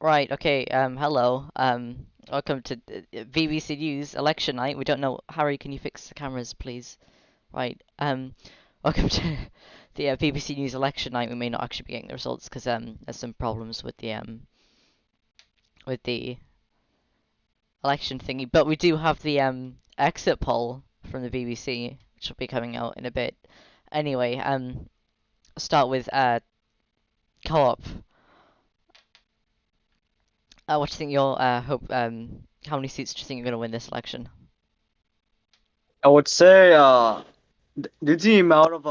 Right, okay, hello. Welcome to BBC News election night. We don't know. Harry, can you fix the cameras, please? Right, welcome to the BBC News election night. We may not actually be getting the results because there's some problems with the election thingy, but we do have the exit poll from the BBC, which will be coming out in a bit. Anyway, I'll start with co-op. What do you think your hope how many seats do you think you're gonna win this election? I would say the amount of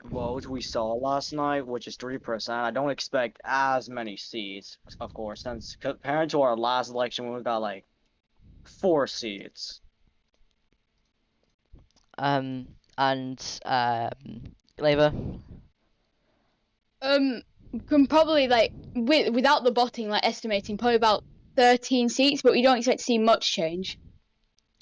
votes we saw last night, which is 3%, I don't expect as many seats, of course, since compared to our last election, we got like 4 seats. And Labour. Um, can probably without the botting, estimating probably about 13 seats, but we don't expect to see much change.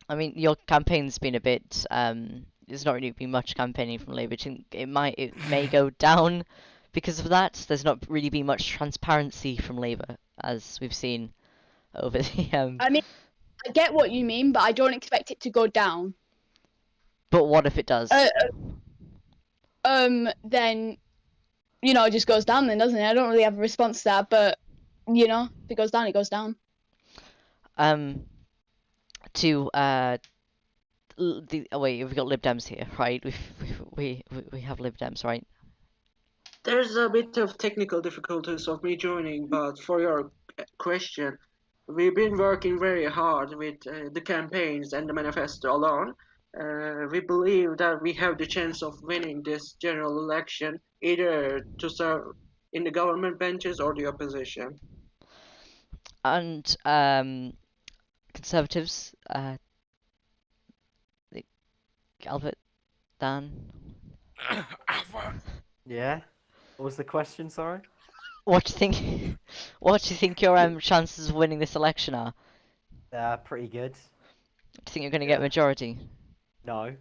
I mean, your campaign's been a bit. There's not really been much campaigning from Labour. It may go down because of that. There's not really been much transparency from Labour as we've seen over the I mean, I get what you mean, but I don't expect it to go down. But what if it does? Then it just goes down then, doesn't it? I don't really have a response to that, but if it goes down, it goes down. To wait, we've got Lib Dems here, right? We have Lib Dems, right? There's a bit of technical difficulties of me joining, but for your question, we've been working very hard with the campaigns and the manifesto alone. We believe that we have the chance of winning this general election, either to serve in the government benches or the opposition. And Conservatives, Albert, Dan. Yeah. What was the question? Sorry. What do you think? What do you think your chances of winning this election are? Pretty good. Do you think you're going to get a majority? No.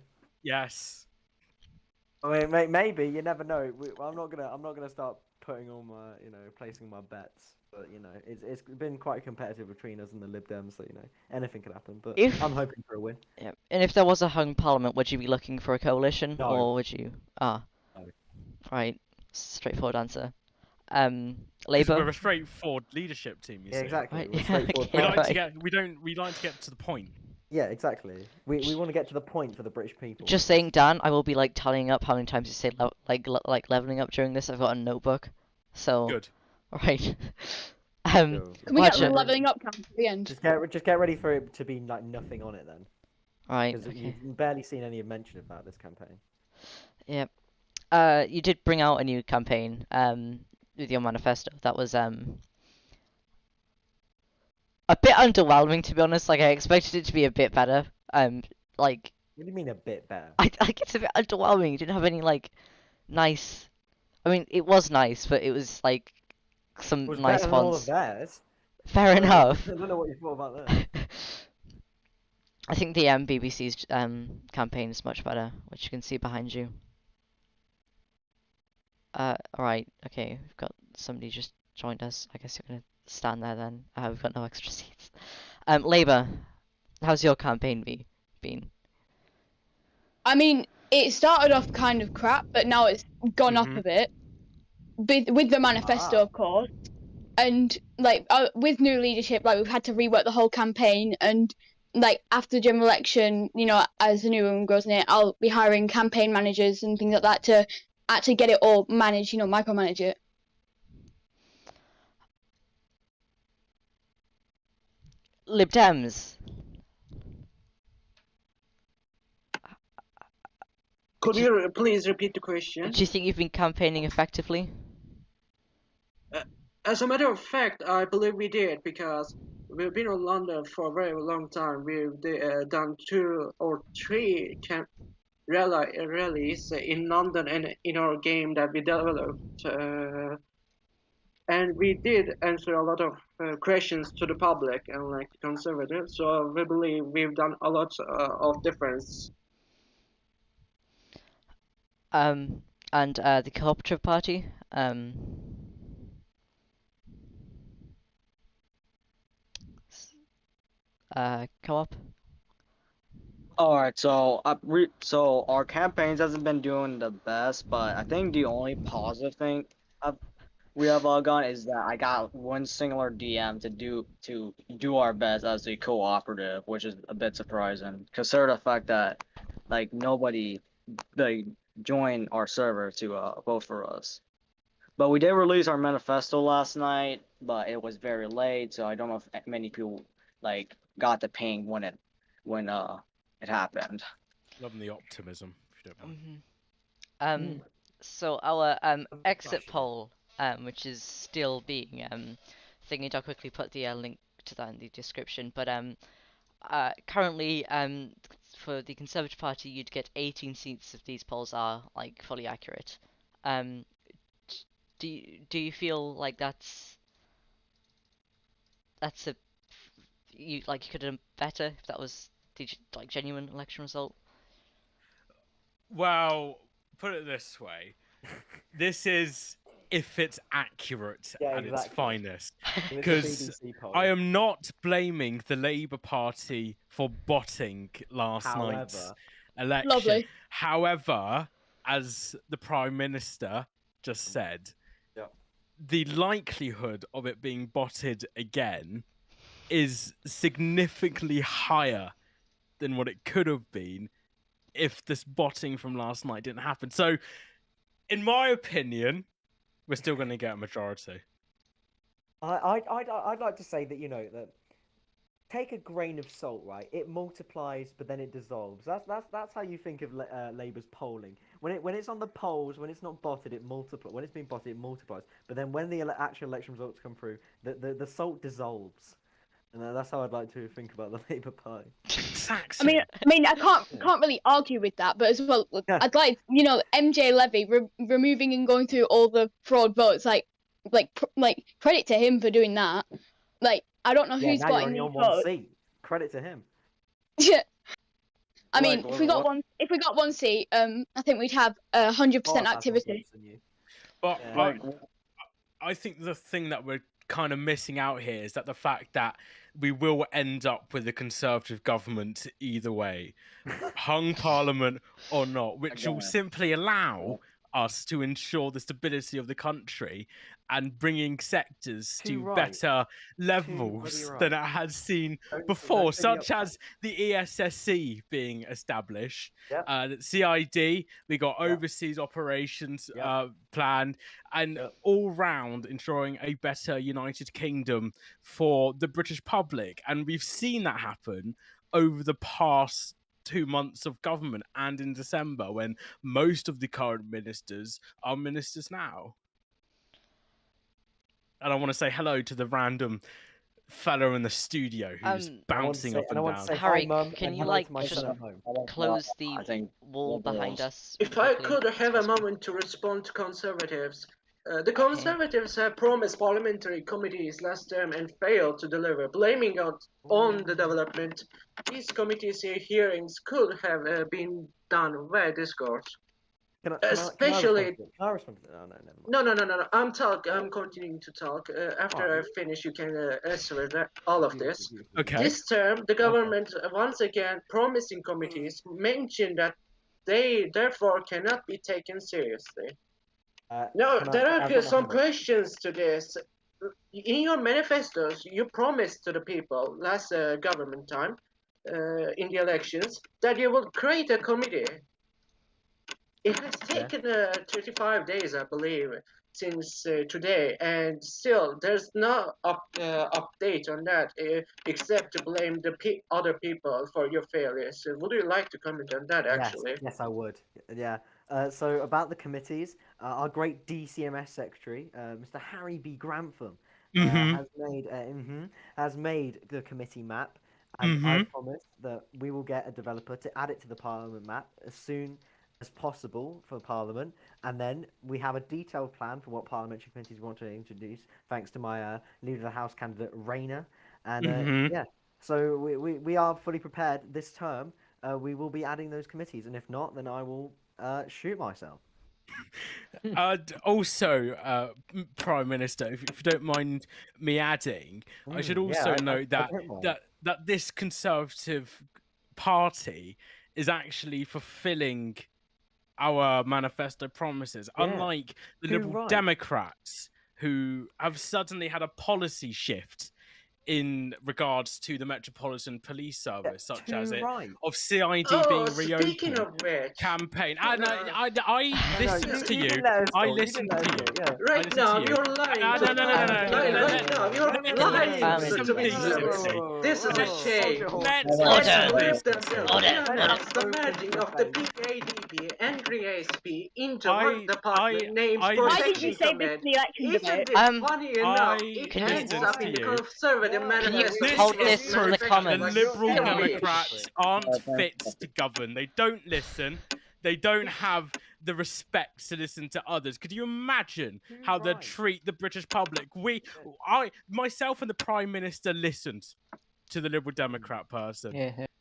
Yes. I mean, maybe you never know. I'm not gonna start putting all my, placing my bets. But it's been quite competitive between us and the Lib Dems, so anything could happen. But I'm hoping for a win. Yeah. And if there was a hung parliament, would you be looking for a coalition, No. or would you? No. Right. Straightforward answer. Labour. We're a straightforward leadership team. You see. Exactly. Right. We're straightforward. We like to get. We like to get to the point. Yeah, exactly. We want to get to the point for the British people. Just saying, Dan. I will be tallying up how many times you say leveling up during this. I've got a notebook. So. Good. Right. Can we get Roger. a leveling up count at the end? Just get ready for it to be like nothing on it then. Right. Because Okay. you've barely seen any mention about this campaign. Yep. You did bring out a new campaign with your manifesto. That was a bit underwhelming, to be honest. Like, I expected it to be a bit better. Like, What do you mean a bit better? I it's a bit underwhelming. You didn't have any nice. I mean, it was nice, but it was some It was nice better than all of fonts. theirs. Fair enough. I don't know what you thought about that. I think the BBC's campaign is much better, which you can see behind you. Alright, okay, we've got somebody just joined us. I guess you're gonna stand there then. We've got no extra seats. Labour, how's your campaign been? I mean, it started off kind of crap, but now it's gone up a bit. With the manifesto, of course, and with new leadership, we've had to rework the whole campaign. And after the general election, as the new one grows near, I'll be hiring campaign managers and things like that to actually get it all managed. Micromanage it. Lib Dems. Could you please repeat the question? Do you think you've been campaigning effectively? As a matter of fact, I believe we did, because we've been in London for a very long time. We've done 2 or 3 rallies in London and in our game that we developed. And we did answer a lot of questions to the public and the conservatives. So we believe we've done a lot of difference. And the Cooperative Party. Co-op. All right, so so our campaigns hasn't been doing the best, but I think the only positive thing we have gone is that I got one singular DM to do our best as a cooperative, which is a bit surprising. Consider the fact that like nobody like joined our server to vote for us. But we did release our manifesto last night, but it was very late, so I don't know if many people like got the ping when it happened. Loving the optimism, if you don't mind. So our exit Gosh, poll, which is still being thingy. I'll quickly put the link to that in the description. But currently, for the Conservative Party, you'd get 18 seats if these polls are like fully accurate. Do you feel like that's a you could have done better if that was the like genuine election result? Well, put it this way. This is if it's accurate Yeah, at its exactly. finest. It's a 'Cause BBC poll. I am not blaming the Labour Party for botting last night's However, election. Lovely. However, as the Prime Minister just said, Yep. the likelihood of it being botted again is significantly higher than what it could have been if this botting from last night didn't happen. So, in my opinion, we're still going to get a majority. I'd like to say that that take a grain of salt, right? It multiplies, but then it dissolves. That's how you think of Labour's polling. When it's on the polls, when it's not botted, it multiplies. When it's being botted, it multiplies. But then when the actual election results come through, the salt dissolves. And that's how I'd like to think about the Labour Party. Exactly. I mean, I can't really argue with that, but as well, Yeah. I'd like MJ Levy removing and going through all the fraud votes, like credit to him for doing that. Like, I don't know Yeah, who's now you're got in only these on one votes. seat. Credit to him. Yeah. I mean, Like, if we got one seat, I think we'd have 100% Boris has more activity. votes than you. But Yeah. like I think the thing that we're kind of missing out here is that the fact that we will end up with a Conservative government either way, hung Parliament or not, which will Again. simply allow us to ensure the stability of the country and bringing sectors Too to right. better bloody levels right. than it has seen Don't- before, don't bring me such up as the ESSC being established, Yep. the CID, we got Yep. overseas operations Yep. planned, and Yep. all round ensuring a better United Kingdom for the British public. And we've seen that happen over the past 2 months of government and in December, when most of the current ministers are ministers now. And I want to say hello to the random fellow in the studio who's bouncing up and down. Harry, hi, Mum, can and you, hello like, to my just son at home. Close the I think wall liberals. behind us. If really I quickly, could have a possible. moment to respond to Conservatives. The Conservatives have promised parliamentary committees last term and failed to deliver, blaming on the development. These committees hearings could have been done via Discord. Can I Especially- respond to it? Can I respond to it? Oh, no, never mind. No. I'm continuing to talk. After I finish, you can answer all of this. Beautiful. Okay. This term, the government once again promising committees mentioned that they therefore cannot be taken seriously. No, Can I- there I've are got some my hand up. questions to this. In your manifestos, you promised to the people last government time, in the elections, that you will create a committee. It has taken 35 days, I believe, since today, and still there's no update on that, except to blame the other people for your failures. Would you like to comment on that, actually? Yes, I would. Yeah. So about the committees, our great DCMS secretary, Mr. Harry B. Grantham, Mhm. has made the committee map, and I Mhm. promise that we will get a developer to add it to the Parliament map as soon as possible for Parliament, and then we have a detailed plan for what parliamentary committees we want to introduce, thanks to my Leader of the House candidate Rayner, and Mhm. yeah. So we are fully prepared this term. We will be adding those committees, and if not, then I will shoot myself. Also, Prime Minister, if you don't mind me adding, I should also I note that don't mind. that that this Conservative Party is actually fulfilling our manifesto promises, Yeah, unlike the too Liberal right. Democrats who have suddenly had a policy shift in regards to the Metropolitan Police Service, such as too it right. of CID Oh, being speaking reopened. of which, Campaign. No, I No, listened to you you. didn't let us I talk. You listened didn't let to us you. talk, yeah. I right listened now to you. you're lying No, to no, the no, no, no, public. no, no, Right now you're let me lying have some to the decency. public. This is a Let's- shame. Let's Order. have some And flip decency. themselves Order. announced the Order. merging of the PKDP and GSP into I- one department named I Why did Protection you say this Command. in the election Isn't debate? it funny enough? I It Can you- ends listened up in to the you. Conservative Yeah. Can you Manifesto. This hold is this to the proof comments? The Liberal Silly. Democrats aren't thank fit you. to govern. They don't listen. They don't have the respect to listen to others. Could you imagine Too how they right. treat the British public? Myself and the Prime Minister listened to the Liberal Democrat person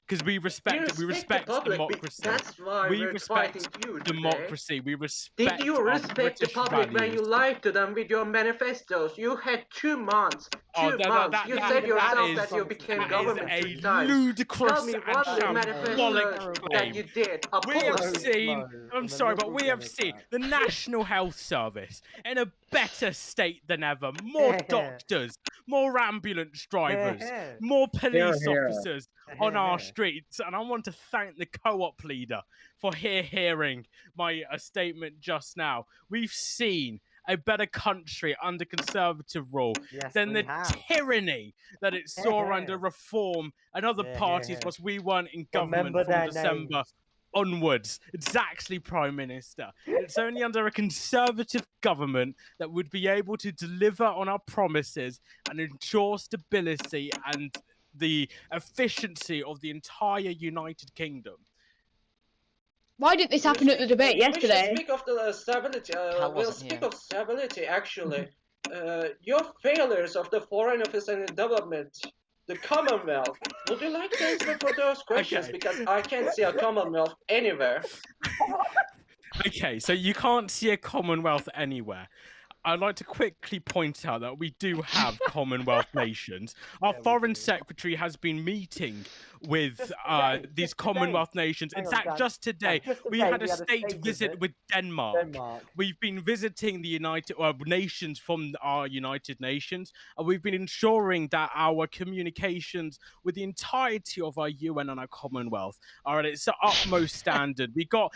because we You respect respect the respect public, democracy. that's why We we're respect fighting you today. democracy. We Did respect you our respect the British public when values. you lied to them with your manifestos? You had 2 months. Oh, Two that- months. that- You that- said that yourself is- that you became That government is 3 a times. ludicrous Tell me and what shambolic manifesto that claim. you did. A We have policy. seen, Low I'm from the sorry, but Liberal we have seen Democrats. the National Health Service in a better state than ever. More Yeah. doctors, more ambulance drivers, Yeah. more police Here. officers on our streets. And I want to thank the co-op leader for hearing my statement just now. We've seen a better country under Conservative rule Yes, than we the have. tyranny that it saw Yeah. under Reform and other Yeah, parties yeah. whilst we weren't in government Remember from their December names. onwards. Exactly, Prime Minister. It's only under a Conservative government that would be able to deliver on our promises and ensure stability and the efficiency of the entire United Kingdom. Why did this happen at the debate We should yesterday? speak of the stability. Cal We'll wasn't speak here. of stability actually. Your failures of the Foreign Office and Development, the Commonwealth. Would you like to answer for those questions? Okay. Because I can't see a Commonwealth anywhere. Okay, so you can't see a Commonwealth anywhere. I'd like to quickly point out that we do have Commonwealth nations. Our Yeah, we Foreign do. Secretary has been meeting with Just today, these just today. Commonwealth nations. In Hang on, fact, Dan. just today, Just we today had a we had a state state visit visit. with Denmark. Denmark. We've been visiting the nations from our United Nations, and we've been ensuring that our communications with the entirety of our UN and our Commonwealth are at its utmost standard. We got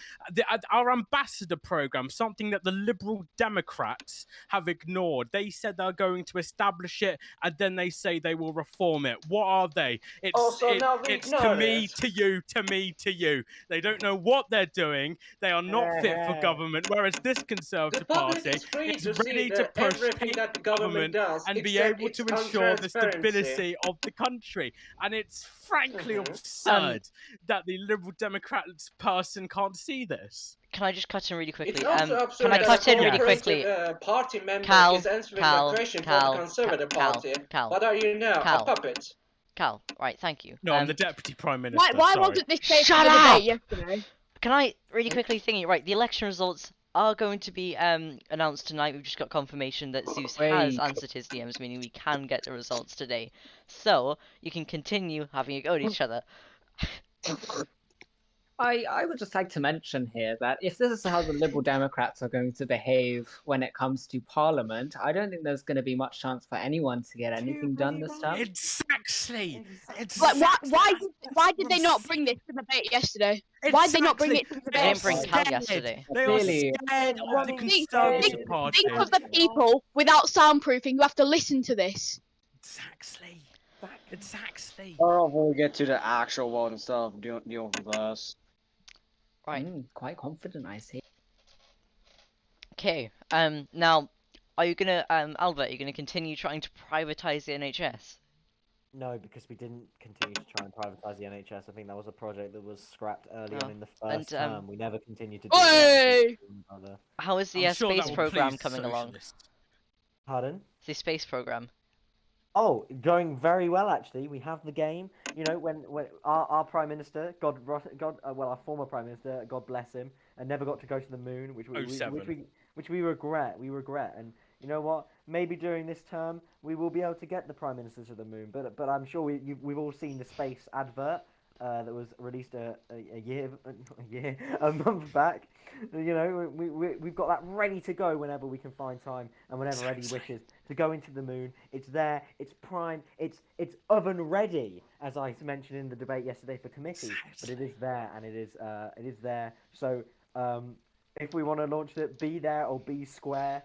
our ambassador program, something that the Liberal Democrats have ignored. They said they're going to establish it, and then they say they will reform it. What are they? Now we It's ignore to me, it. to you, to me, to you. They don't know what they're doing. They are not fit for government. Whereas this The Conservative public Party is free is to ready see to push everything that the government does, and be except able its to ensure the transparency. stability of the country. And it's frankly Mhm. absurd that the Liberal Democrats person can't see this. Can I just cut in really quickly? It's also absurd Can I that cut a in really Conservative, quickly? party member Cal, is answering Cal, a question Cal, for the Conservative Cal, Party. Cal, What are you now? Cal. A puppet? Cal, right, thank you. No, I'm the Deputy Prime Minister. Why sorry. wasn't this debate Shut the up! debate yesterday? Can I really quickly thingy? Right, the election results are going to be announced tonight. We've just got confirmation that Zeus has answered his DMs, meaning we can get the results today. So you can continue having a go at each other. I would just like to mention here that if this is how the Liberal Democrats are going to behave when it comes to Parliament, I don't think there's going to be much chance for anyone to get anything done this time. Exactly. Like, why did they not bring this to the debate yesterday? Why did they not bring it to the They debate? didn't bring Cal yesterday. They are Clearly. scared of the Conservative Party. Think of the people without soundproofing who have to listen to this. Exactly. Exactly. Or when we get to the actual vote and stuff, deal with us. Right. Quite confident, I see. Okay. Now, are you gonna, Albert? Are you gonna continue trying to privatize the NHS? No, because we didn't continue to try and privatize the NHS. I think that was a project that was scrapped early Oh, on in the and, first term. We never continued to do Oi! that. How is the I'm sure that space will program please coming along? socialists. Pardon? The space program. Oh, going very well actually. We have the game. You know, when our Prime Minister, our former Prime Minister, God bless him, and never got to go to the moon, which we regret. We regret, and you know what? Maybe during this term we will be able to get the Prime Minister to the moon. But I'm sure we've all seen the space advert that was released a month back. You know, we've got that ready to go whenever we can find time and whenever Eddie wishes to go into the moon. It's there. It's prime. It's oven ready, as I mentioned in the debate yesterday for committee. But it is there, and it is there. So if we want to launch it, be there or be square.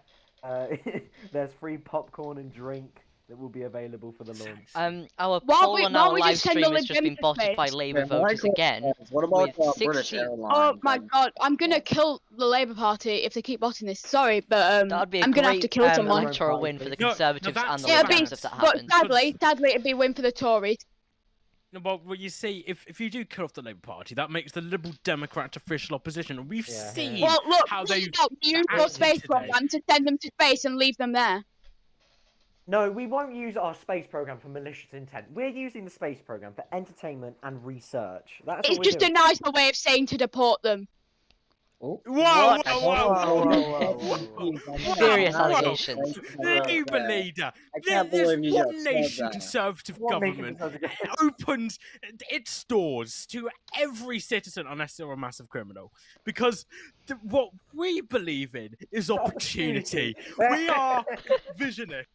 There's free popcorn and drink that will be available for the launch. Our Why poll we- on why our we live just send stream all has the just been Gems botted by space? Labour Wait, voters again. What about with British 60 Airlines? Oh my Like, god, I'm gonna kill the Labour Party if they keep botting this. Sorry, but That'd be a I'm gonna have to great kill someone. electoral win for the No, Conservatives no, and the that's- It'd be, Liberals if that but happens. sadly, it'd be a win for the Tories. No, well, you see, if you do kill off the Labour Party, that makes the Liberal Democrat official opposition, and we've Yeah. seen Well, look, how we they use your acted space today. program to send them to space and leave them there. No, we won't use our space program for malicious intent. We're using the space program for entertainment and research. That's It's what just we're a nicer way of saying to deport them. Oh, Whoa, What? whoa, whoa, doing. Serious Whoa. allegations. The Labour leader, I can't this believe you One just said Nation that. Conservative What makes government it so- opens its doors to every citizen unless they're a massive criminal. Because what we believe in is opportunity. We are visionary.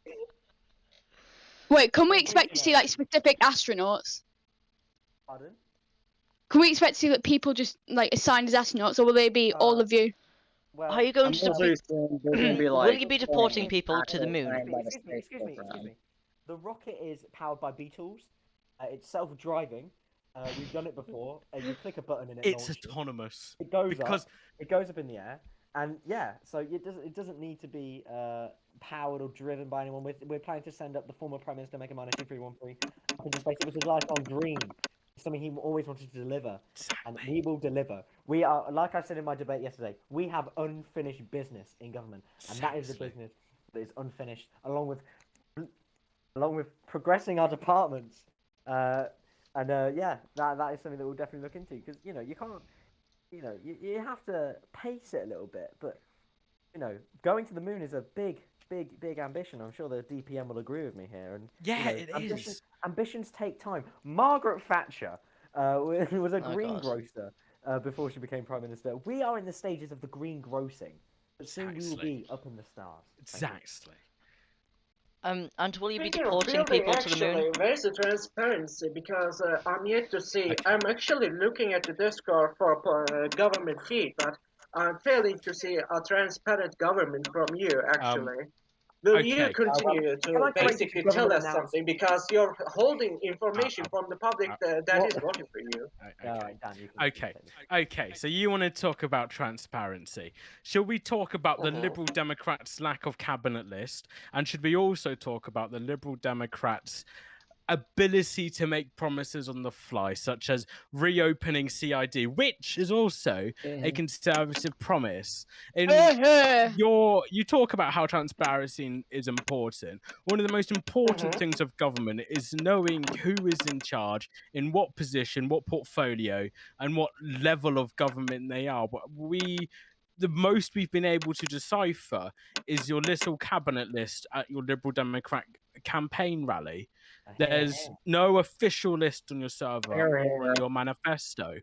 Wait, can we expect to see like specific astronauts? Pardon? Can we expect to see like people just like assigned as astronauts, or will they be all of you? Well, Are you going I'm to also be... assuming there's gonna be Will like you be deporting planes people to the actually moon? flying by the excuse me, space excuse me. program. The rocket is powered by Beetles. It's self-driving. We've done it before. You click a button and it It's launches. autonomous. It goes because up. It goes up in the air, and yeah. So it doesn't need to be powered or driven by anyone. We're planning to send up the former Prime Minister Mega Man 2313 up into space. It was his life on green. Something he always wanted to deliver, and we will deliver. We are, like I said in my debate yesterday, we have unfinished business in government, and that is the Exactly. business that is unfinished, along with progressing our departments. Yeah, that is something that we'll definitely look into, because you know you can't, you have to pace it a little bit, but going to the moon is a big ambition. I'm sure the DPM will agree with me here. And Yeah, it is. Ambitions take time. Margaret Thatcher was a Oh, greengrocer before she became prime minister. We are in the stages of the greengrossing, but soon we will Exactly. be up in the stars. Thank you. Exactly. And will you be Speaking of deporting building, people to the moon? actually, where's the transparency? Because I'm yet to see. Okay. I'm actually looking at the Discord for government feed, but I'm failing to see a transparent government from you. Actually, will you okay. continue can I to correct you basically to tell government us something? Because you're holding information from the public that What- is voting for you. All Okay. right, Dan, you can Okay. take this. Okay, so you want to talk about transparency. Shall we talk about the Mhm. Liberal Democrats' lack of cabinet list? And should we also talk about the Liberal Democrats' ability to make promises on the fly, such as reopening CID, which is also a Conservative promise? In you talk about how transparency is important. One of the most important things of government is knowing who is in charge, in what position, what portfolio, and what level of government they are. But the most we've been able to decipher is your little cabinet list at your Liberal Democrat campaign rally. There's no official list on your server or in your manifesto.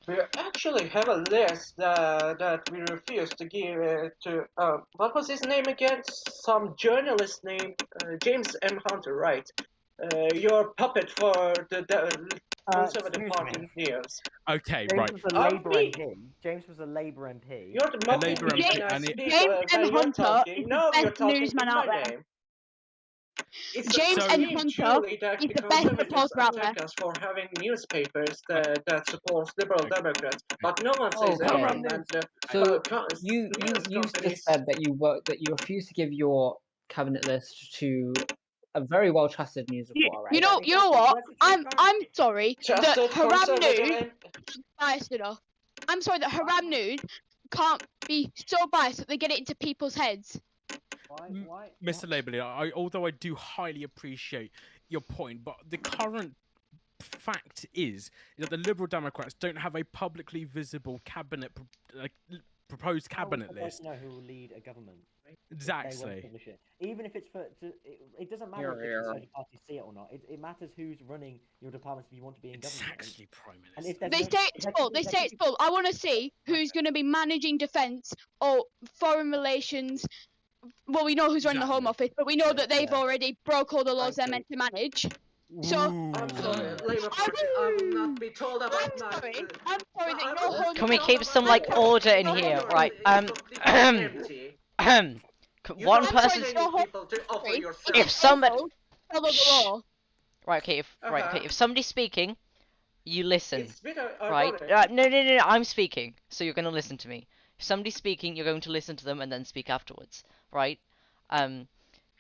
We actually have a list that we refuse to give to. What was his name again? Some journalist named James M. Hunter, right? Your puppet for the Conservative excuse Party me. news. Okay, James right. was a Labour MP. James was a Labour MP. You're the mocking Labour me MP, when I and it- speak James when M. you're Hunter talking. is the No, you're best talking newsman with out my there. name. It's James a M. shame, Hunter truly, that is the the best Conservatives reporter out there. attack us for having newspapers that support Liberal Democrats, but no one says Okay. anything. And So co- you news used to companies- said that you refuse to give your cabinet list to a very well trusted news reporter, right? You know what? Where's the I'm transparency? sorry that Trusted Haram conservative News and- biased enough. I'm sorry that Haram News can't be so biased that they get it into people's heads. Why? Mr. Labour, although I do highly appreciate your point, but the current fact is that the Liberal Democrats don't have a publicly visible cabinet proposed How are we cabinet supposed list. to know who will lead a government? If they won't Exactly. publish it. Even if it's it doesn't matter Here, if the here. social parties see it or not. It matters who's running your departments if you want to be in government. Exactly, Prime And Minister. if there's They no, say it's there full. could be- They there say could it's be- full. I want to see who's going to be managing defence or foreign relations. Well, we know who's running the Home Exactly. Office, but we know Yeah, that they've yeah. already broke all the laws they're Thank meant to manage. So I'm sorry, Ooh. Labour Party. I will not be told about I'm my. sorry. uh, I'm sorry no, that I your will not home. be Can we told keep about some my like country. order in Your here, yours right? is completely empty. You One don't person. have your any whole people to offer country yourself. If somebody- follow the Shh. law. Right. Okay. If somebody's speaking, you listen. It's a bit Right? ironic. No. I'm speaking, so you're gonna listen to me. If somebody's speaking, you're going to listen to them and then speak afterwards, right? Can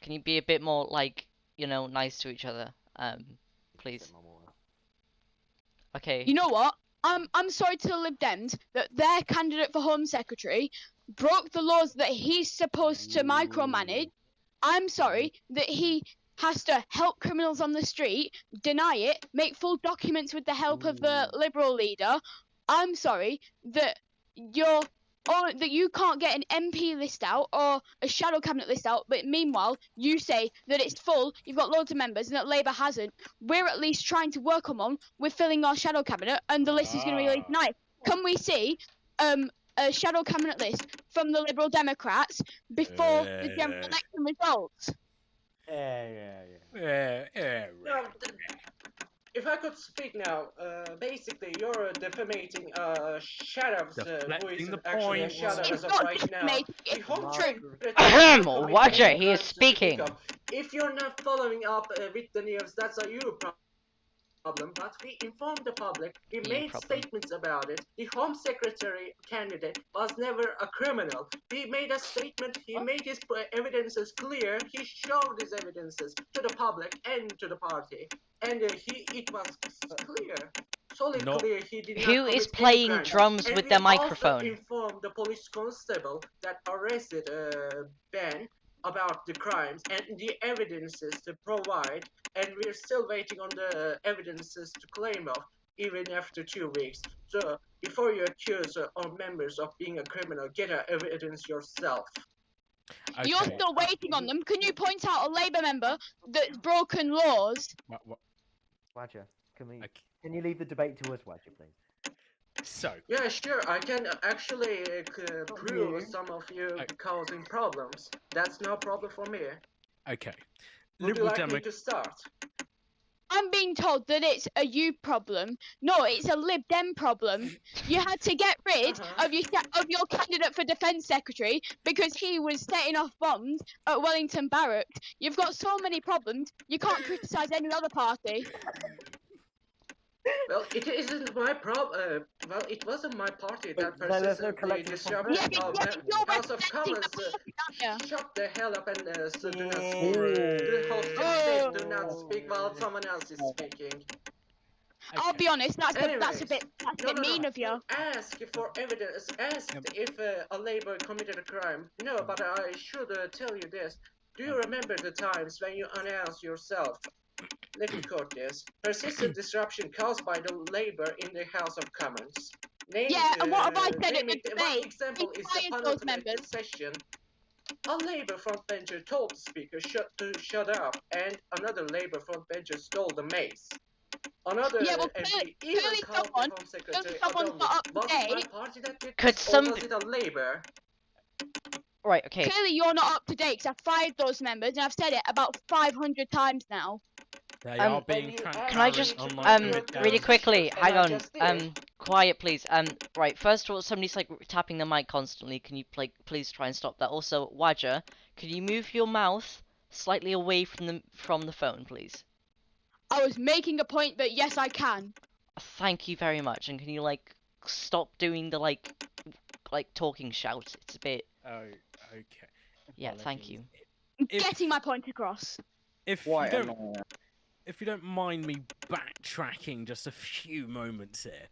you be a bit more like, nice to each other, please? Okay. You know what? I'm sorry to the Lib Dems that their candidate for Home Secretary broke the laws that he's supposed to micromanage. I'm sorry that he has to help criminals on the street, deny it, make full documents with the help of the Liberal leader. I'm sorry that you can't get an MP list out or a shadow cabinet list out, but meanwhile you say that it's full, you've got loads of members, and that Labour hasn't. We're at least trying to work on one. We're filling our shadow cabinet, and the list is going to be released tonight. Can we see a shadow cabinet list from the Liberal Democrats before the general election results? Yeah. No, if I could speak now, basically you're defamating Shadow's who Deflecting is the actually a point. shadow It's as of not right now. defamating, The it's Home true. Secretary Ahem, is committing Roger, he is crimes to speaking. speak up. If you're not following up with the news, that's a you problem, but we informed the public, we You made problem. statements about it. The Home Secretary candidate was never a criminal. He made a statement, he made his evidences clear, he showed his evidences to the public and to the party. And it was clear, solid Not- clear he did not Who commit is any playing crimes. drums And with we their also microphone? informed the police constable that arrested Ben about the crimes and the evidences to provide, and we're still waiting on the evidences to claim of, even after 2 weeks. So before you accuse our members of being a criminal, get evidence yourself. You're Okay. still waiting on them. Can you point out a Labour member that's broken laws? What? Wadger, Okay. can you leave the debate to us, Wadger, please? So, Yeah, sure, I can actually prove you. some of you causing problems. That's no problem for me. okay. Would you Liberal like me Democrat. to start? I'm being told that it's a you problem. No, it's a Lib Dem problem. You had to get rid of your candidate for Defence Secretary because he was setting off bombs at Wellington Barracks. You've got so many problems. You can't criticise any other party. Well, it isn't my problem. Well, it wasn't my party that But there's no persistently collective disrupted. responsibility. you're House of representing Commons the party, aren't you? shut the hell up and so do not Yeah. speak. The host just said do not Oh. speak while someone else is speaking. I'll be honest, that's a Anyways, bit mean of you. Ask for evidence. Ask if a Labour committed a crime. No, but I should tell you this. Do you remember the times when you announced yourself? Let me quote this. Persistent disruption caused by the Labour in the House of Commons. Yeah, and what have I said at name the it- One debate? example We is the fired those parliamentary members. session. A Labour frontbencher told the speaker to shut up, and another Labour frontbencher stole the mace. Another Yeah, well, MP clearly even called the Home Secretary a someone's dummy. not up to Was it my date. party that did Could this, or some- was it a Labour? Right. Okay. Clearly, you're not up to date because I've fired those members and I've said it about 500 times now. They Um, are being Can transparent. Can I just online limit really downs. quickly And hang I on, just did. quiet please. Right, first of all, somebody's like tapping the mic constantly. Can you please try and stop that? Also, Wadger, can you move your mouth slightly away from the phone, please? I was making a point, but yes, I can. Thank you very much. And can you like stop doing the like talking shout? It's a bit. Oh, okay. Yeah, thank you. If- Getting my point across. If Why you don't, annoying? if you don't mind me backtracking just a few moments here,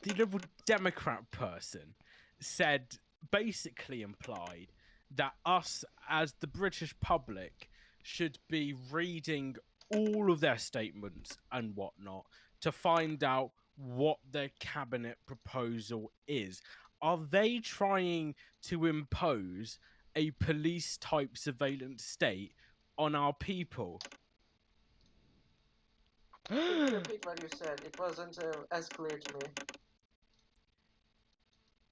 the Liberal Democrat person said, basically implied, that us as the British public should be reading all of their statements and whatnot to find out what their cabinet proposal is. are they trying to impose a police-type surveillance state on our people? Could you repeat what you said? It wasn't as clear to me.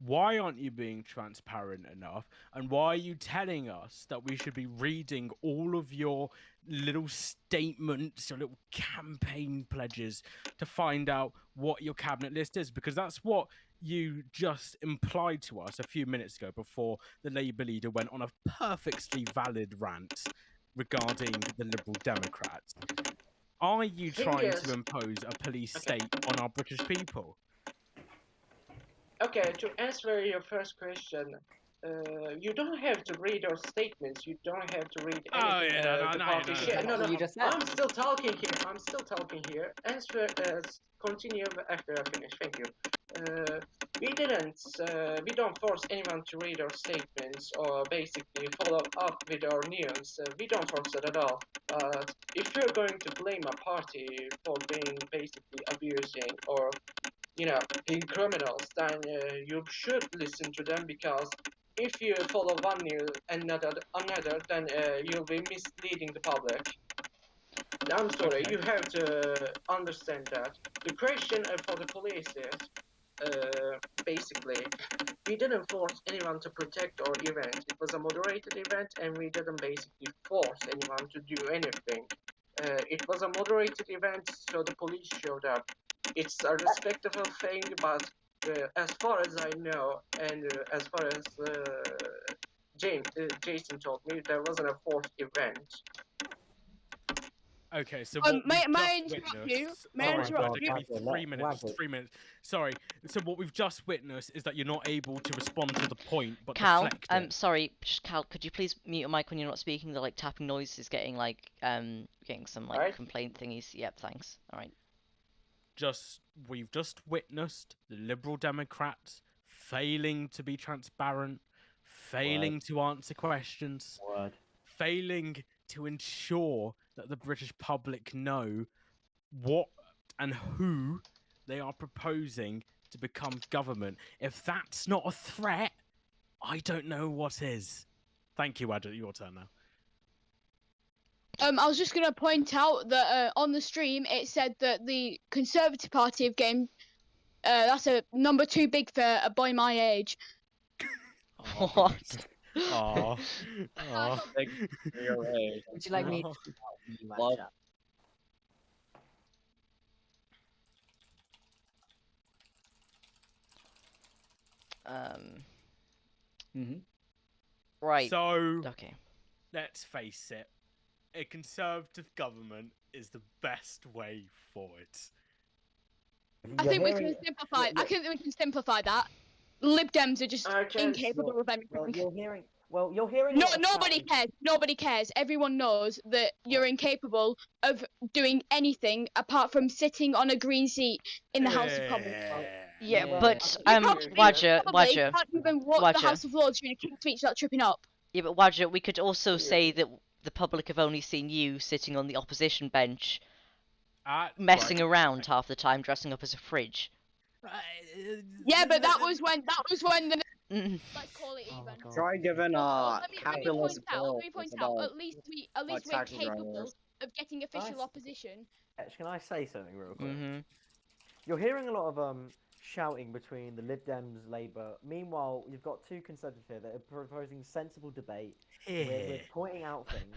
Why aren't you being transparent enough? And why are you telling us that we should be reading all of your little statements, your little campaign pledges to find out what your cabinet list is? Because that's what you just implied to us a few minutes ago before the Labour leader went on a perfectly valid rant regarding the Liberal Democrats. Are you Thing trying is- to impose a police Okay. state on our British people? Okay, to answer your first question, you don't have to read our statements. You don't have to read Oh, anything yeah, no, the no, party no, share. That's No, what no, you just said. I'm still talking here. I'm still talking here. Answer, continue after I finish. Thank you. We don't force anyone to read our statements or basically follow up with our news. We don't force it at all. But if you're going to blame a party for being basically abusing or being criminals, then you should listen to them, because if you follow one news and another, then you'll be misleading the public. I'm sorry, Okay. you have to understand that. The question for the police is, basically, we didn't force anyone to protect our event. It was a moderated event, and we didn't basically force anyone to do anything. It was a moderated event, so the police showed up. It's a respectable thing, but as far as I know, and as far as Jason told me, there wasn't a fourth event. Okay, so what may we've I just interrupt witnessed... you? May I Sorry, interrupt Wagger, you? give me Wagger, 3 minutes. Wagger. 3 minutes. Sorry. So what we've just witnessed is that you're not able to respond to the point, but Cal, deflect it. sorry, Cal, could you please mute your mic when you're not speaking? The like tapping noise is getting like getting some like Alright. complaint thingies. Yep, thanks. All right. We've just witnessed the Liberal Democrats failing to be transparent, failing to answer questions, Word. failing to ensure that the British public know what and who they are proposing to become government. If that's not a threat, I don't know what is. Thank you, Adit. Your turn now. I was just going to point out that on the stream it said that the Conservative Party have gained. That's a number 2 big for a boy my age. What? Aw. Aw. Would you like me to No. read out the email Well- chat? Mm-hmm. Right. So, Okay. let's face it. A conservative government is the best way forward. I think we can simplify. I think we can simplify that. Lib Dems are just I can't- incapable of anything. Well, you're hearing. Well, you're hearing. a No, lot of nobody shouting. cares. Nobody cares. Everyone knows that you're incapable of doing anything apart from sitting on a green seat in the House of Commons. Yeah, Yeah. but You probably- Wadger, probably Wadger, can't even walk the Wadger. House of Lords during a King's speech without tripping up. yeah, but Wadger, we could also say that the public have only seen you sitting on the opposition bench, messing around half the time, dressing up as a fridge. Yeah, but that was when the Mm. let's call it Oh my even. God. Try giving Let me capitalist point out. bill Let me point out. At least we're taxi capable drivers. of getting official Nice. opposition. Can I say something real quick? Mm-hmm. You're hearing a lot of shouting between the Lib Dems, Labour. Meanwhile, you've got two Conservatives here that are proposing sensible debate. We're pointing out things,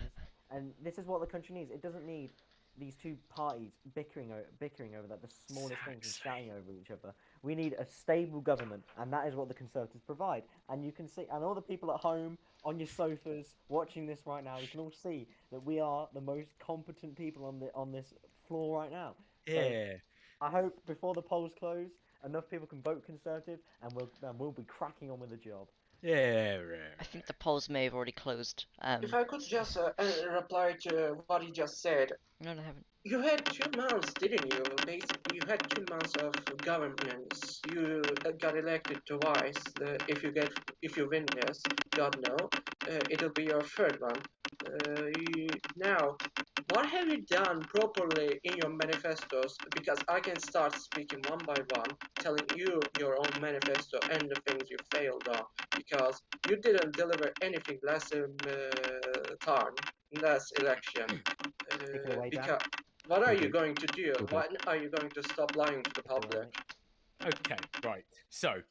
and this is what the country needs. It doesn't need these two parties bickering over that the smallest things and shouting over each other. We need a stable government, and that is what the Conservatives provide. And you can see, and all the people at home on your sofas watching this right now, you can all see that we are the most competent people on this floor right now. Yeah. I hope before the polls close, enough people can vote Conservative, and we'll be cracking on with the job. Yeah. I think the polls may have already closed. If I could just reply to what he just said. No, I haven't. You had 2 months, didn't you? Basically, you had 2 months of governance. You got elected twice. If you win this, God no, it'll be your third one. Now, what have you done properly in your manifestos? Because I can start speaking one by one, telling you your own manifesto and the things you failed on. Because you didn't deliver anything last last election. Take it away, Dan. Because what are you Okay. going to do? Okay. When are you going to stop lying to the public? Okay, right. So,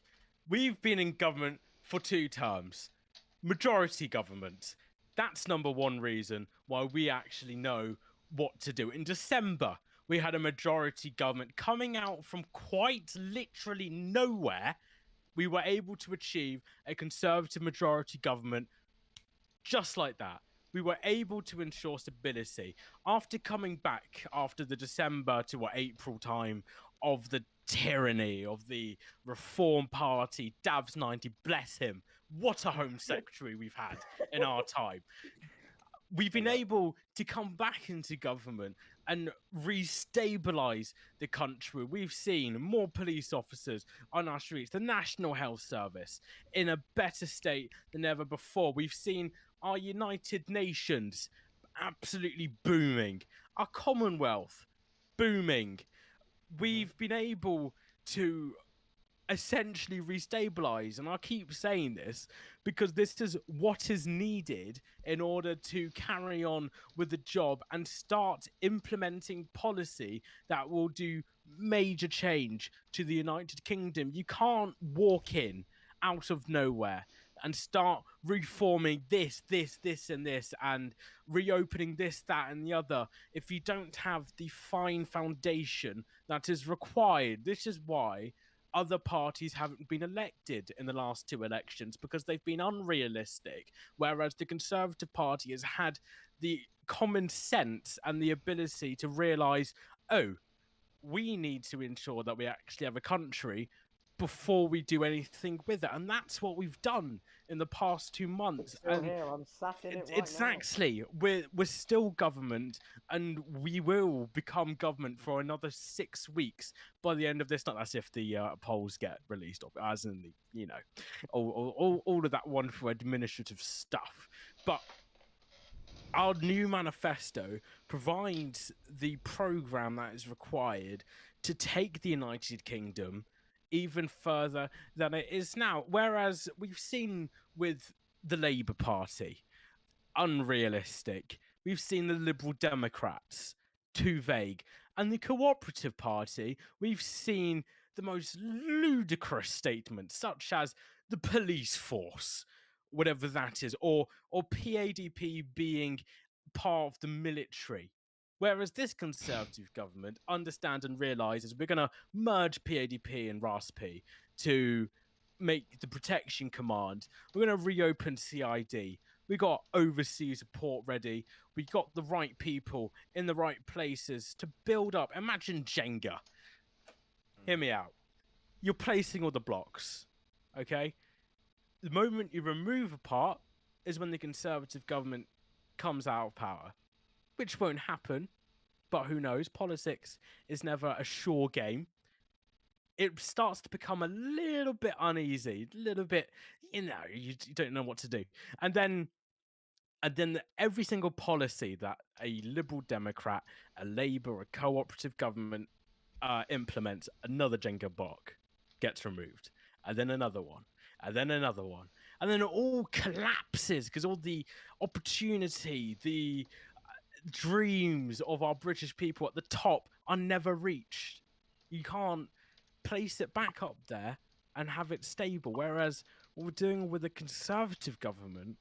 we've been in government for 2 terms. Majority government. That's number one reason why we actually know what to do. In December, we had a majority government coming out from quite literally nowhere. We were able to achieve a Conservative majority government just like that. We were able to ensure stability. After coming back after the December to April time of the tyranny of the Reform Party, Davs 90, bless him. What a Home Secretary we've had in our time. We've been able to come back into government and restabilize the country. We've seen more police officers on our streets, the National Health Service in a better state than ever before. We've seen our United Nations absolutely booming, our Commonwealth booming. We've been able to essentially restabilize, and I keep saying this because this is what is needed in order to carry on with the job and start implementing policy that will do major change to the United Kingdom. You can't walk in out of nowhere and start reforming this and this and reopening this, that and the other if you don't have the fine foundation that is required. This is why other parties haven't been elected in the last 2 elections, because they've been unrealistic, whereas the Conservative Party has had the common sense and the ability to realise, oh, we need to ensure that we actually have a country before we do anything with it. And that's what we've done in the past 2 months. Still And here, I'm sat in it right now. exactly. We're still government, and we will become government for another 6 weeks by the end of this night. That's if the polls get released, as in the, you know, all of that wonderful administrative stuff. But our new manifesto provides the program that is required to take the United Kingdom even further than it is now. Whereas we've seen with the Labour Party, unrealistic. We've seen the Liberal Democrats, too vague. And the Cooperative Party, we've seen the most ludicrous statements, such as the police force, whatever that is, or PADP being part of the military. Whereas this Conservative government understands and realises we're going to merge PADP and RASP to make the Protection Command. We're going to reopen CID. We got overseas support ready. We got the right people in the right places to build up. Imagine Jenga. Hear me out. You're placing all the blocks, okay? The moment you remove a part is when the Conservative government comes out of power, which won't happen, but who knows? Politics is never a sure game. It starts to become a little bit uneasy, a little bit, you don't know what to do. And then every single policy that a Liberal Democrat, a Labour, or a cooperative government implements, another Jenga block gets removed. And then another one. And then another one. And then it all collapses because all the opportunity, the dreams of our British people at the top are never reached. You can't place it back up there and have it stable. Whereas what we're doing with the Conservative government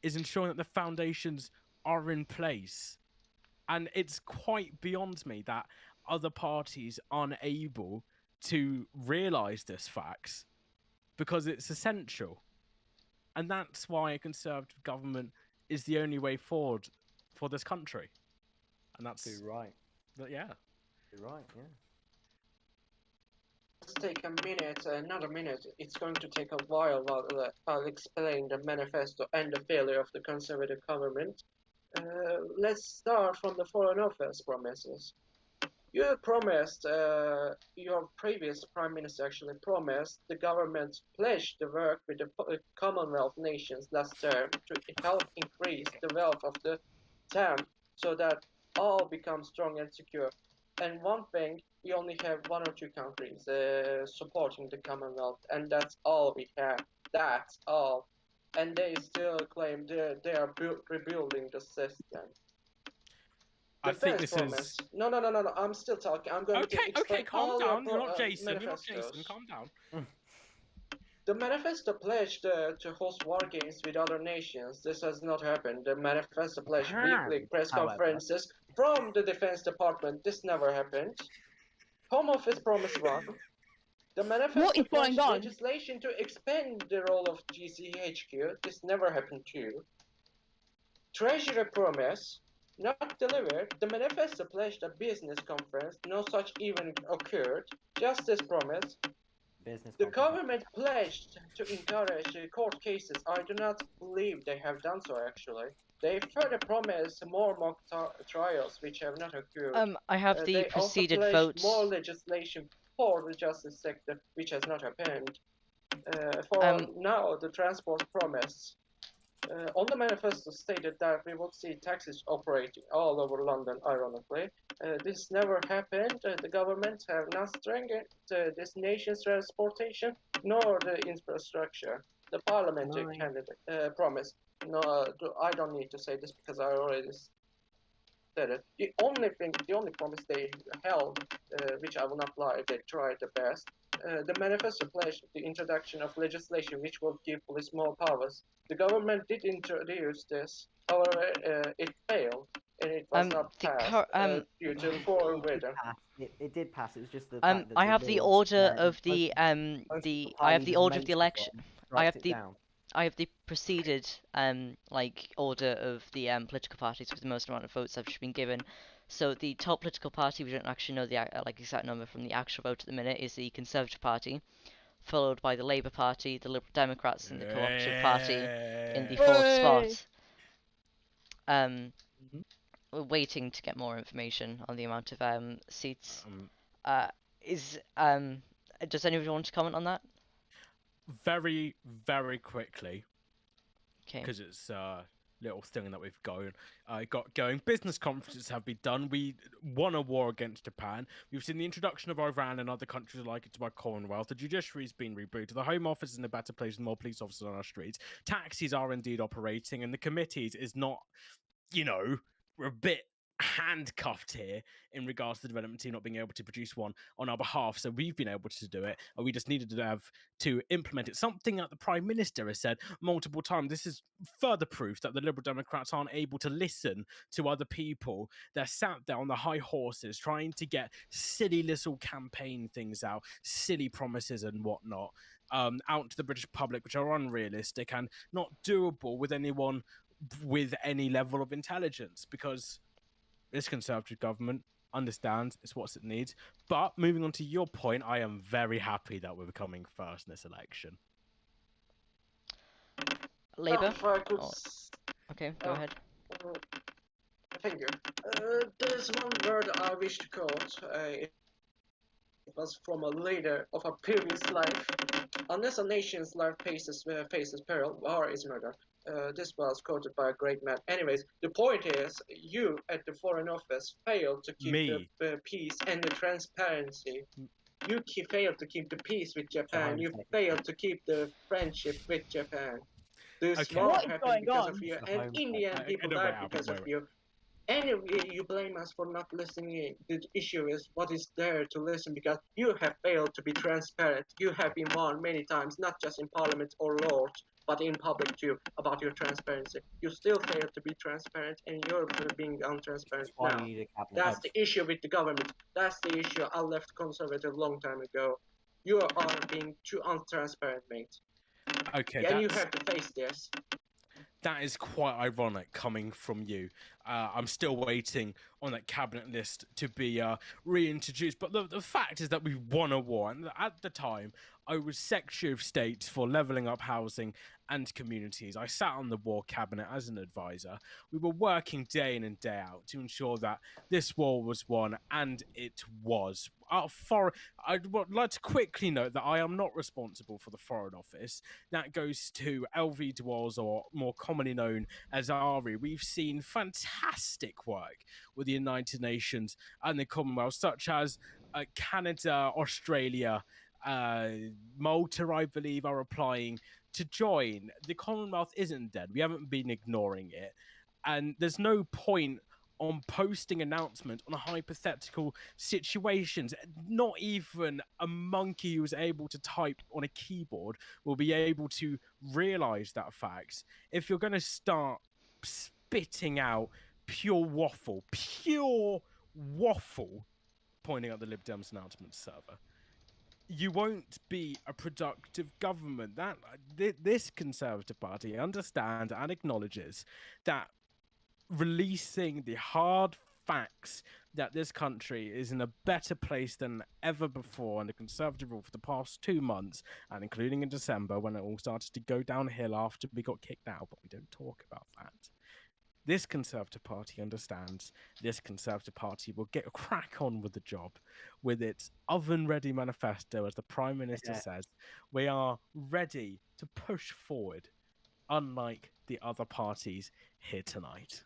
is ensuring that the foundations are in place. And it's quite beyond me that other parties aren't able to realise this facts, because it's essential. And that's why a Conservative government is the only way forward for this country. And that's... You're right. Yeah. You're right, yeah. Let's take another minute. It's going to take a while while I'll explain the manifesto and the failure of the Conservative government. Let's start from the Foreign Office promises. You promised, your previous Prime Minister actually promised, the government pledged to work with the Commonwealth nations last term to help increase the wealth of the town so that all become strong and secure. And one thing, we only have 1 or 2 countries supporting the Commonwealth, and that's all we have. That's all. And they still claim they are rebuilding the system. I think Defense this promise. is No. I'm still talking. I'm going to okay. explain Okay, calm all your down. You're not Jason. You're not manifestos. Jason. Calm down. The manifesto pledged to host war games with other nations. This has not happened. The manifesto pledged weekly press however. conferences from the Defense Department. This never happened. Home Office promised one. The manifesto What is going pledged on? legislation to expand the role of GCHQ. This never happened too. Treasury promise, not delivered. The manifesto pledged a business conference. No such event occurred. Justice promise. Business The conference. government pledged to encourage court cases. I do not believe they have done so, actually. They further promised more mock trials, which have not occurred. I have the They also preceded pledged votes. more legislation for the justice sector, which has not happened. For now, the transport promise. On the manifesto stated that we will see taxis operating all over London, ironically. This never happened. The government have not strengthened this nation's transportation nor the infrastructure. The parliamentary candidate promise. No, I don't need to say this because I already said it. The only promise they held, which I will not lie, they tried the best. The manifesto pledged the introduction of legislation which will give police more powers. The government did introduce this, however, it failed, and it was not passed due to poor weather. It did pass. It was just the fact that I have the order of the I have the order of the election. I have the preceded like order of the political parties with the most amount of votes that have been given. So the top political party, we don't actually know the like exact number from the actual vote at the minute, is the Conservative Party, followed by the Labour Party, the Liberal Democrats, and the Cooperative Party in the fourth spot. We're waiting to get more information on the amount of seats. Does anybody want to comment on that? Very, very quickly, Okay. because it's a little thing that we've got going. Business conferences have been done. We won a war against Japan. We've seen the introduction of Iran and other countries like it to our Commonwealth. The judiciary's been rebooted. The Home Office is in a better place with more police officers on our streets. Taxis are indeed operating, and the committees is not, we're a bit handcuffed here in regards to the development team not being able to produce one on our behalf, so we've been able to do it, and we just needed to implement it. Something that the Prime Minister has said multiple times. This is further proof that the Liberal Democrats aren't able to listen to other people. They're sat there on the high horses trying to get silly little campaign things out, silly promises and whatnot, out to the British public, which are unrealistic and not doable with anyone with any level of intelligence, because this Conservative government understands it's what it needs. But moving on to your point, I am very happy that we're becoming first in this election. Labour? If I could Okay, go ahead. Thank you. There's one word I wish to quote. It was from a leader of a previous life. Unless a nation's life faces peril, war is murder. This was quoted by a great man. Anyways, the point is, you at the Foreign Office failed to keep the peace and the transparency. You failed to keep the peace with Japan. You failed to keep the friendship with Japan. This war happened because of you, and Indian people died because of you. Anyway, you blame us for not listening. The issue is what is there to listen, because you have failed to be transparent. You have been warned many times, not just in Parliament or Lords, but in public too, about your transparency. You still fail to be transparent, and you're being untransparent now. That's the issue with the government. That's the issue I left Conservative a long time ago. You are being too untransparent, mate. Okay, and you have to face this. That is quite ironic coming from you. I'm still waiting on that cabinet list to be reintroduced. But the fact is that we won a war. And at the time, I was Secretary of State for Levelling Up Housing and Communities. I sat on the war cabinet as an advisor. We were working day in and day out to ensure that this war was won, and it was. I would like to quickly note that I am not responsible for the Foreign Office. That goes to LV Dwars, or more commonly known as ARI. We've seen fantastic work with the United Nations and the Commonwealth, such as Canada, Australia, Malta, I believe, are applying to join. The Commonwealth isn't dead. We haven't been ignoring it. And there's no point on posting announcements on hypothetical situations. Not even a monkey who's able to type on a keyboard will be able to realize that fact. If you're going to start spitting out pure waffle, pointing at the Lib Dems announcement server, you won't be a productive government. This Conservative Party understands and acknowledges that releasing the hard facts that this country is in a better place than ever before under Conservative rule for the past 2 months, and including in December when it all started to go downhill after we got kicked out, but we don't talk about that. This Conservative Party understands. This Conservative Party will get a crack on with the job with its oven-ready manifesto, as the Prime Minister says. We are ready to push forward, unlike the other parties here tonight.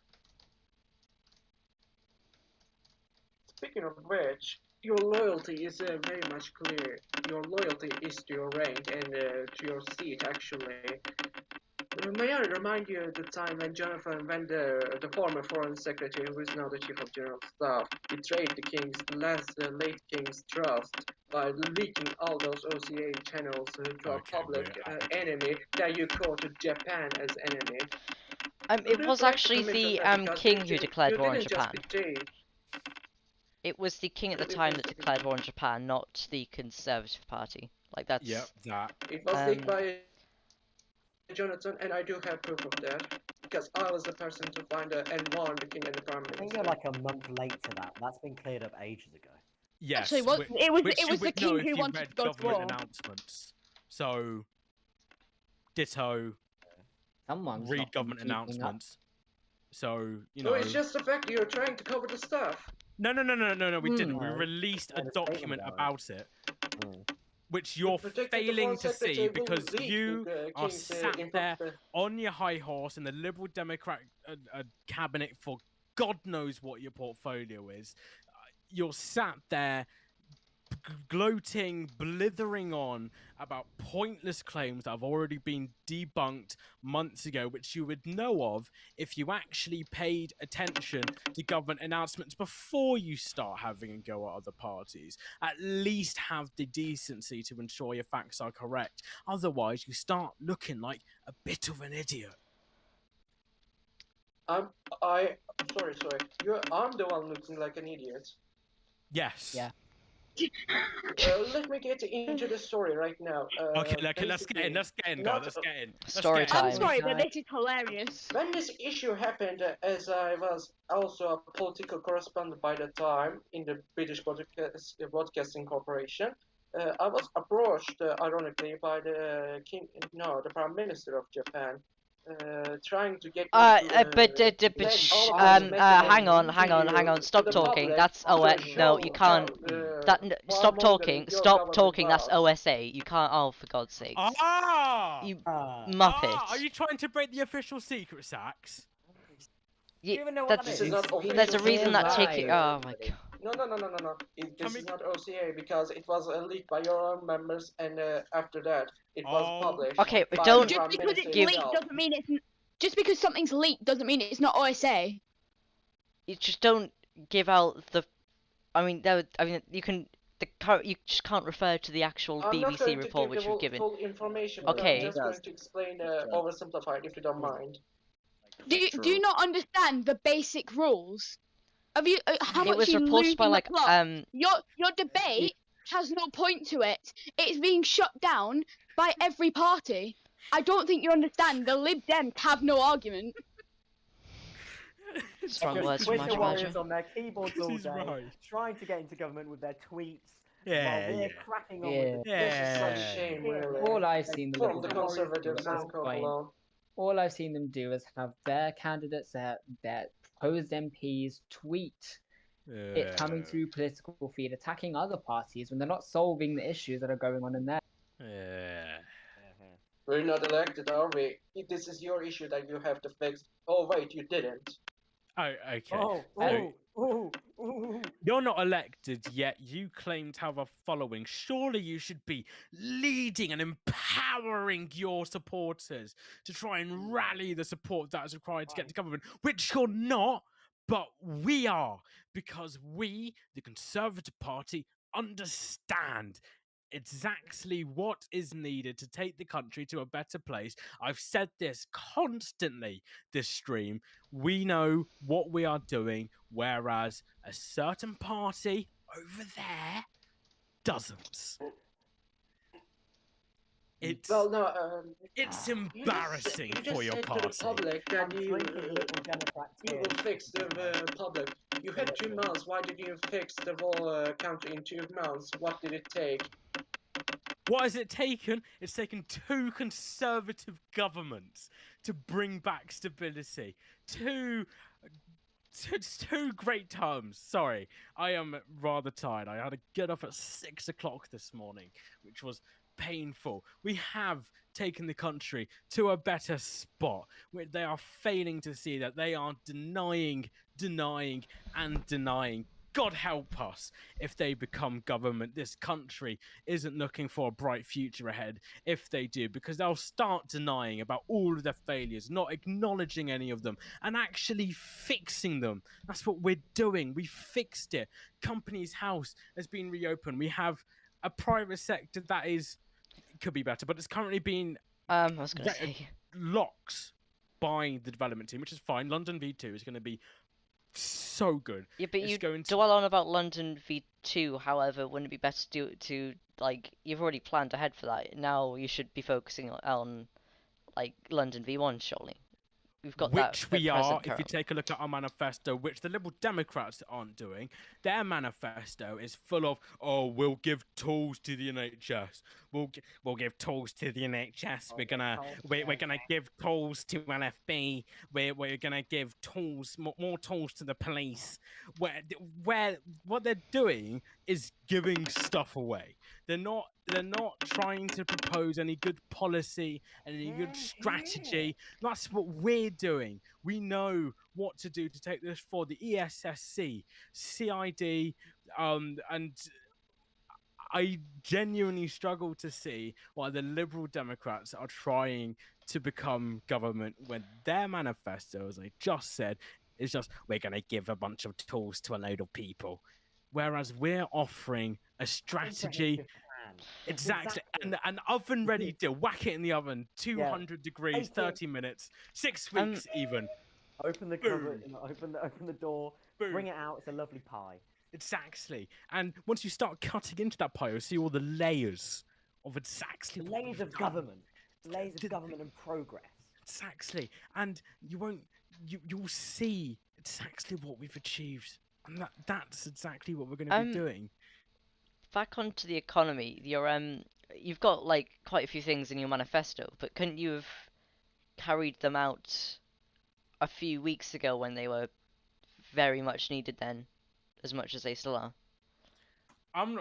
Speaking of which, your loyalty is very much clear. Your loyalty is to your rank and to your seat, actually. May I remind you of the time when Jonathan Van Der, the former Foreign Secretary, who is now the Chief of General Staff, betrayed the late King's trust by leaking all those OCA channels to a public enemy that you call to Japan as enemy? It was actually the king who declared war on Japan. It was the king at the time that declared war on Japan, not the Conservative Party. Like, that's... Yep, that. It was leaked by Jonathan, and I do have proof of that, because I was the person to find and warn the king and the prime minister. I think you're like a month late to that. That's been cleared up ages ago. Yes. Actually, it was the king who wanted to go to war. Announcements. So, ditto. Someone's read not government keeping up. announcements. So, you No, know. it's just the fact that you're trying to cover the stuff. No, we didn't. We released a document about it, which you're failing to see because you are sat there on your high horse in the Liberal Democrat cabinet for God knows what your portfolio is. You're sat there gloating, blithering on about pointless claims that have already been debunked months ago, which you would know of if you actually paid attention to government announcements before you start having a go at other parties. At least have the decency to ensure your facts are correct. Otherwise, you start looking like a bit of an idiot. Sorry. I'm the one looking like an idiot. Yes. Yeah. Let me get into the story right now. Okay, let's get in, guys, let's get in. Story time. I'm sorry, but this is hilarious. When this issue happened, as I was also a political correspondent by the time in the British Broadcasting Corporation, I was approached, ironically, by the Prime Minister of Japan, trying to get. hang on. Stop talking. That's no, you can't. Stop talking. Stop talking. That's OSA. You can't. Oh, for God's sake. You muppet. Are you trying to break the official secret, Sax? There's a reason that Chicky. Oh my God. No. This is not OCA because it was leaked by your own members, and after that it was published. Okay, but don't just because it's leaked doesn't mean it's. Just because something's leaked doesn't mean it's not OSA. You just don't give out the. You can. You just can't refer to the actual BBC report which you've given. Full information, okay. I'm just going to explain oversimplified, if you don't mind. Do you not understand the basic rules? Have you? How much it was you reported by like Your debate has no point to it. It's being shut down by every party. I don't think you understand. The Lib Dems have no argument. Strong words from March warriors on their keyboards all day, trying to get into government with their tweets. Yeah, while they're cracking on with This is such a shame, really. All I've seen them From the Conservatives and alone. All I've seen them do is have their candidates, their proposed MPs tweet It's coming through political feed, attacking other parties when they're not solving the issues that are going on in there. Yeah. We're not elected, are we? This is your issue that you have to fix. Oh wait, you didn't. Oh, okay. Oh, So, ooh. you're not elected yet. You claim to have a following. Surely you should be leading and empowering your supporters to try and rally the support that is required to get to government, which you're not, but we are, because we, the Conservative Party, understand exactly what is needed to take the country to a better place. I've said this constantly this stream. We know what we are doing, whereas a certain party over there doesn't. It's Well, no. it's You embarrassing just for your said to party. the public I'm that you drinking Liberal Democrats you here. will fix the public. You had 2 months. Why did you fix the whole country in 2 months? What did it take? What has it taken? It's taken 2 conservative governments to bring back stability. Two great terms. Sorry, I am rather tired. I had to get up at 6 o'clock this morning, which was painful. We have taken the country to a better spot where they are failing to see that. They are denying. God help us if they become government. This country isn't looking for a bright future ahead if they do, because they'll start denying about all of their failures, not acknowledging any of them, and actually fixing them. That's what we're doing. We fixed it. Companies House has been reopened. We have a private sector that could be better, but it's currently been I was gonna say. locked by the development team, which is fine. London V2 is going to be so good. Yeah, but It's you going to- dwell on about London V2. However, wouldn't it be better to like you've already planned ahead for that? Now you should be focusing on like London V1. Surely, we've got that. Which at we are, present if you currently. take a look at our manifesto, which the Liberal Democrats aren't doing. Their manifesto is full of, oh, we'll give tools to the NHS. We'll give tools to the NHS. We're gonna give tools to LFB. We're gonna give tools, more tools to the police. Where what they're doing is giving stuff away. They're not trying to propose any good policy and any good strategy. That's what we're doing. We know what to do to take this forward. The ESSC, CID, and I genuinely struggle to see why the Liberal Democrats are trying to become government when their manifesto, as I just said, is just, we're going to give a bunch of tools to a load of people. Whereas we're offering a strategy. Exactly. An oven-ready deal. Whack it in the oven. 200 degrees, 30 minutes, 6 weeks even. Open the cover, open the door, bring it out. It's a lovely pie. Exactly. And once you start cutting into that pie, you'll see all the layers of exactly what Layers we've of done. government. Layers of government and progress. Exactly. And you'll see exactly what we've achieved. And that's exactly what we're going to be doing. Back onto the economy, you've got like quite a few things in your manifesto, but couldn't you have carried them out a few weeks ago when they were very much needed then, as much as they still are? I'm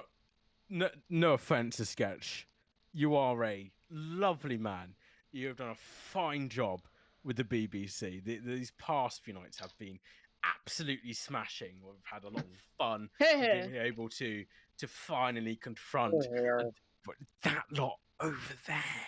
not, no offense to Sketch. You are a lovely man. You have done a fine job with the BBC. These past few nights have been absolutely smashing. We've had a lot of fun being able to finally confront that lot over there.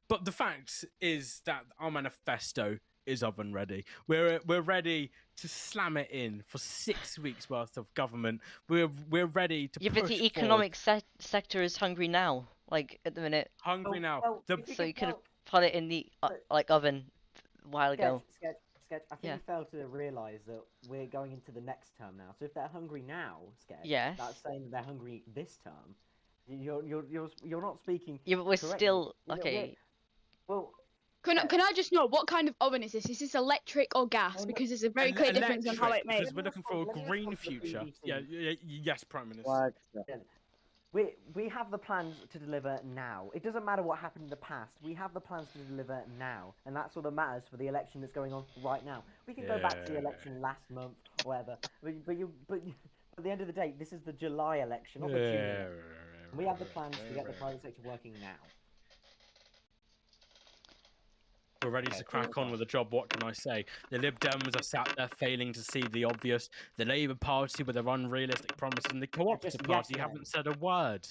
But the fact is that our manifesto is oven ready. We're ready to slam it in for 6 weeks worth of government. We're ready to Yeah, push but the forward. economic sector is hungry now. Like at the minute, Hungry now. so you could have put it in the like oven a while ago. Sketch. I think Yeah. you fail to realise that we're going into the next term now. So if they're hungry now, Sketch, Yes. that's saying that they're hungry this term. You're not speaking. Yeah, but we're correctly. still You know, okay. Well, Can I just know what kind of oven is this? Is this electric or gas? Oh, no. Because there's a very clear difference on how Electric, it made. because we're looking for a Let me green respond to the future. BBC. Yes, Prime Minister. we have the plans to deliver now. It doesn't matter what happened in the past. We have the plans to deliver now, and that's all that matters for the election that's going on right now. We can go back to the election last month or whatever, but At the end of the day, this is the July election, not the June election. We have the plans to get the private sector working now. We're ready to crack on with the job. What can I say? The Lib Dems are sat there failing to see the obvious. The Labour Party with their unrealistic promises, and the Cooperative Just Party yes haven't said a word.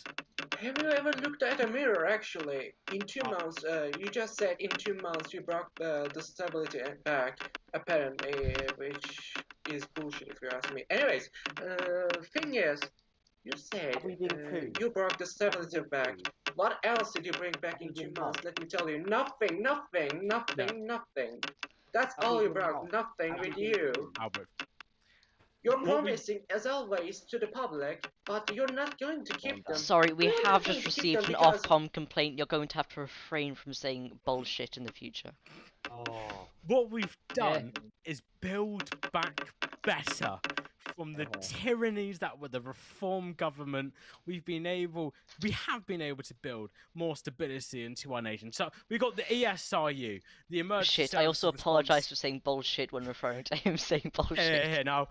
Have you ever looked at a mirror, actually? In 2 months, you just said in 2 months you brought the stability back, apparently, which is bullshit if you ask me. Anyways, thing is, you said Have we been cooped? you brought the stability back. What else did you bring back Have we in 2 been months? not? Let me tell you, nothing. That's Have all we you been brought, not? nothing Have we with been you. cooped? Albert. You're What we- promising, as always, to the public, but you're not going to keep them. Sorry, we You're not have going just to keep received them an because- Ofcom complaint. You're going to have to refrain from saying bullshit in the future. Oh. What we've done is build back better from the tyrannies that were the Reform government. We have been able to build more stability into our nation. So we got the ESRU, the emergency. Shit, I also Services apologise Response- for saying bullshit when referring to him saying bullshit. Here, now,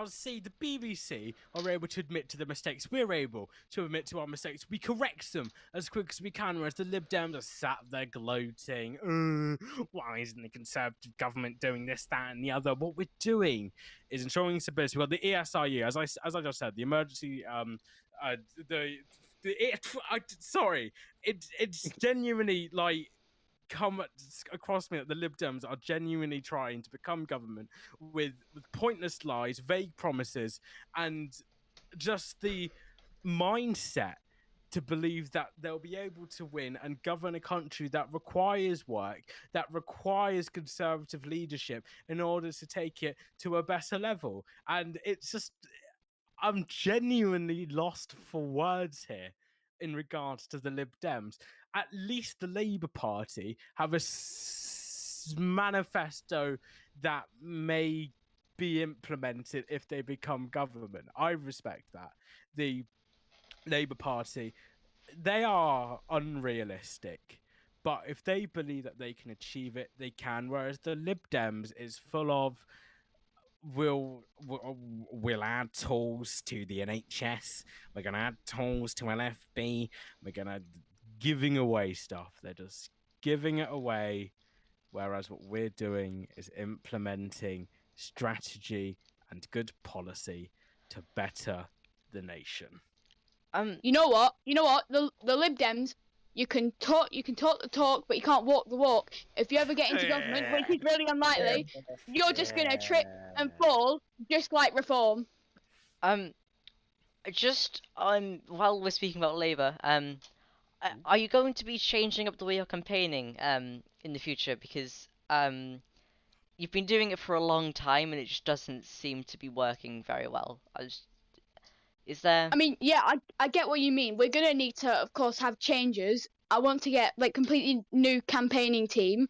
see, the BBC are able to admit to the mistakes. We're able to admit to our mistakes. We correct them as quick as we can, whereas the Lib Dems are sat there gloating. Why isn't the Conservative government doing this, that, and the other? What we're doing is ensuring stability. Well, the ESRU, as I just said, the emergency, it's genuinely like come across me that the Lib Dems are genuinely trying to become government with pointless lies, vague promises, and just the mindset to believe that they'll be able to win and govern a country that requires work, that requires conservative leadership in order to take it to a better level. And it's just, I'm genuinely lost for words here in regards to the Lib Dems. At least the Labour Party have a manifesto that may be implemented if they become government. I respect that. The Labour Party, they are unrealistic, but if they believe that they can achieve it, they can. Whereas the Lib Dems is full of we'll add tools to the NHS, we're gonna add tools to LFB, we're gonna giving away stuff. They're just giving it away, whereas what we're doing is implementing strategy and good policy to better the nation. You know what? The Lib Dems, you can talk the talk, but you can't walk the walk. If you ever get into government, which is really unlikely, you're just gonna trip and fall, just like Reform. Just while we're speaking about Labour, are you going to be changing up the way you're campaigning in the future? Because you've been doing it for a long time and it just doesn't seem to be working very well. Is there? I mean, yeah, I get what you mean. We're gonna need to, of course, have changes. I want to get like completely new campaigning team,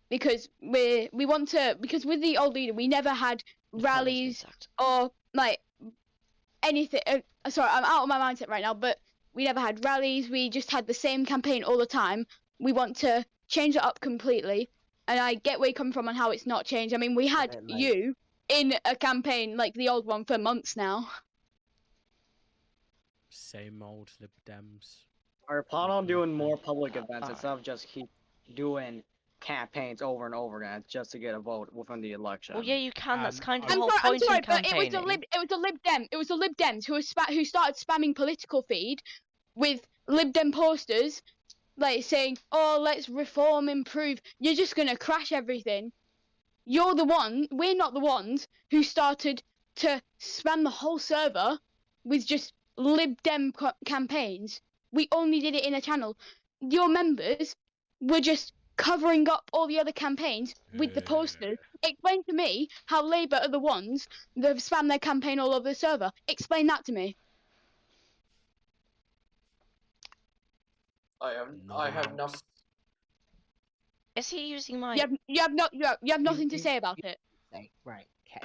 because we want to, because with the old leader we never had rallies or like anything. Sorry, I'm out of my mindset right now, but we never had rallies. We just had the same campaign all the time. We want to change it up completely, and I get where you're coming from on how it's not changed. I mean, we had you in a campaign like the old one for months now. Same old Lib Dems. I plan on doing more public events instead of just keep doing campaigns over and over again just to get a vote within the election. Well, yeah, you can. That's kind of the I'm whole sorry, point in but it was campaigning. it was the Lib Dems who started spamming political feed with Lib Dem posters, like saying, "Oh, let's reform, improve." You're just gonna crash everything. We're not the ones who started to spam the whole server with just Lib Dem campaigns. We only did it in a channel. Your members were just covering up all the other campaigns with the posters. Explain to me how Labour are the ones that have spammed their campaign all over the server. Explain that to me. I have not. Is he using my? You have nothing to say about it. Right. Okay.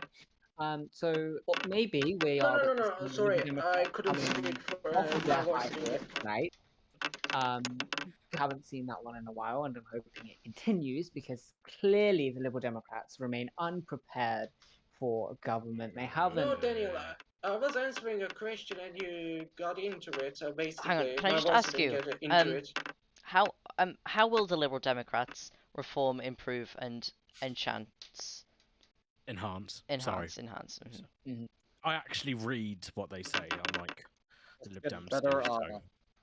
So maybe we No, are. no. Sorry, I couldn't speak for my voice. Right. Haven't seen that one in a while, and I'm hoping it continues because clearly the Liberal Democrats remain unprepared for government. They No, haven't. Daniel, I was answering a question and you got into it. Basically, Hang on, can I my just voice ask didn't you, get into it. how will the Liberal Democrats reform, improve, and enhance? Enhance. Enhance. So- I actually read what they say, unlike the Lib Get Dems. better, do,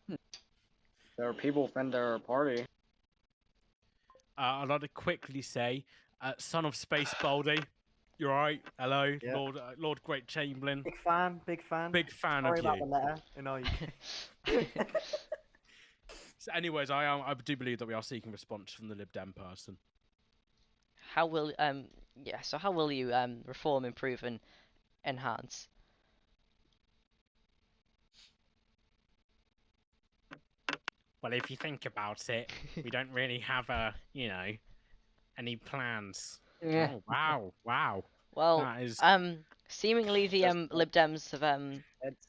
so. There are people within their party. I'd like to quickly say, son of Space Baldy, you're right. Hello, Yeah. Lord Great Chamberlain. Big fan, big fan. Big fan Sorry of about you. the letter. In our UK. So anyways, I do believe that we are seeking response from the Lib Dem person. How will so how will you reform, improve, and enhance? Well, if you think about it, we don't really have any plans. Yeah. Oh, wow. Well, That is seemingly the Just- Lib Dems have It's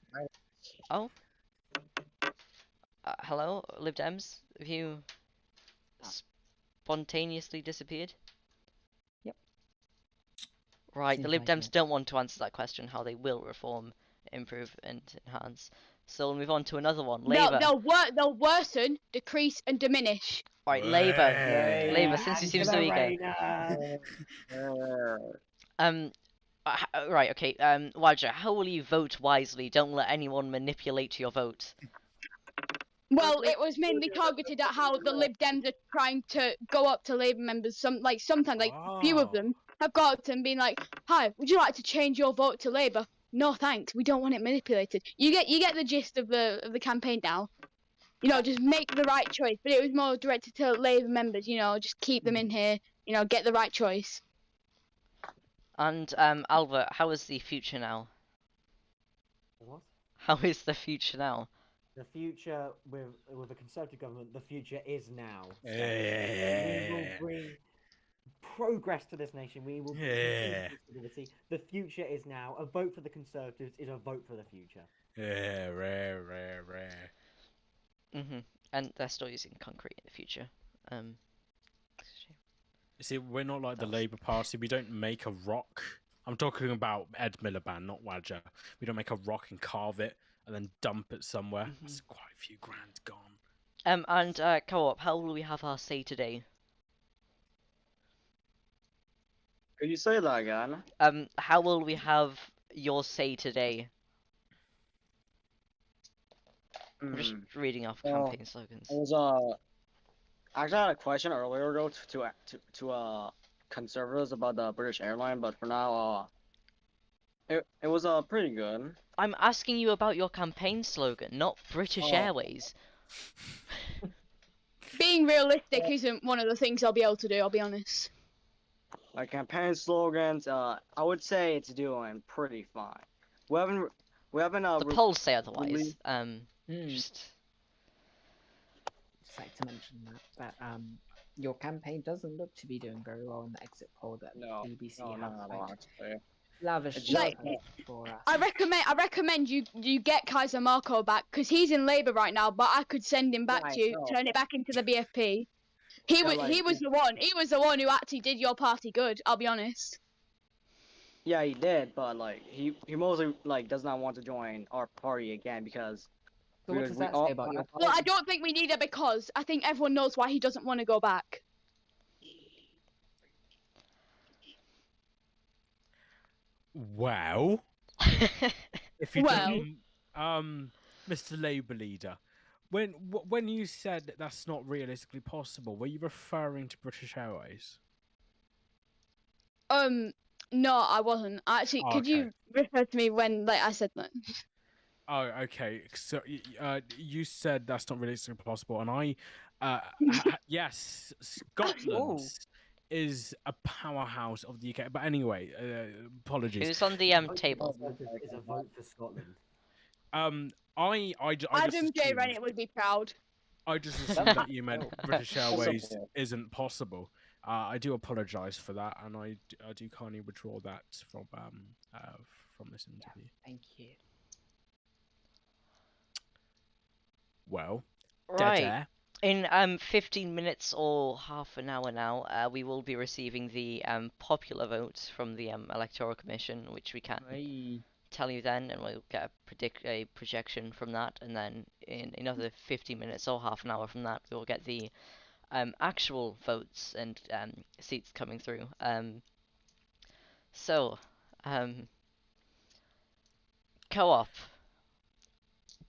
hello, Lib Dems, have you spontaneously disappeared? Yep. Right, the Seems Lib like Dems it. don't want to answer that question, how they will reform, improve, and enhance. So we'll move on to another one. Labour. They'll worsen, decrease, and diminish. Right, Labour. Way. Labour, since you seem so eager. Right, okay. Wadja, how will you vote wisely? Don't let anyone manipulate your vote. Well, it was mainly targeted at how the Lib Dems are trying to go up to Labour members. Sometimes, few of them have got up to and been like, "Hi, would you like to change your vote to Labour?" No, thanks. We don't want it manipulated. You get the gist of the campaign now. You know, just make the right choice. But it was more directed to Labour members. You know, just keep them in here. You know, get the right choice. And Albert, how is the future now? What? How is the future now? The future with a Conservative government, the future is now. We will Yeah. bring progress to this nation. We will bring Yeah. stability. The future is now. A vote for the Conservatives is a vote for the future. Yeah, rare. And they're still using concrete in the future. You see, we're not like the That's- Labour Party. We don't make a rock. I'm talking about Ed Miliband, not Wadja. We don't make a rock and carve it and then dump it somewhere. That's quite a few grand gone. And Co-op, how will we have our say today? Could you say that again? How will we have your say today? I'm just reading off Well, campaign slogans. It was actually I had a question earlier ago to conservatives about the British airline, but for now it was pretty good. I'm asking you about your campaign slogan, not British Oh. Airways. Being realistic isn't one of the things I'll be able to do. I'll be honest. My campaign slogans, I would say it's doing pretty fine. We haven't The polls say otherwise. really- Just Just like to mention that your campaign doesn't look to be doing very well in the exit poll that No, BBC no, have not at all, like, actually. lavished It's just- for us. I recommend you get Kaiser Marco back because he's in Labour right now. But I could send him back Yeah, I to you, know. turn it back into the BFP. He Yeah, was the one. He was the one who actually did your party good. I'll be honest. Yeah, he did, but he mostly does not want to join our party again because So what does that all- say about your Well, I party? don't think we need it because I think everyone knows why he doesn't want to go back. Well, if you Well. don't, Mr. Labour leader, when you said that that's not realistically possible, were you referring to British Airways? No, I wasn't. Actually, Oh, could you refer to me when I said that? Oh, okay. So you said that's not realistically possible, and I, yes, Scotland is a powerhouse of the UK. But anyway, apologies. who's on the table? Is a vote for Scotland. I just Adam J. assumed- Rennett would be proud. I just assumed that you meant British That's Airways okay. isn't possible. I do apologise for that, and I do kindly withdraw that from this interview. Thank you. Well, Right. dead air. In 15 minutes or half an hour now, we will be receiving the popular vote from the Electoral Commission, which we can't tell you then, and we'll get a projection from that, and then in another 15 minutes or half an hour from that, we will get the actual votes and seats coming through. So, Co-op,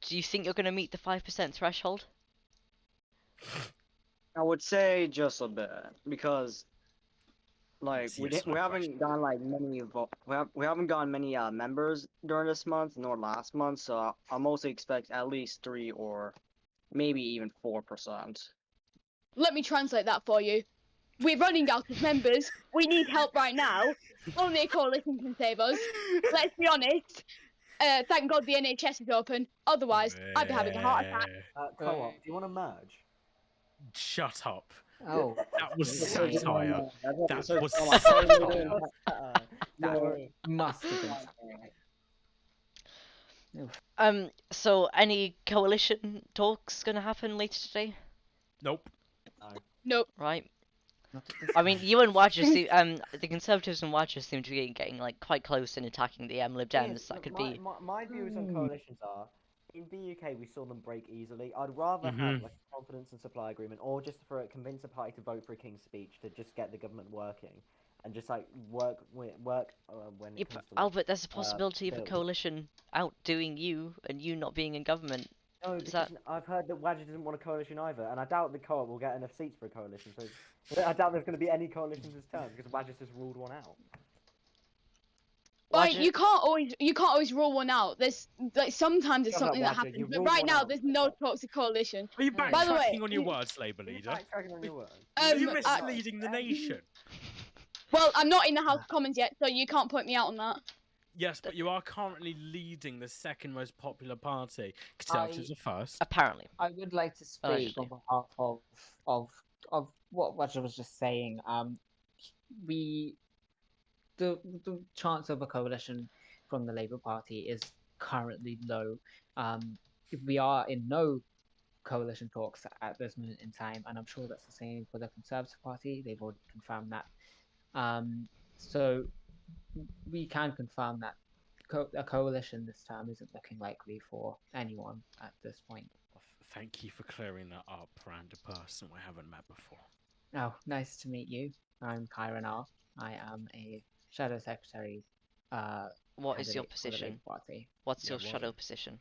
do you think you're going to meet the 5% threshold? I would say just a bit because, like, Let's we use my haven't gotten like many we haven't gotten many members during this month nor last month, so I mostly expect at least 3 or maybe even 4%. Let me translate that for you. We're running out of members. We need help right now. Only a coalition can save us. Let's be honest. Thank God the NHS is open. Otherwise, I'd be having a heart attack. Co-op, do you want to merge? Shut up. Oh, That was satire. That was No. must have been. So any coalition talks gonna happen later today, Nope. Nope. right? Not at this I mean, time. you and Wadger seem, the Conservatives and Wadger seem to be getting like quite close in attacking the Lib Dems. Yes, That could my, be. my views on coalitions are, in the UK we saw them break easily. I'd rather have like a confidence and supply agreement, or just for convince a party to vote for a King's Speech to just get the government working, and just like work when Yeah, it but comes to Albert, there's a possibility of a bills. coalition outdoing you and you not being in government. No, Is because I've heard that Wadger doesn't want a coalition either, and I doubt the co-op will get enough seats for a coalition. So I doubt there's going to be any coalitions this term because Wadger's just ruled one out. Like, Wadger- you can't always rule one out. There's like sometimes it's Shut up, something that Wadger, happens, you but ruled right one now out. there's no talks of coalition. Are you By the way, backtracking on your words, Labour Are you leader? backtracking on your word? Are you Um, misleading the nation? Well, I'm not in the House of Commons yet, so you can't point me out on that. Yes, but you are currently leading the second most popular party. Conservatives are first. Apparently. I would like to speak Allegedly. on behalf of what Roger was just saying. The chance of a coalition from the Labour Party is currently low. We are in no coalition talks at this moment in time, and I'm sure that's the same for the Conservative Party. They've already confirmed that. So we can confirm that a coalition this time isn't looking likely for anyone at this point. Thank you for clearing that up, random person we haven't met before. Oh, nice to meet you. I'm Kyron R. I am a Shadow Secretary. What is your candidate for the Labour position? Party. What's Yeah, your what? shadow position?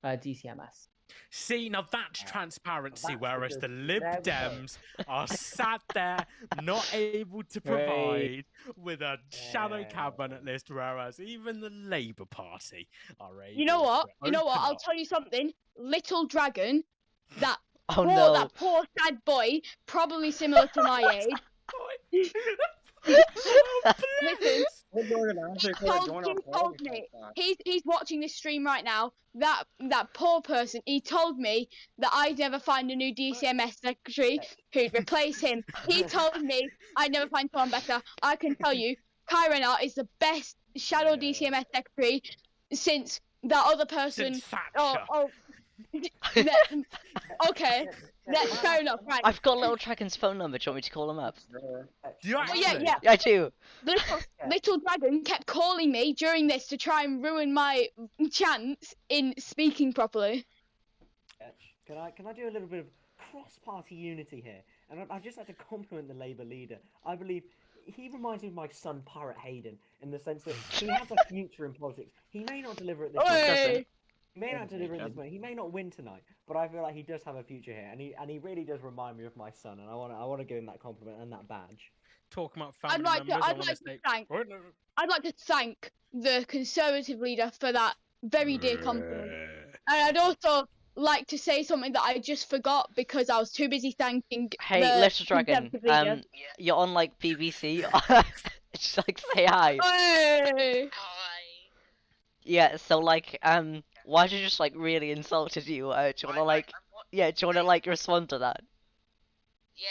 DCMS. See, now that's transparency, that's whereas the because- Lib there we go. Dems are sat there not able to provide with a shadow Yeah. cabinet list, whereas even the Labour Party are able You know what? to You know what? open I'll up. tell you something. Little Dragon, that Oh no! that poor sad boy, probably similar to my age. Oh, Listen, We're going to answer He for told- join he our told politics me. like that. he's watching this stream right now. That poor person. He told me that I'd never find a new DCMS secretary who'd replace him. He told me I'd never find someone better. I can tell you, Kyron Art is the best shadow Yeah. DCMS secretary since that other person. Since Thatcher. Oh, okay. That's fair enough. Right. I've got Little Dragon's phone number. Do you want me to call him up? Sure. Do you Oh, yeah, actually? yeah. I do. Little Dragon kept calling me during this to try and ruin my chance in speaking properly. Can I do a little bit of cross-party unity here? And I'd just like to compliment the Labour leader. I believe he reminds me of my son Pirate Hayden in the sense that he has a future in politics. He may not deliver at this moment. Oi! He may not deliver at this moment. He may not win tonight, but I feel like he does have a future here, and he really does remind me of my son. And I want to give him that compliment and that badge. Talking about I'd family like to- members, I I'd want like to to say. thank- Oh, no. I'd like to thank the Conservative leader for that very dear compliment. And I'd also like to say something that I just forgot because I was too busy thanking Hey, the Little Dragon. Conservative leader. You're on like BBC. Just like say hi. Oi! Yeah. So like why did you just like really insulted you? Do you wanna like yeah? Do you wanna like respond to that? Yeah.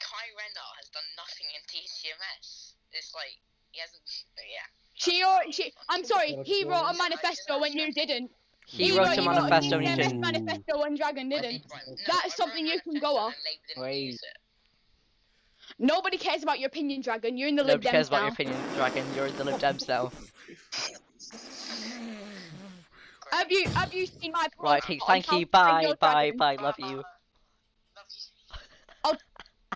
Kai Renner has done nothing in DCMS. It's like, he hasn't, yeah. I'm sorry, he wrote a manifesto when you didn't. He You wrote got- a you got manifesto and he DCMS didn't. manifesto when Dragon I didn't. did write- no, That's I wrote something a you can manifesto go off. and Labour didn't Wait. use it. Nobody cares about your opinion, Dragon. You're in the Lib Nobody cares Dems about now. your opinion, Dragon. You're in the Lib Dems now. Have you seen my post Right, okay, on thank how you. to train Bye, your bye, dragon? bye. Love you. Love you.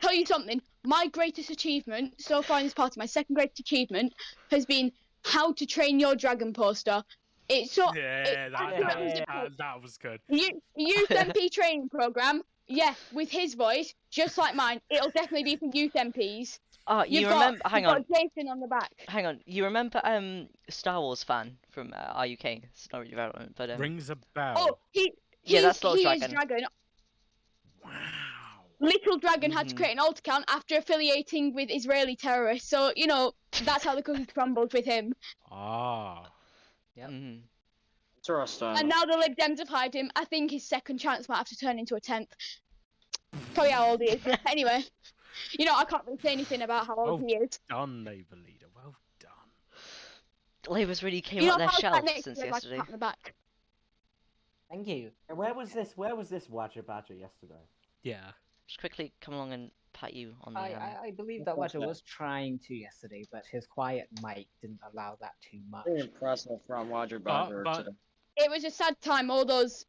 Tell you something. My greatest achievement so far in this party, my second greatest achievement, has been how to train your dragon poster. It's so Yeah, accurately that was good. Youth MP training program. Yeah, with his voice, just like mine. It'll definitely be for youth MPs. Oh, you You've remember? got, Hang you've on, got Jason on the back. hang on. You remember Star Wars fan from RUK? It's not really relevant, but Rings a bell. Oh, Yeah, that's Little he Dragon. is Dragon. Wow. Little Dragon had to Mhm. create an alt account after affiliating with Israeli terrorists. So you know that's how the cookie crumbled with him. Ah. Yep. Mhm. Interesting. And now the Lib Dems have hired him. I think his second chance might have to turn into a 10th. Probably how old he is. But anyway, you know I can't really say anything about how old Oh. he is. Done, Labour leader. Well done. Labour's really came You know out their how shell that next since to him, like, yesterday. pat on the back. Thank you. Where was this Wadger Badger yesterday? Yeah. Just quickly come along and pat you on the. I believe that what's Wadger that? was trying to yesterday, but his quiet mic didn't allow that too much. Very impressive from Roger Badger but- today. It was a sad time all those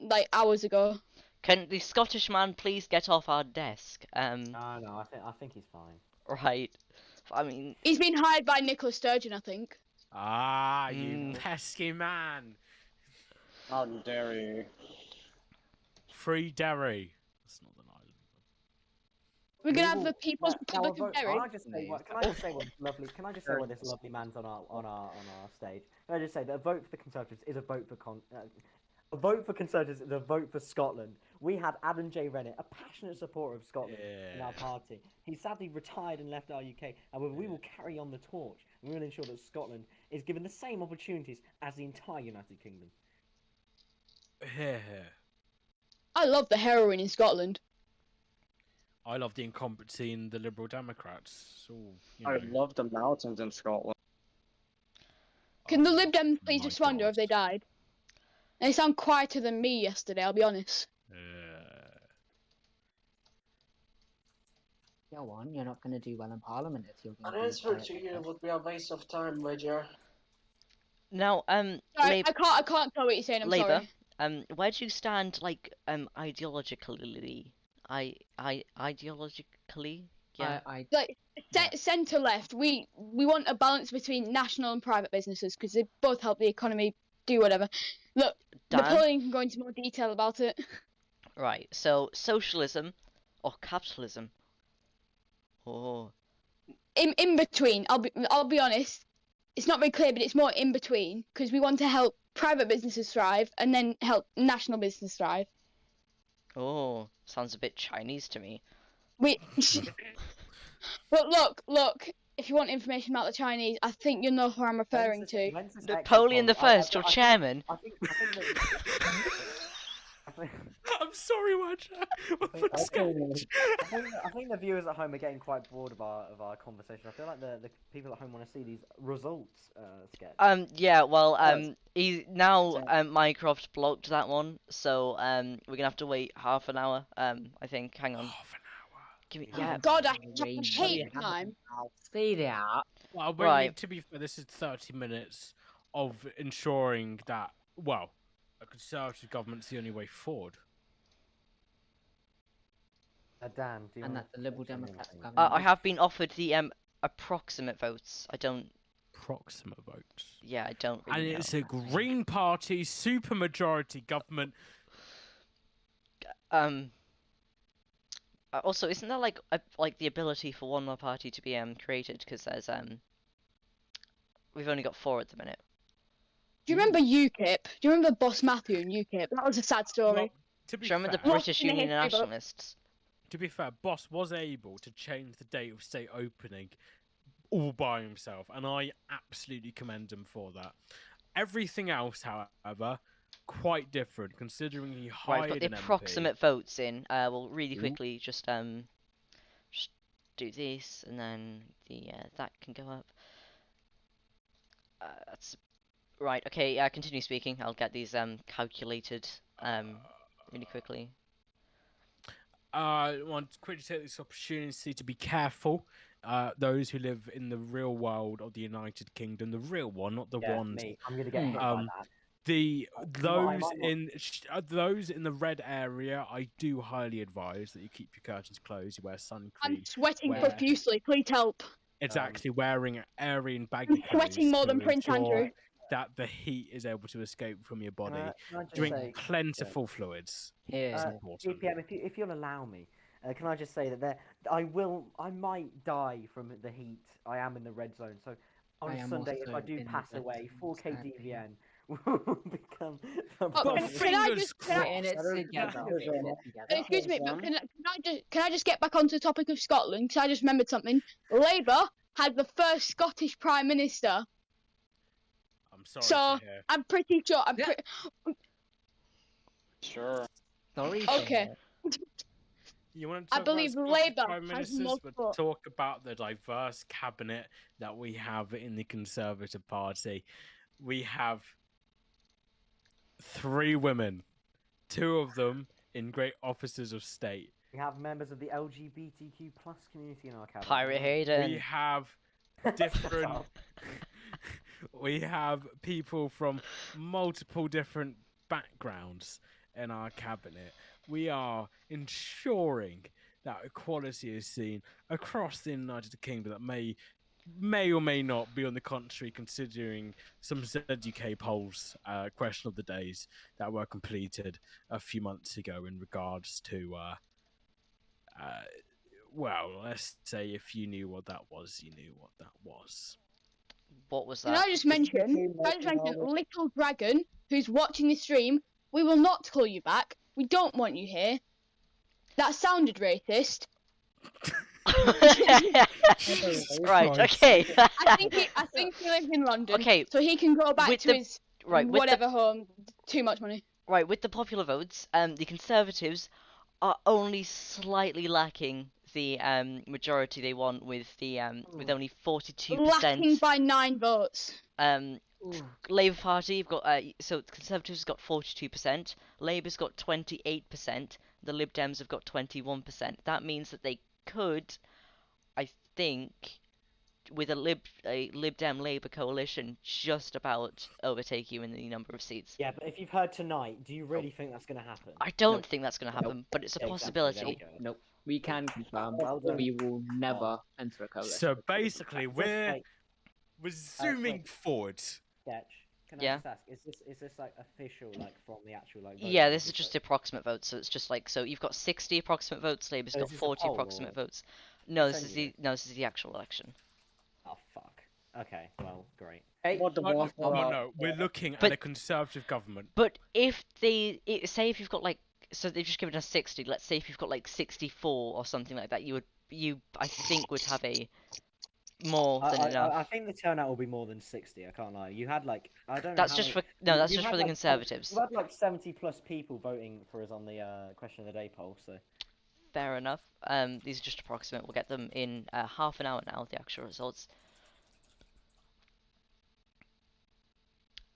like hours ago. Can the Scottish man please get off our desk? No, I think he's fine. Right. I mean, He's been hired by Nicola Sturgeon, I think. Ah, you Mm. pesky man. How dare you? Free Derry. That's not an island. We're gonna have the People's Now, Republic of Derry. Can I just say what? Can I just say what this lovely? Can I just say what this lovely man's on our stage? Can I just say that a vote for the Conservatives is a vote for a vote for Conservatives is a vote for Scotland. We had Adam J. Rennet, a passionate supporter of Scotland, in our Yeah. party. He sadly retired and left our UK. However, we will carry on the torch and we will ensure that Scotland is given the same opportunities as the entire United Kingdom. Here. I love the heroin in Scotland. I love the incompetency in the Liberal Democrats. So, you I know. love the mountains in Scotland. Can the Oh, Lib Dems please my just wonder if they God. died? They sound quieter than me yesterday, I'll be honest. Go on, you're not going to do well in Parliament if you're going An to answer to you would be a waste of time, Roger. now, Sorry, Lab- I can't tell what you're saying, I'm Labour, sorry. where do you stand, like, ideologically? Ideologically? Yeah. Like, centre left, we want a balance between national and private businesses because they both help the economy do whatever. Look, Dan? Napoleon can go into more detail about it. Right, so socialism or capitalism? Oh. In between, I'll be honest, it's not very clear, but it's more in between because we want to help private businesses thrive and then help national business thrive. Oh, sounds a bit Chinese to me. We, but look. If you want information about the Chinese, I think you know who I'm referring to. Napoleon the First, your chairman. I think that. I'm sorry, Roger. I think the viewers at home are getting quite bored of our conversation. I feel like the people at home want to see these results sketch. Yeah, well, Yes. Minecraft blocked that one, so we're gonna have to wait half an hour. I think. Hang on. Half an hour. Give me. Oh, Yeah. God, I Wait, hate time. I'll say that. Well, Right. to be fair, this is 30 minutes of ensuring that, well, a Conservative government's the only way forward. Dan, do you And wanna that the Liberal say something Democrats about government. I have been offered the approximate votes. I don't. Proxima votes. Yeah, I don't And really know. it's a Green Party supermajority government. Also, isn't there like the ability for one more party to be created? Because there's we've only got 4 at the minute. Do you remember UKIP? Do you remember Boss Matthew in UKIP? That was a sad story. Well, to Do be you remember the fair, British in the Union history book. Nationalists? to be fair, Boss was able to change the date of state opening all by himself, and I absolutely commend him for that. Everything else, however, quite different, considering he Right, hired put the an MP. approximate votes in. We'll really quickly just do this, and then that can go up. That's Right. Okay. Continue speaking. I'll get these calculated really quickly. I want to quickly take this opportunity to be careful. Those who live in the real world of the United Kingdom, the real one, not the Yeah, ones. me. I'm gonna get hit by Um, that. The might those in the red area, I do highly advise that you keep your curtains closed. You wear sun I'm cream. sweating Where- profusely. Please help. Exactly, wearing airy and baggy I'm sweating clothes more to than Prince ensure Andrew. that the heat is able to escape from your body. Can I just Drink say, plentiful fluids. It's Here. important. GPM, if you'll allow me, can I just say that I might die from the heat. I am in the red zone, so on I am Sunday, if also I do in the pass red away, zone, 4K sadly. DVN will become. Oh, But can I fingers just We're in it That is- together. that is We're in a- it together. excuse me, Hold but on. can I just get back onto the topic of Scotland? Because I just remembered something. Labour had the first Scottish Prime Minister. I'm sorry So to hear. I'm pretty sure. Yeah. Sure. Sorry. Okay. You want to I talk about believe Scottish Labour Prime has Ministers, but multiple. talk about the diverse cabinet that we have in the Conservative Party. We have 3 women, 2 of them in great offices of state. We have members of the LGBTQ plus community in our cabinet. Pirate We Hayden. have different. We have people from multiple different backgrounds in our cabinet. We are ensuring that equality is seen across the United Kingdom that may or may not be on the contrary, considering some ZUK polls, question of the days that were completed a few months ago in regards to, well, let's say if you knew what that was, you knew what that was. What was Can that? I just mention, Little Dragon, who's watching the stream? We will not call you back. We don't want you here. That sounded racist. Right. Okay. I think he lives in London. Okay, So he can go back with to the- his right. With the whatever home. Too much money. right with the popular votes, the Conservatives are only slightly lacking the majority they want with the with only 42%. Lacking by 9 votes. Labour Party, you've got so the Conservatives have got 42%, Labour's got 28%, the Lib Dems have got 21%. That means that they could, I think, with a Lib Dem Labour coalition, just about overtake you in the number of seats. Yeah, but if you've heard tonight, do you really think that's going to happen? I don't think that's going to happen, but it's a Exactly, possibility. there we go. Nope. We can confirm Well done. we will never enter a coalition. So basically, Just we're like, zooming wait. forward. Sketch. Can Yeah. I just ask, is this like official, like from the actual like? Yeah, voting this is just the approximate votes, so it's just like, so you've got 60 approximate votes, Labour's So got is this a 40 poll approximate or votes. No, this is percentage? the actual election. Oh fuck. Okay, well, great. What the No, boss? no, we're looking But- at a Conservative government. But if say if you've got like, so they've just given us 60, let's say if you've got like 64 or something like that, I think would have a more than enough. I think the turnout will be more than 60. I can't lie. You had like I don't know. That's how just many- for no, you- that's you just had, for the like, Conservatives. You had like 70 plus people voting for us on the question of the day poll. So Fair enough. These are just approximate. We'll get them in half an hour now. The actual results.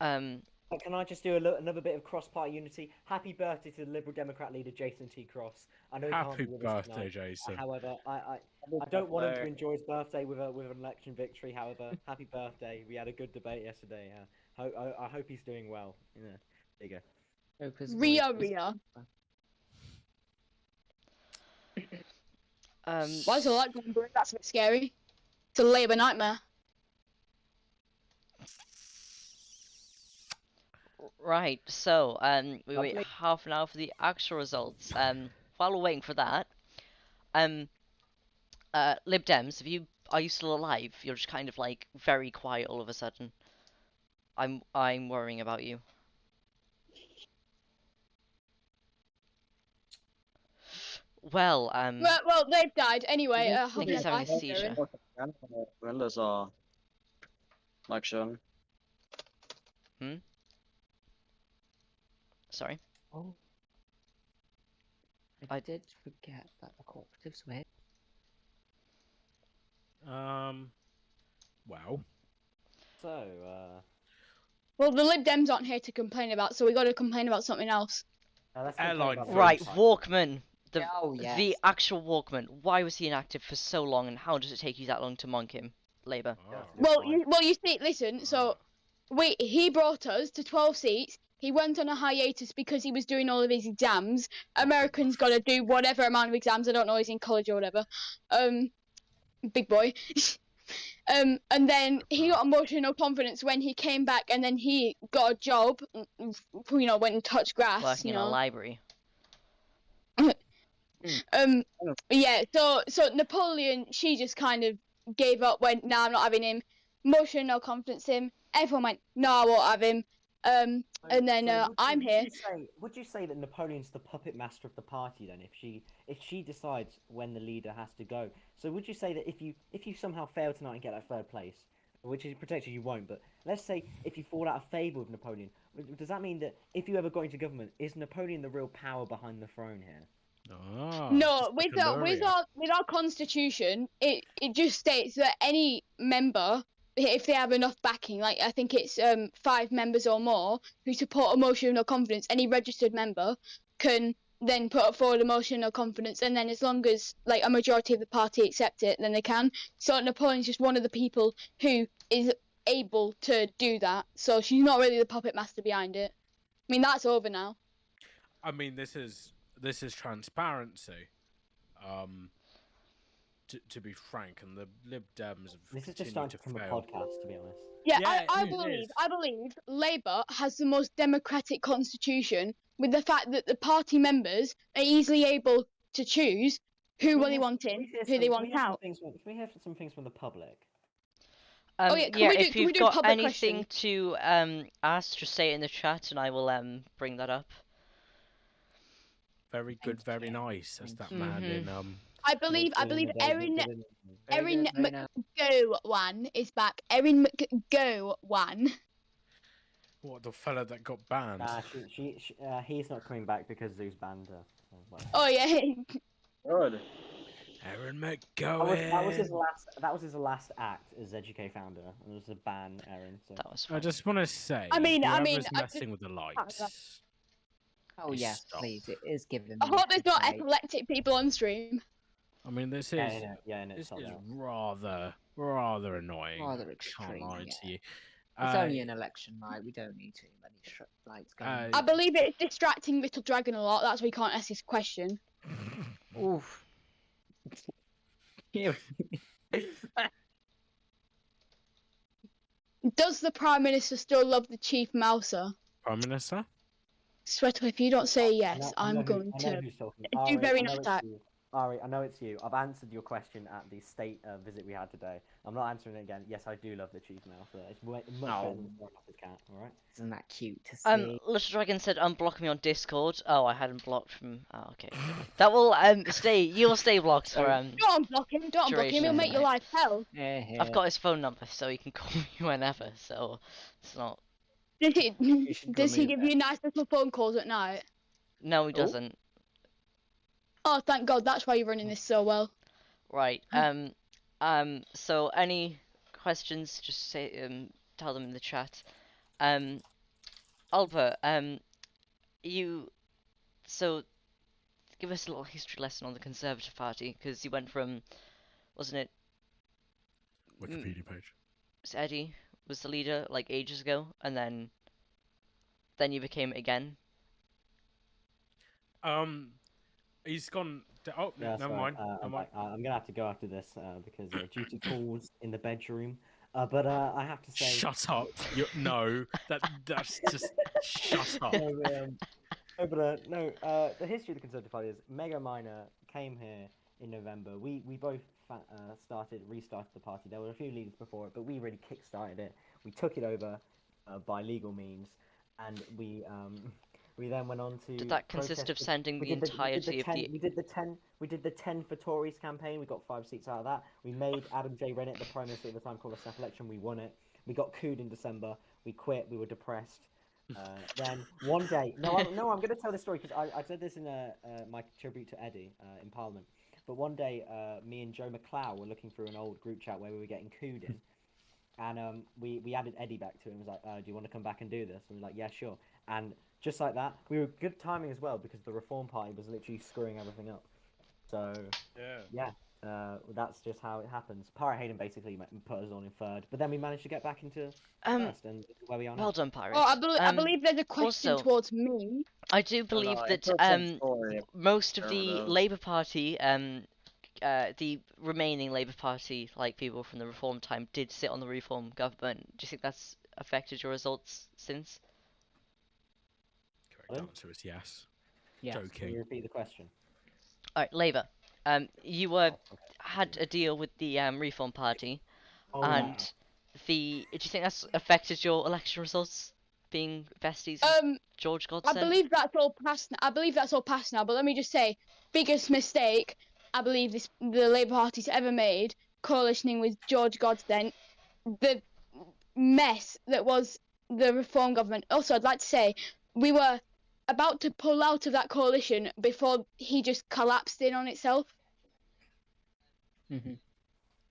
but can I just do another bit of cross-party unity? Happy birthday to the Liberal Democrat leader Jason T. Cross. I know he can't Happy be with us birthday, tonight. Jason. However, I don't want him to enjoy his birthday with an election victory. However, happy birthday. We had a good debate yesterday. I hope he's doing well. Yeah, there you go. Hope his Ria, voice is- Ria. Um, Why is the light going blue? That's a bit scary. It's a Labour nightmare. Right. So we wait Lovely. half an hour for the actual results. While we're waiting for that, Lib Dems, are you still alive? You're just kind of like very quiet all of a sudden. I'm worrying about you. Well, Well, they've died anyway. Yeah, I hope he's they're having a nice. seizure. When there's election. Sorry. Oh. I did forget that the cooperatives were here. Well, So, Well, the Lib Dems aren't here to complain about, so we got to complain about something else. Let's complain Airline about food. Right, the Walkman. The Oh, yes. the actual Walkman. Why was he inactive for so long, and how does it take you that long to monk him, Labour? Oh. Well, you see, listen. So, he brought us to 12 seats. He went on a hiatus because he was doing all of his exams. Americans got to do whatever amount of exams. I don't know, he's in college or whatever. Big boy. And then he got a motion of no confidence when he came back, and then he got a job. You know, went and touched grass. Working You in a know. library. Yeah. So Napoleon, she just kind of gave up. Went, nah, I'm not having him. Motion of no confidence him. Everyone went, no, I won't have him. And then I'm here. Would you say that Napoleon's the puppet master of the party then? If she decides when the leader has to go, so would you say that if you somehow fail tonight and get that third place, which is protected you won't, but let's say if you fall out of favour with Napoleon, does that mean that if you ever got into government, is Napoleon the real power behind the throne here? No, with our constitution, it just states that any member, if they have enough backing, like I think it's 5 members or more who support a motion of no confidence, any registered member can then put forward a motion of no confidence, and then as long as like a majority of the party accept it, then they can. So Napoleon's just one of the people who is able to do that. So she's not really the puppet master behind it. I mean, that's over now. I mean, this is transparency. To be frank, and the Lib Dems have This is just continued starting to from a fail. podcast, to be honest. Yeah, Yeah, I it is. believe Labour has the most democratic constitution, with the fact that the party members are easily able to choose who they want in, who they want out. Can we have some things from the public? Yeah, can we if do you've a got public anything to ask, just say it in the chat, and I will bring that up. Very good, very nice, as that man in I believe Erin Very nice. McGowan is back. Erin McGowan. what, the fella that got banned. He's not coming back because Zeus banned her. So, well. Oh yeah. Good. Aaron McGowan. That was his last act as ZGK founder. It was a ban, Aaron. So. That was I fun. just want to say, I mean, whoever's I messing with the lights. Oh, Please yes, stop. please. It is giving I me hope there's not great- epileptic people on stream. I mean, this is It's rather annoying. Rather Can't extreme, lie yeah. to you. It's only an election night. We don't need too many lights going. I believe it's distracting Little Dragon a lot. That's why he can't ask his question. Oof. Does the Prime Minister still love the Chief Mouser? Prime Minister? Sweater, if you don't say yes, I'm going to do very nice act. Ari, I know it's you. I've answered your question at the state visit we had today. I'm not answering it again. Yes, I do love the Chief Mouser. It's much better than throwing off his cat. All right. Isn't that cute to see? Little Dragon said unblock me on Discord. Oh, I hadn't blocked from. Oh, okay. That will stay. You will stay blocked for Don't unblock him. Don't unblock him. He'll make your life hell. I've got his phone number, so he can call me whenever. So it's not. Does he give you nice little phone calls at night? No, he doesn't. Oh, thank God. That's why you're running this so well. Right. So any questions? Just say tell them in the chat. Albert, you give us a little history lesson on the Conservative Party, because you went from, wasn't it? Wikipedia page. Eddie was the leader like ages ago, and then you became it again. He's gone. Oh, Yeah, never mind. Never mind. I'm gonna have to go after this because due to calls in the bedroom. But I have to say. Shut up! No, that's just shut up. The history of the Conservative Party is Mega Minor came here in November. We both restarted the party. There were a few leaders before it, but we really kick-started it. We took it over by legal means, and we then went on to. Did that consist of sending the entirety of the? We did the 10 for Tories campaign. We got 5 seats out of that. We made Adam J. Rennett the Prime Minister at the time, called a snap election. We won it. We got couped in December. We quit. We were depressed. Then one day, I'm going to tell this story because I said this in my tribute to Eddie in Parliament. But one day, me and Joe McClough were looking through an old group chat where we were getting cooed in, and we added Eddie back to him. He was like, "Do you want to come back and do this?" And we're like, "Yeah, sure." And just like that, we were good timing as well because the Reform Party was literally screwing everything up. So yeah, that's just how it happens. Pirate Hayden basically put us on in third, but then we managed to get back into first, and this is where we are now. Well done, Pirate. Oh, I believe there's a question also- towards me. I do believe no, that it's a same story. most of Sure the does. Labour Party, the remaining Labour Party, like people from the Reform time, did sit on the Reform government. Do you think that's affected your results since? Correct Pardon? answer is yes. Yes. Can you Joking. repeat the question? All right, Labour. You had a deal with the Reform Party, Oh, and do you think that's affected your election results? Being besties with George I Godson? believe that's all past. I believe that's all past now. But let me just say, biggest mistake I believe the Labour Party's ever made, coalitioning with George Godsden, the mess that was the Reform government. Also, I'd like to say we were about to pull out of that coalition before he just collapsed in on itself. Mhm.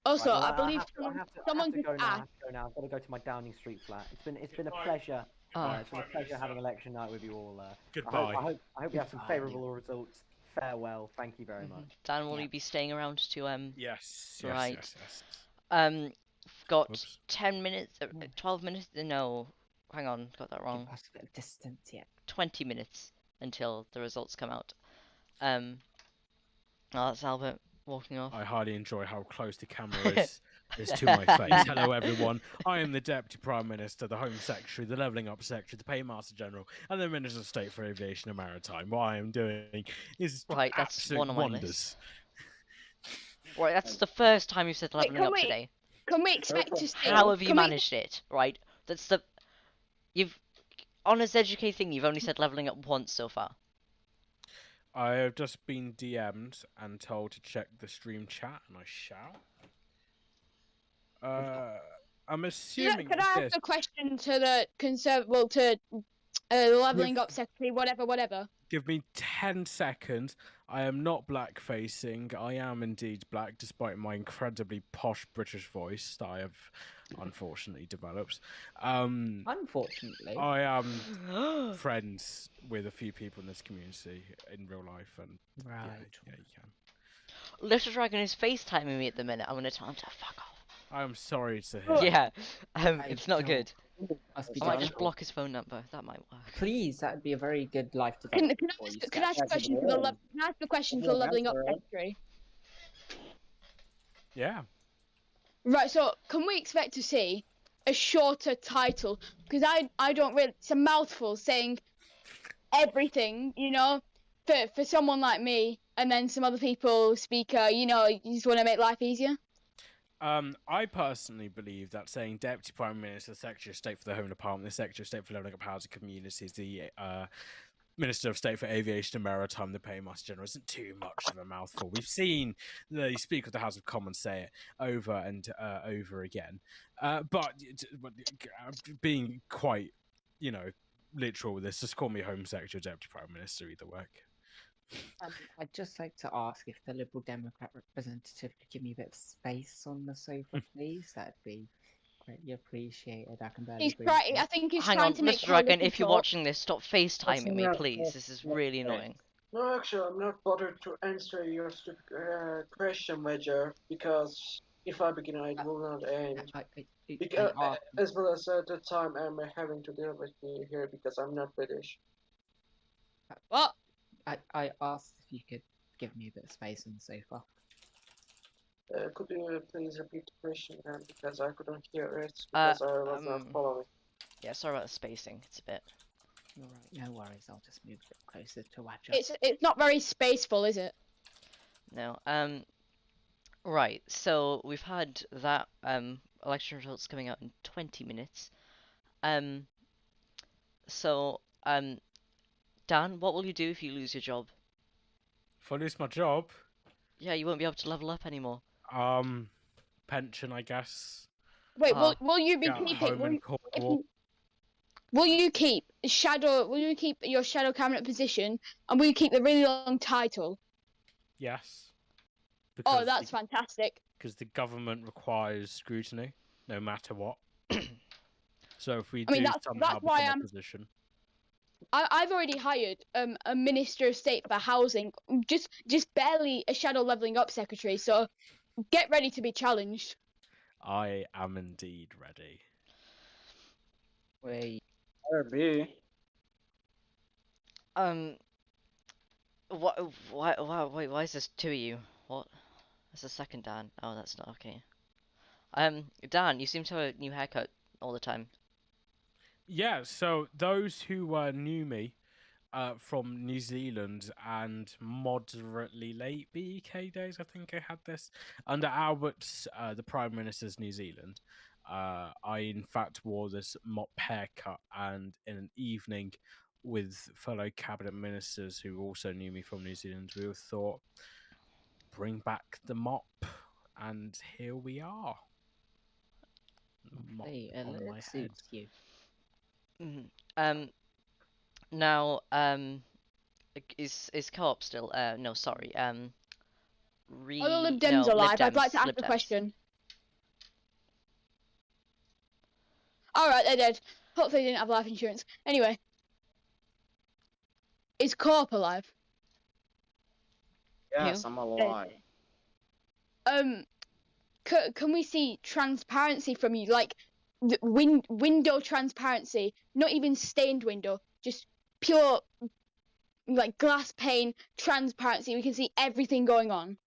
Also, Right, well, I believe I have to someone go just now. I asked. have to go now. I've got to go to my Downing Street flat. It's been a pleasure. It's been a pleasure having election night with you all. Goodbye. I hope you have some Goodbye. favourable results. Farewell. Thank you very much. Dan, will Yeah. you be staying around to Yes. Right. Yes. We've got Whoops. 10 minutes, 12 minutes, no, hang on, got that wrong. Give us a bit of distance yet. 20 minutes until the results come out. Oh, that's Albert walking off. I highly enjoy how close the camera is to my face. Hello, everyone. I am the Deputy Prime Minister, the Home Secretary, the Levelling Up Secretary, the Paymaster General, and the Minister of State for Aviation and Maritime. What I am doing is Right, that's absolute one on my list. wonders. Right, that's the first time you've said leveling can up we- today. Can we expect to see? How have you can we- managed it? Right, you've on this educate thing. You've only said leveling up once so far. I have just been DM'd and told to check the stream chat, and I shall. I'm assuming Could I this. ask a question to the to leveling up secretary, whatever? Give me 10 seconds. I am not black facing. I am indeed black, despite my incredibly posh British voice that I have unfortunately developed. Unfortunately. I am friends with a few people in this community in real life, and Right. yeah, you can. Little Dragon is FaceTiming me at the minute. I'm gonna tell him to fuck off. I'm sorry to hear. Yeah, I it's not don't- good. Must be I might just difficult. block his phone number. That might work. Please, that'd be a very good life Can, development can, for you. I, can I ask a That's question for good. can I ask a question for Good leveling up answer. secretary? Yeah. Right, so can we expect to see a shorter title? Because I don't really. It's a mouthful saying everything, you know, for someone like me, and then some other people speak. You know, you just want to make life easier. I personally believe that saying Deputy Prime Minister, Secretary of State for the Home Department, the Secretary of State for Levelling Up Housing Communities, the Minister of State for Aviation and Maritime, the Paymaster General isn't too much of a mouthful. We've seen the Speaker of the House of Commons say it over and over again. But being quite, literal with this, just call me Home Secretary or Deputy Prime Minister, either work. I'd just like to ask if the Liberal Democrat representative could give me a bit of space on the sofa, please. That'd be greatly appreciated. I can barely He's breathe. trying. I think he's Hang trying on, to make Mr. Dragon, political if you're talk. watching this, stop FaceTiming me, not- please. This is really annoying. No, actually, I'm not bothered to answer your stupid question, Major, because if I begin, it will not end. Because, as well as at the time, I'm having to deal with me here because I'm not British. What? I asked if you could give me a bit of space on the sofa. Could you please repeat the question again, because I couldn't hear it because I was not following. Yeah, sorry about the spacing. It's a bit. Alright, no worries. I'll just move a bit closer to Wadger. It's not very spaceful, is it? No. Right. So we've had that election results coming out in 20 minutes. So Dan, what will you do if you lose your job? If I lose my job, Yeah, you won't be able to level up anymore. pension, I guess. Wait, Ah. will you be Get keeping? home Will, in Cornwall. will you keep shadow? Will you keep your shadow cabinet position, and will you keep the really long title? Yes. Oh, that's fantastic. Because the government requires scrutiny. no matter what. So if we I mean, do that's somehow why become I'm. opposition, I've already hired a Minister of State for Housing, just barely a shadow leveling up secretary. So get ready to be challenged. I am indeed ready. Wait. Better be. Why is this two of you? What? That's the second Dan. Oh, that's not okay. Dan, you seem to have a new haircut all the time. Yeah, so those who knew me from New Zealand and moderately late BEK days, I think I had this under Albert's, the Prime Minister's New Zealand. I in fact wore this mop haircut, and in an evening with fellow cabinet ministers who also knew me from New Zealand, we all thought, bring back the mop, and here we are. Mop Hey, on my it head. suits you. Now, is co-op still? No, sorry. Are the Lib Dems no, alive? Lib I'd like to Dems, ask Lib a Dems. question. Alright, they're dead. Hopefully they didn't have life insurance. Anyway. Is Corp alive? Yes, I'm alive. Can we see transparency from you? Like, the window transparency. Not even stained window. Just pure, like, glass pane transparency. We can see everything going on.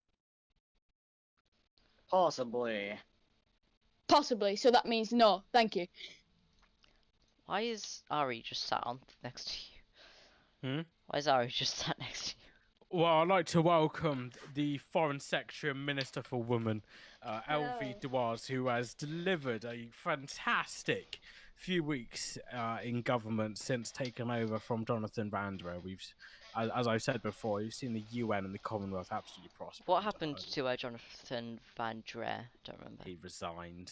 Possibly. Possibly. So that means no. Thank you. Why is Ari just sat on next to you? Hmm? Why is Ari just sat next to you? Well, I'd like to welcome the Foreign Secretary and Minister for Women, Elvie Duaz, who has delivered a fantastic few weeks in government since taking over from Jonathan Van Der. As I've said before, you've seen the UN and the Commonwealth absolutely prosper. What happened to Jonathan Van Der? Don't remember. He resigned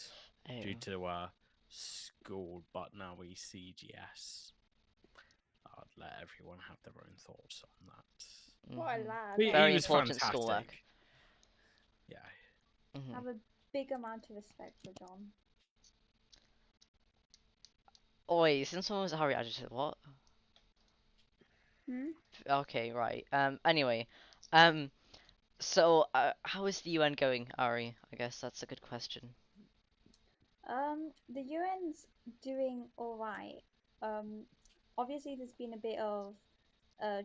due to school, but now he's CGS. I'd let everyone have their own thoughts on that. What a lad. He Very was important fantastic. schoolwork. Yeah. Mhm. I have a big amount of respect for John. Oi, since someone was Ari, I just said what? Hmm? Okay, right. Anyway, so how is the UN going, Ari? I guess that's a good question. The UN's doing alright. Obviously there's been a bit of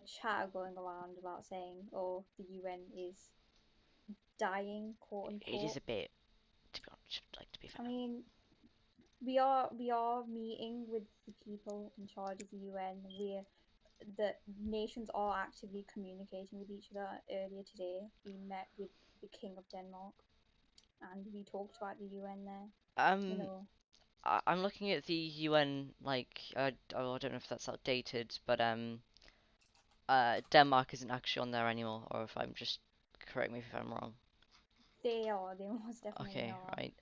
chatter going around about saying, oh, the UN is dying, quote unquote. It is a bit, to be honest, like to be fair. I mean, we are meeting with the people in charge of the UN. The nations are actively communicating with each other. Earlier today, we met with the King of Denmark, and we talked about the UN there. You know, I'm looking at the UN, like, I don't know if that's outdated, but Denmark isn't actually on there anymore, or if I'm just, correct me if I'm wrong. they most definitely Okay, are. right.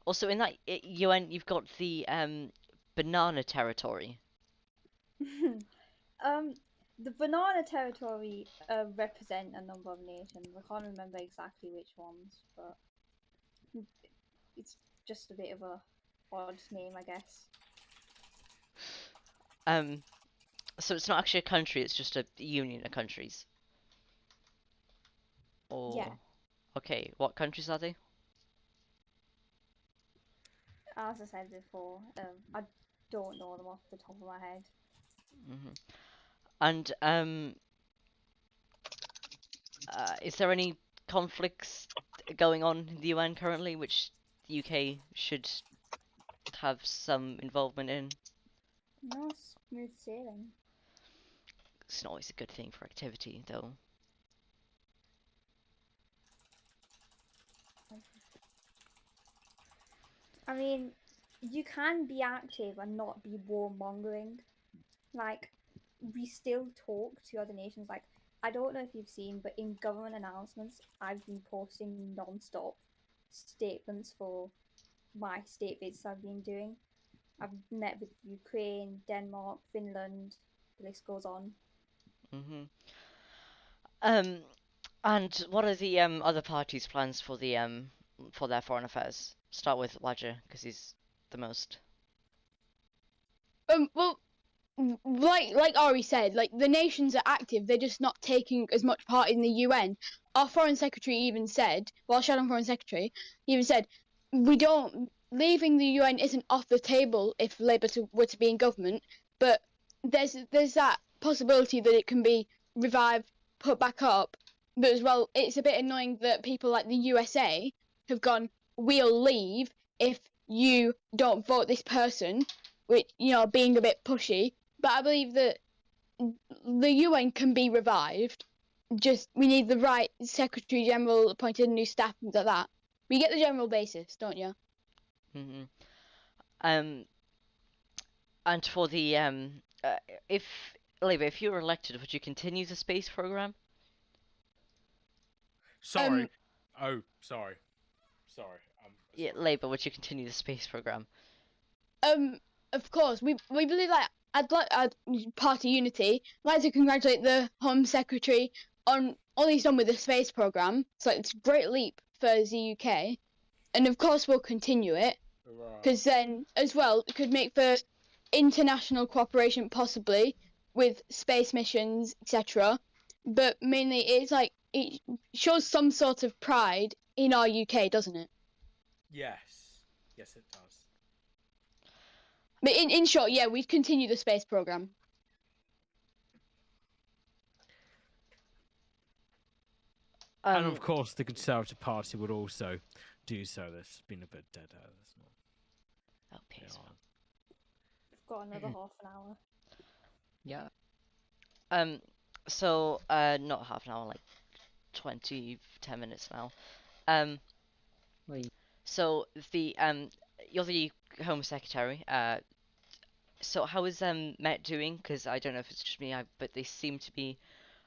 Also in that UN, you've got the banana territory. The Banana Territory represent a number of nations. I can't remember exactly which ones, but it's just a bit of a odd name, I guess. So it's not actually a country; it's just a union of countries. Or... Yeah. Okay, what countries are they? As I said before, I don't know them off the top of my head. And is there any conflicts going on in the UN currently, which the UK should have some involvement in? No, smooth sailing. It's not always a good thing for activity, though. I mean, you can be active and not be warmongering. Like, we still talk to other nations. Like, I don't know if you've seen, but in government announcements, I've been posting non-stop statements for my state visits I've been doing. I've met with Ukraine, Denmark, Finland, the list goes on. And what are the other parties' plans for the for their foreign affairs? Start with Wadger, because he's the most. Well, like Ari said, like the nations are active. They're just not taking as much part in the UN. Our foreign secretary even said, well, Shadow Foreign Secretary, he even said, we don't leaving the UN isn't off the table if Labour were to be in government, but there's that possibility that it can be revived, put back up. But as well, it's a bit annoying that people like the USA have gone, we'll leave if you don't vote this person, which, you know, being a bit pushy. But I believe that the UN can be revived. Just we need the right Secretary General appointed, new staff, things like that. We get the general basis, don't you? Mhm. And for the if Labour, if you were elected, would you continue the space program? Sorry. Oh, sorry. Sorry. Yeah, Sorry. Labour, would you continue the space program? Of course, we believe that I'd party unity. I'd like to congratulate the Home Secretary on all he's done with the space program. It's a great leap for the UK, and of course we'll continue it because then as well it could make for international cooperation possibly with space missions, etc. But mainly it's like it shows some sort of pride in our UK, doesn't it? Yes. Yes, it does. But in short, yeah, we'd continue the space program. And of course, the Conservative Party would also do so. That's been a bit dead air. That's not. Oh, peaceful. We've got another half an hour. Yeah. So not half an hour, like 10 minutes now. Wait. So the you're the Home Secretary. So how is Met doing? Because I don't know if it's just me, but they seem to be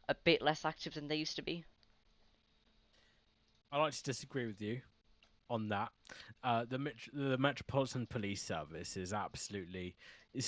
a bit less active than they used to be. I like to disagree with you on that. The Metropolitan Police Service is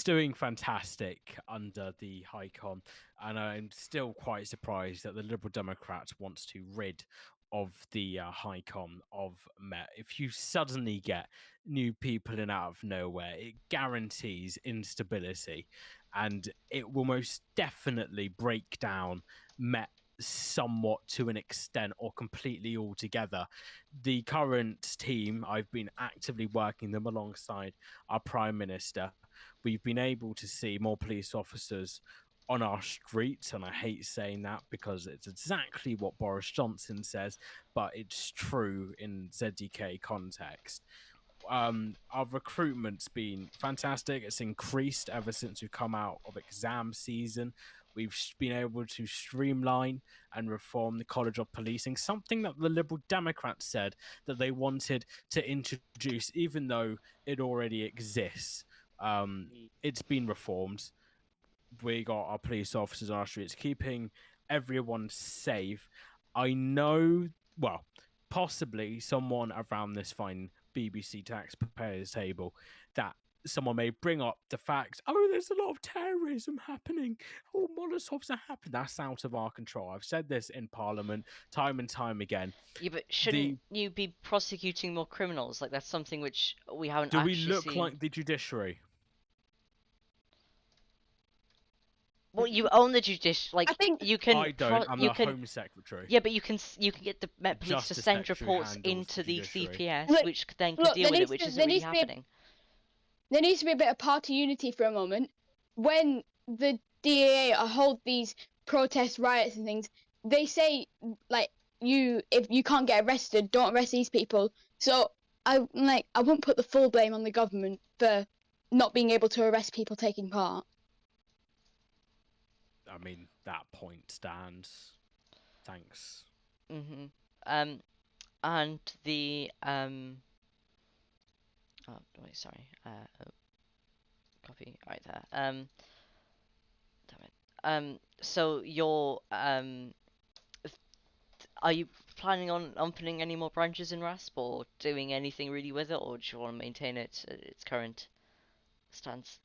doing fantastic under the HICOM, and I'm still quite surprised that the Liberal Democrats wants to rid of the HICOM of Met. If you suddenly get new people in out of nowhere, it guarantees instability, and it will most definitely break down Met somewhat to an extent or completely altogether. The current team, I've been actively working them alongside our Prime Minister. We've been able to see more police officers on our streets, and I hate saying that because it's exactly what Boris Johnson says, but it's true in ZDK context. Our recruitment's been fantastic. It's increased ever since we've come out of exam season. We've been able to streamline and reform the College of Policing, something that the Liberal Democrats said that they wanted to introduce, even though it already exists. It's been reformed. We got our police officers on our streets, keeping everyone safe. I know, well, possibly someone around this fine BBC taxpayers table that someone may bring up the fact, oh, there's a lot of terrorism happening. Oh, Molotovs are happening. That's out of our control. I've said this in Parliament time and time again. Yeah, but shouldn't you be prosecuting more criminals? Like, that's something which we haven't Do actually we look seen. like the judiciary? Well, you own the judiciary. Like, I think you can. I don't. I'm the Home Secretary. Yeah, but you can get the Met Police to Justice send Secretary reports handles into the the judiciary. CPS, Look- which then can look, deal there with it, needs which to- isn't there really needs to be a- happening. There needs to be a bit of party unity for a moment. When the DAA hold these protest riots and things, they say like if you can't get arrested, don't arrest these people. So I wouldn't put the full blame on the government for not being able to arrest people taking part. I mean, that point stands. Thanks. And the oh wait, sorry. Copy right there. Damn it. So you're are you planning on opening any more branches in RASP or doing anything really with it, or do you want to maintain it at its current stance?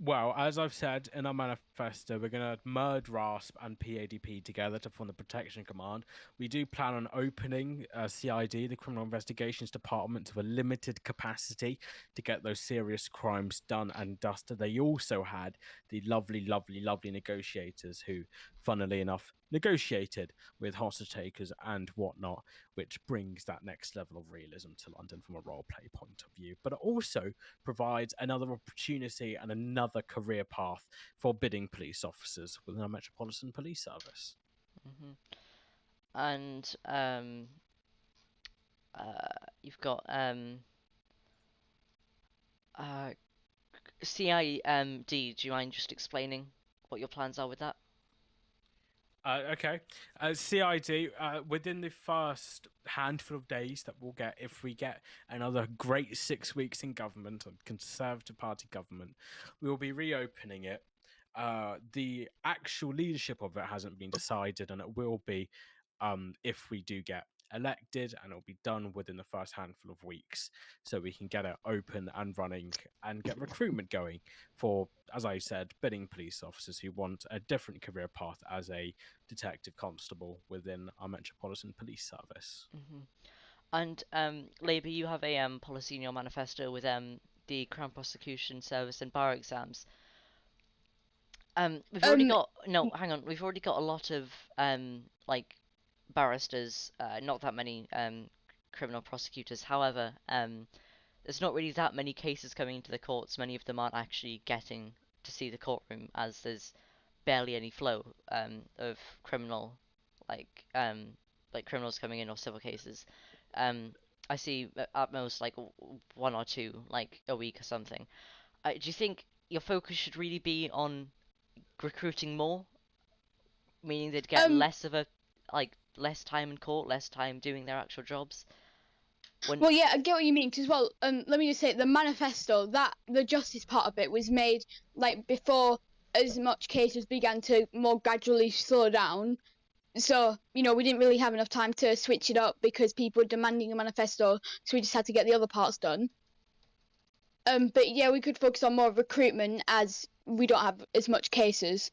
Well, as I've said in our manifesto, we're going to merge RASP and PADP together to form the Protection Command. We do plan on opening CID, the Criminal Investigations Department, to a limited capacity to get those serious crimes done and dusted. They also had the lovely, lovely, lovely negotiators who, funnily enough, negotiated with hostage takers and whatnot, which brings that next level of realism to London from a role play point of view. But it also provides another opportunity and another career path for bidding police officers within our Metropolitan Police Service. Hmm. And you've got CID. Do you mind just explaining what your plans are with that? Okay. CID, within the first handful of days that we'll get, if we get another great 6 weeks in government, a Conservative Party government, we will be reopening it. The actual leadership of it hasn't been decided, and it will be if we do get elected, and it'll be done within the first handful of weeks, so we can get it open and running and get recruitment going for, as I said, bidding police officers who want a different career path as a detective constable within our Metropolitan Police Service. Hmm. And Labour, you have a policy in your manifesto with the Crown Prosecution Service and bar exams. We've already got hang on. We've already got a lot of like barristers, not that many criminal prosecutors. However, there's not really that many cases coming into the courts. Many of them aren't actually getting to see the courtroom, as there's barely any flow of criminal criminals coming in or civil cases. I see at most like one or two like a week or something. Do you think your focus should really be on recruiting more, meaning they'd get less of a less time in court, less time doing their actual jobs? Well, yeah, I get what you mean. Because, well, let me just say, the manifesto, that the justice part of it was made like before as much cases began to more gradually slow down. So, we didn't really have enough time to switch it up because people were demanding a manifesto, so we just had to get the other parts done. But yeah, we could focus on more recruitment as we don't have as much cases.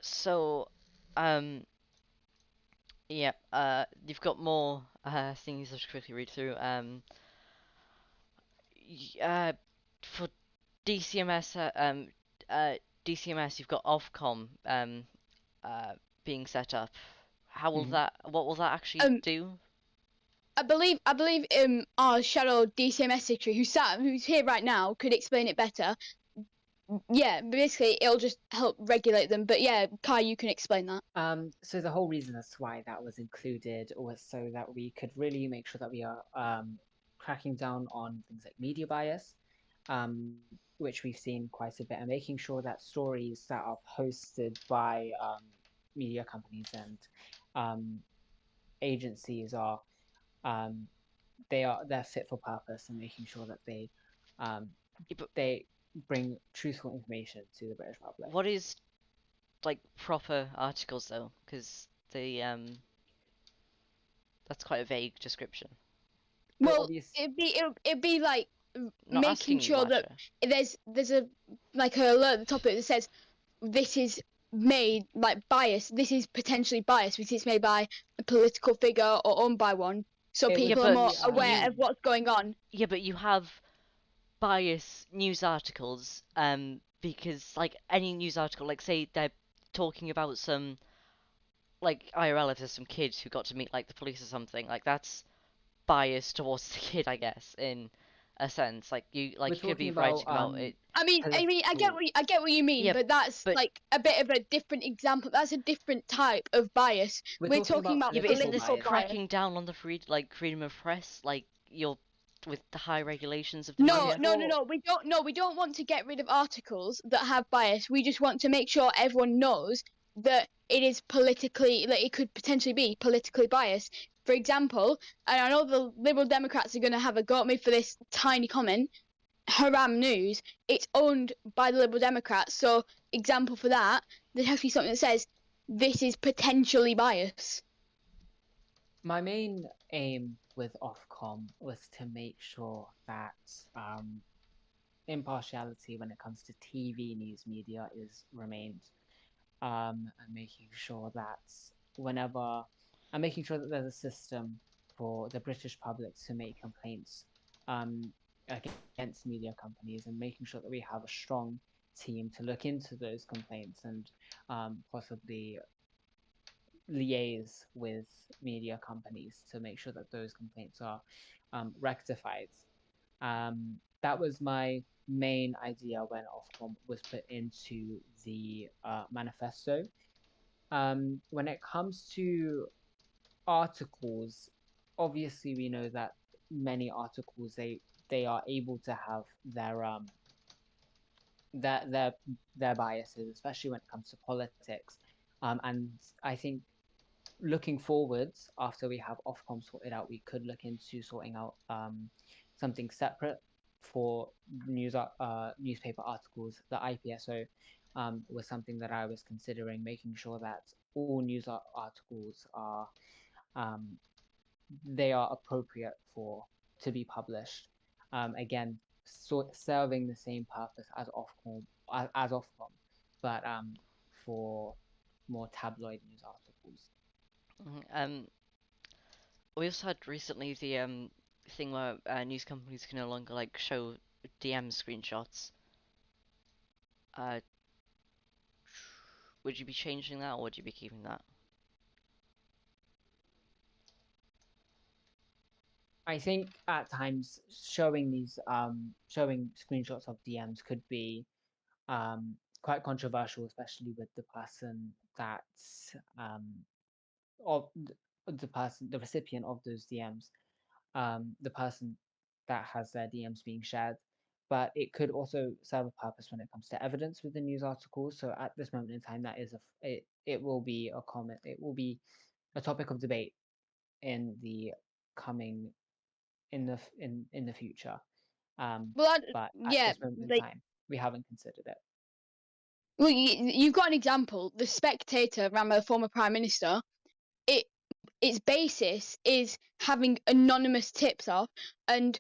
So, yeah, you've got more things I'll quickly read through. For DCMS, DCMS, you've got Ofcom being set up. How will what will that actually do? I believe our shadow DCMS secretary who's here right now could explain it better. Yeah, basically it'll just help regulate them. But yeah, Kai, you can explain that. So the whole reason as to why that was included was so that we could really make sure that we are cracking down on things like media bias, which we've seen quite a bit, and making sure that stories that are posted by media companies and agencies are they're fit for purpose, and making sure that they bring truthful information to the British public. What is like proper articles though? Because the that's quite a vague description. Well, it'd be like Not making sure that there's a like an alert at the top of it that says this is made like biased. This is potentially biased because it's made by a political figure or owned by one, so people are more aware of what's going on. Yeah, but you have bias news articles because like any news article, like say they're talking about some like IRL, if there's some kids who got to meet like the police or something, like that's biased towards the kid, I guess, in a sense. Like you could be writing about it. I mean, I get what you mean, but that's like a bit of a different example. That's a different type of bias. We're talking about but isn't this bias. cracking down on the freedom of press? Like you're with the high regulations of the No, media? we don't want to get rid of articles that have bias. We just want to make sure everyone knows that it is politically, like it could potentially be politically biased. For example, and I know the Liberal Democrats are going to have a go at me for this tiny comment, Haram News, it's owned by the Liberal Democrats, so example for that, there has to be something that says this is potentially biased. My main aim with Ofcom was to make sure that impartiality when it comes to TV news media is remained, and making sure that there's a system for the British public to make complaints against media companies, and making sure that we have a strong team to look into those complaints and possibly liaise with media companies to make sure that those complaints are rectified. That was my main idea when Ofcom was put into the manifesto. When it comes to articles, obviously we know that many articles they are able to have their biases, especially when it comes to politics. And I think looking forwards, after we have Ofcom sorted out, we could look into sorting out something separate for newspaper articles. The IPSO was something that I was considering, making sure that all news articles are they are appropriate to be published. Again, serving the same purpose as Ofcom, but for more tabloid news articles. We also had recently the thing where news companies can no longer like show DM screenshots. Would you be changing that, or would you be keeping that? I think at times showing screenshots of DMs could be quite controversial, especially with the person that's the recipient of those DMs, the person that has their DMs being shared. But it could also serve a purpose when it comes to evidence with the news articles. So at this moment in time, that is it will be a comment. It will be a topic of debate in the coming in the future. But at this moment in time, we haven't considered it. Well, you've got an example. The Spectator ran by the former Prime Minister. Its basis is having anonymous tips off, and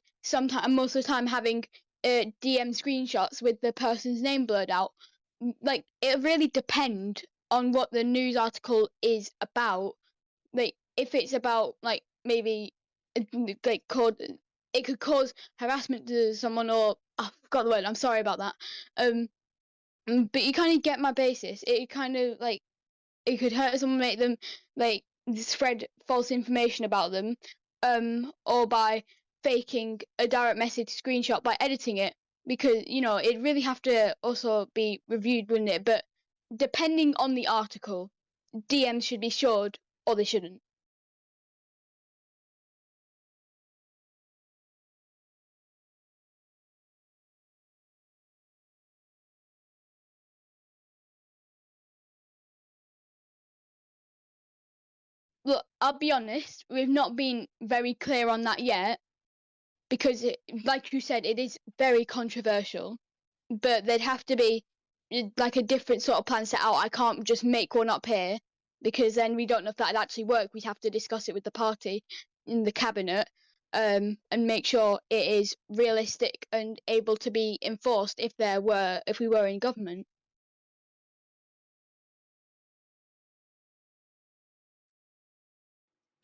most of the time having DM screenshots with the person's name blurred out. Like, it really depends on what the news article is about. Like, if it's about like maybe like it could cause harassment to someone, or I forgot the word. I'm sorry about that. But you kind of get my basis. It kind of like it could hurt someone, make them like spread false information about them, or by faking a direct message screenshot by editing it, because it really have to also be reviewed, wouldn't it? But depending on the article, DMs should be showed or they shouldn't. Look, I'll be honest, we've not been very clear on that yet, because like you said, it is very controversial, but there'd have to be like a different sort of plan set out. I can't just make one up here, because then we don't know if that'd actually work. We'd have to discuss it with the party in the cabinet, and make sure it is realistic and able to be enforced if we were in government.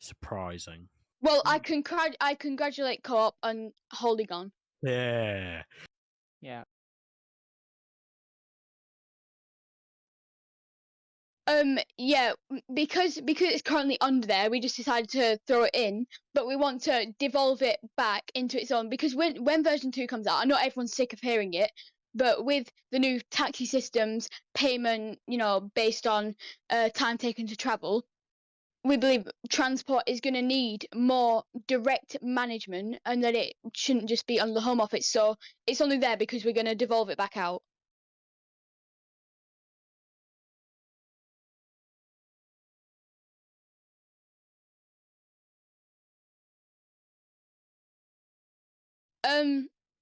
Surprising. Well, I congratulate Co-op on holding on. Yeah. Yeah. Yeah, because it's currently under there, we just decided to throw it in, but we want to devolve it back into its own, because when version 2 comes out, I know everyone's sick of hearing it, but with the new taxi systems, payment, based on time taken to travel, we believe transport is going to need more direct management, and that it shouldn't just be on the Home Office. So it's only there because we're going to devolve it back out.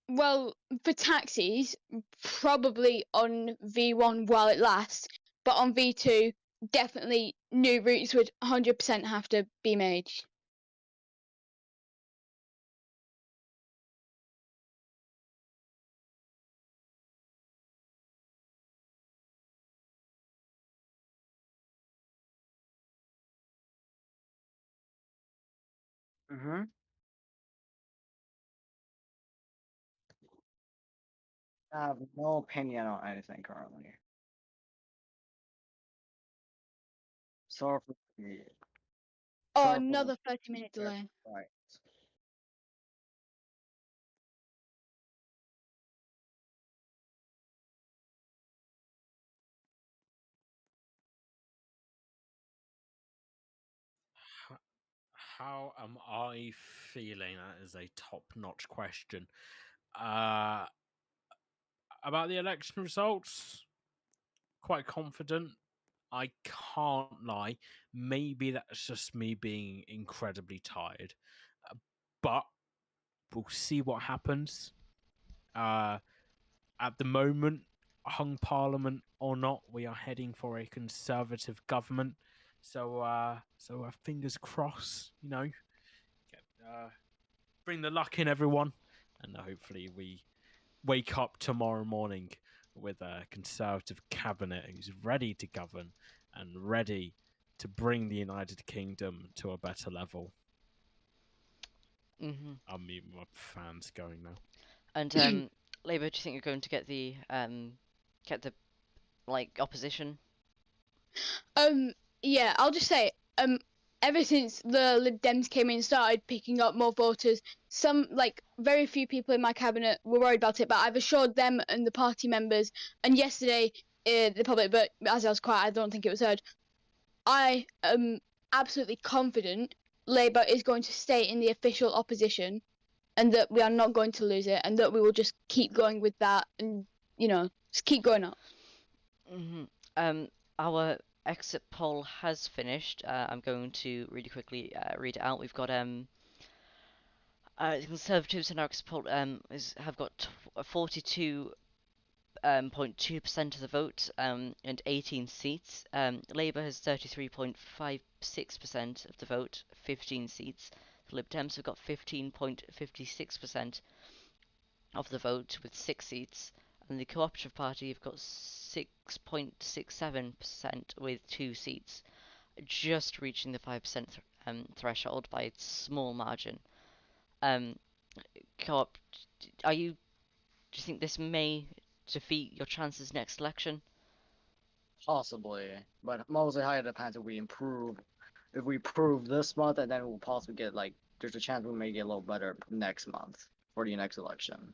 Well, for taxis, probably on V1 while it lasts, but on V2, definitely new routes would 100% have to be made. Mm-hmm. I have no opinion on anything currently. Sorry for the Oh, sorry for the another 30-minute delay. right. How am I feeling? That is a top-notch question. About the election results, quite confident. I can't lie. Maybe that's just me being incredibly tired. But we'll see what happens. At the moment, hung parliament or not, we are heading for a conservative government. So fingers crossed. Bring the luck in, everyone, and hopefully we wake up tomorrow morning with a conservative cabinet who's ready to govern and ready to bring the United Kingdom to a better level. Mm-hmm. I'll mute my fans going now. And Labour, do you think you're going to get the opposition? Yeah, I'll just say, ever since the Lib Dems came in and started picking up more voters, some, like, very few people in my cabinet were worried about it, but I've assured them and the party members, and yesterday, the public, but as I was quiet, I don't think it was heard, I am absolutely confident Labour is going to stay in the official opposition, and that we are not going to lose it, and that we will just keep going with that, and, just keep going up. Mm-hmm. Our exit poll has finished. I'm going to really quickly read it out. We've got the Conservatives in our exit poll have got 42.2% of the vote and 18 seats. Labour has 33.56% of the vote, 15 seats. The Lib Dems have got 15.56% of the vote with 6 seats. And the Cooperative Party have got 6.67% with 2 seats, just reaching the 5% threshold by a small margin. Co-op, do you think this may defeat your chances next election? Possibly, but mostly how it depends if we improve. If we improve this month, and then we'll possibly get there's a chance we may get a little better next month for the next election.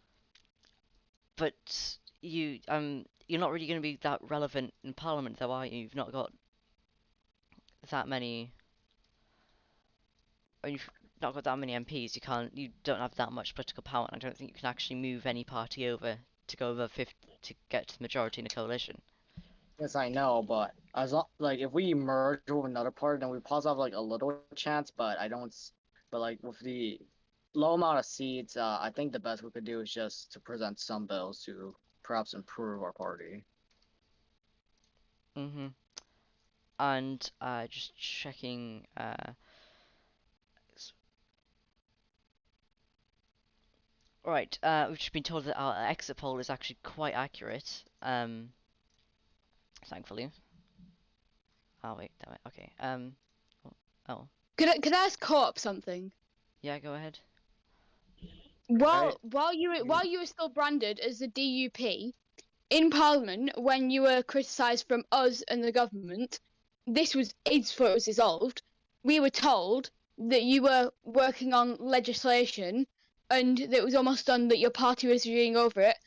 But you're not really going to be that relevant in Parliament, though, are you? You've not got that many. You've not got that many MPs. You don't have that much political power. And I don't think you can actually move any party over to go over 50 to get to the majority in a coalition. Yes, I know, but if we merge with another party, then we possibly have a little chance. But I don't. But with the low amount of seats, I think the best we could do is just to present some bills to perhaps improve our party. Mm-hmm. And just checking. Right, we've just been told that our exit poll is actually quite accurate. Thankfully. Oh wait, damn it. Okay. Oh. Could I ask Co-op something? Yeah, go ahead. While you were still branded as the DUP in Parliament, when you were criticised from us and the government, this was AIDS before it was dissolved. We were told that you were working on legislation and that it was almost done, that your party was reviewing over it,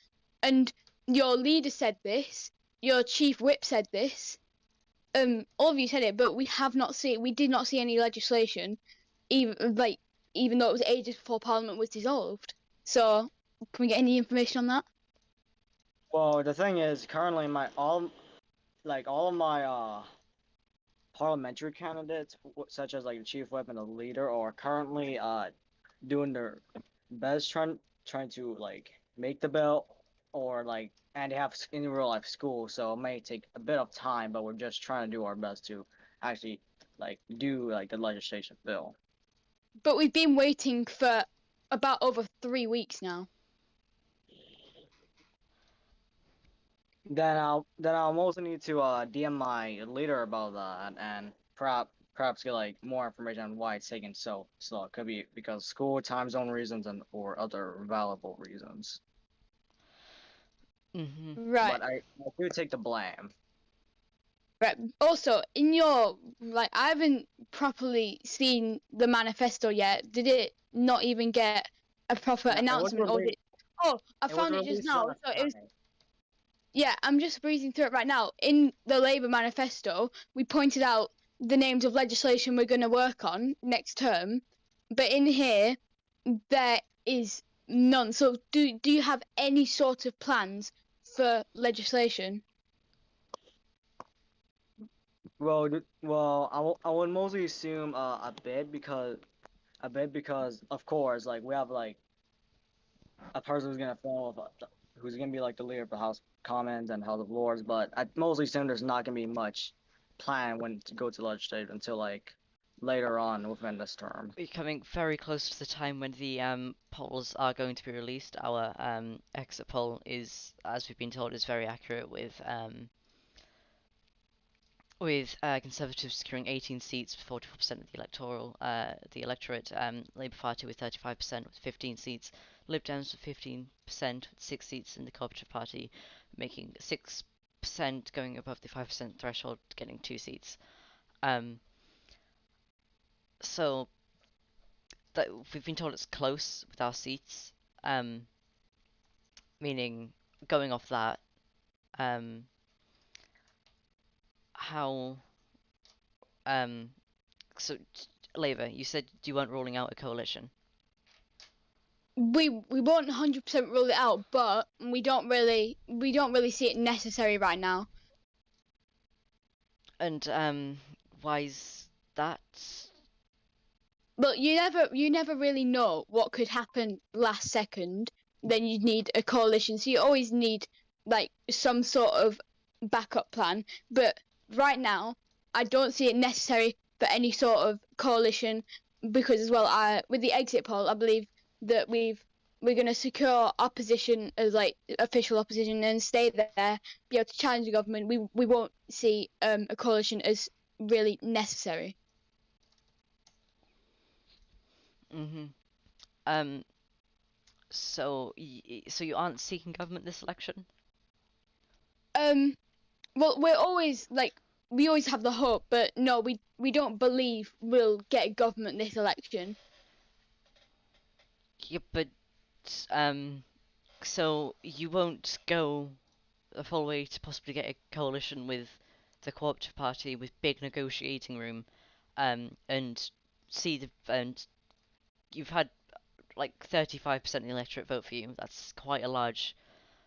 and your leader said this, your chief whip said this, all of you said it, but we did not see any legislation, even though it was ages before Parliament was dissolved. So, can we get any information on that? Well, the thing is, currently all of my parliamentary candidates, such as the chief whip and the leader, are currently doing their best trying to make the bill, or and they have in real life school, so it may take a bit of time, but we're just trying to do our best to actually do the legislation bill. But we've been waiting for about over 3 weeks now. Then I'll mostly need to DM my leader about that, and perhaps perhaps get like more information on why it's taking so slow. It could be because school time zone reasons and or other valuable reasons. Right. But I do take the blame. Right. Also, in your I haven't properly seen the manifesto yet. Did it not even get a proper No, it was announcement, or did? released. Oh, I It was found it just released now. last So it was. night. Yeah, I'm just breezing through it right now. In the Labour manifesto, we pointed out the names of legislation we're going to work on next term, but in here, there is none. So, do you have any sort of plans for legislation? Well, I would mostly assume a bid because of course like we have like a person who's gonna film with who's gonna be like the leader of the House of Commons and House of Lords, but I mostly assume there's not gonna be much plan when to go to legislative until like later on within this term. We're coming very close to the time when the polls are going to be released. Our exit poll is, as we've been told, is very accurate with Conservatives securing 18 seats, 44% of the electorate. Labour Party with 35% with 15 seats. Lib Dems with 15% with 6 seats, and the Cooperative Party making 6%, going above the 5% threshold, getting 2 seats. So that we've been told it's close with our seats, meaning going off that, how so Labour, you said you weren't ruling out a coalition. We won't 100% rule it out, but we don't really see it necessary right now. And why's that? But you never really know what could happen last second. Then you'd need a coalition, so you always need like some sort of backup plan. But right now, I don't see it necessary for any sort of coalition because as well, with the exit poll, I believe that we're going to secure opposition as like official opposition and stay there, be able to challenge the government. We won't see a coalition as really necessary. So you aren't seeking government this election? Well, we always have the hope, but no, we don't believe we'll get government this election. Yeah, but so you won't go the full way to possibly get a coalition with the Cooperative Party with big negotiating room, and you've had like 35% of the electorate vote for you. That's quite a large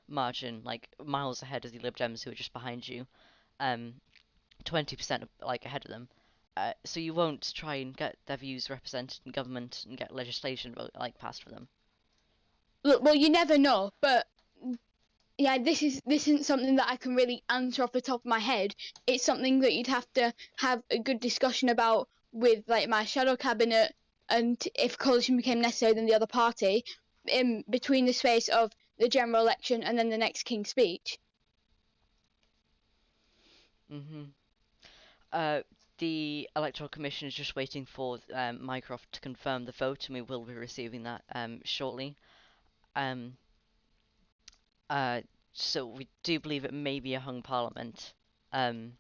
margin, like miles ahead of the Lib Dems who are just behind you. 20% like ahead of them. So you won't try and get their views represented in government and get legislation passed for them. Look, well, you never know, but yeah, this isn't something that I can really answer off the top of my head. It's something that you'd have to have a good discussion about with like my shadow cabinet, and if coalition became necessary, then the other party, in between the space of the general election and then the next King's Speech. The Electoral Commission is just waiting for Mycroft to confirm the vote, and we will be receiving that shortly. So we do believe it may be a hung parliament. Dan,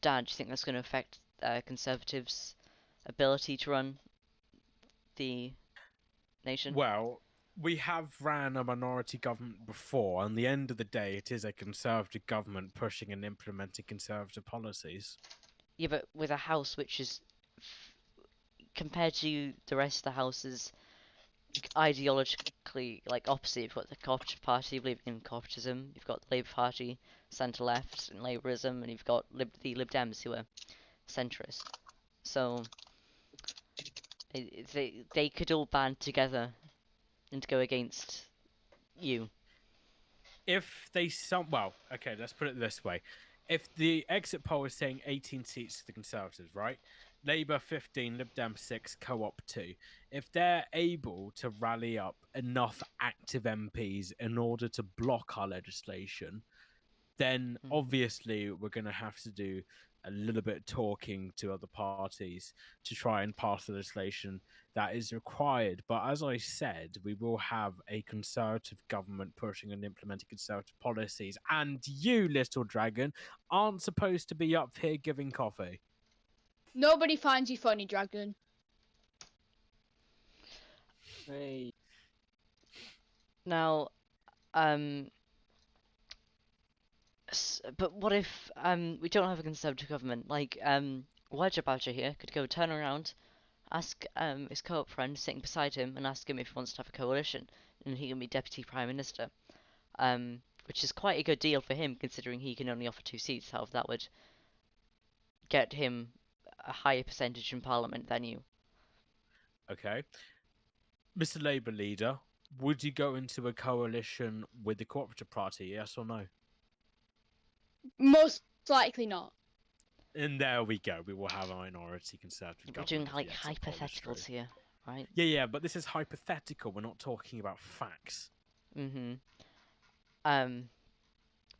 do you think that's going to affect Conservatives' ability to run the nation? Well, we have ran a minority government before, and at the end of the day, it is a Conservative government pushing and implementing Conservative policies. Yeah, but with a house which is, compared to the rest of the houses, ideologically like opposite. You've got the Cooperative Party believing in corporatism, you've got the Labour Party centre left and Labourism, and you've got the Lib Dems who are centrist. So they could all band together and go against you. If they well, okay, let's put it this way. If the exit poll is saying 18 seats to the Conservatives, right? Labour 15, Lib Dem 6, Co-op 2. If they're able to rally up enough active MPs in order to block our legislation, then obviously we're going to have to do a little bit talking to other parties to try and pass the legislation that is required. But as I said, we will have a conservative government pushing and implementing conservative policies, and you, little dragon, aren't supposed to be up here giving coffee. Nobody finds you funny, Dragon. Hey. Now, but what if we don't have a conservative government? Like Wedger Badger here could go turn around, ask his co-op friend sitting beside him, and ask him if he wants to have a coalition, and he can be deputy prime minister. Which is quite a good deal for him, considering he can only offer 2 seats. However, that would get him a higher percentage in parliament than you. Okay. Mr. Labour leader, would you go into a coalition with the Cooperative Party, yes or no? Most likely not. And there we go. We will have a minority conservative We're government. doing if like the exit poll is true. hypotheticals here, right? Yeah, but this is hypothetical. We're not talking about facts.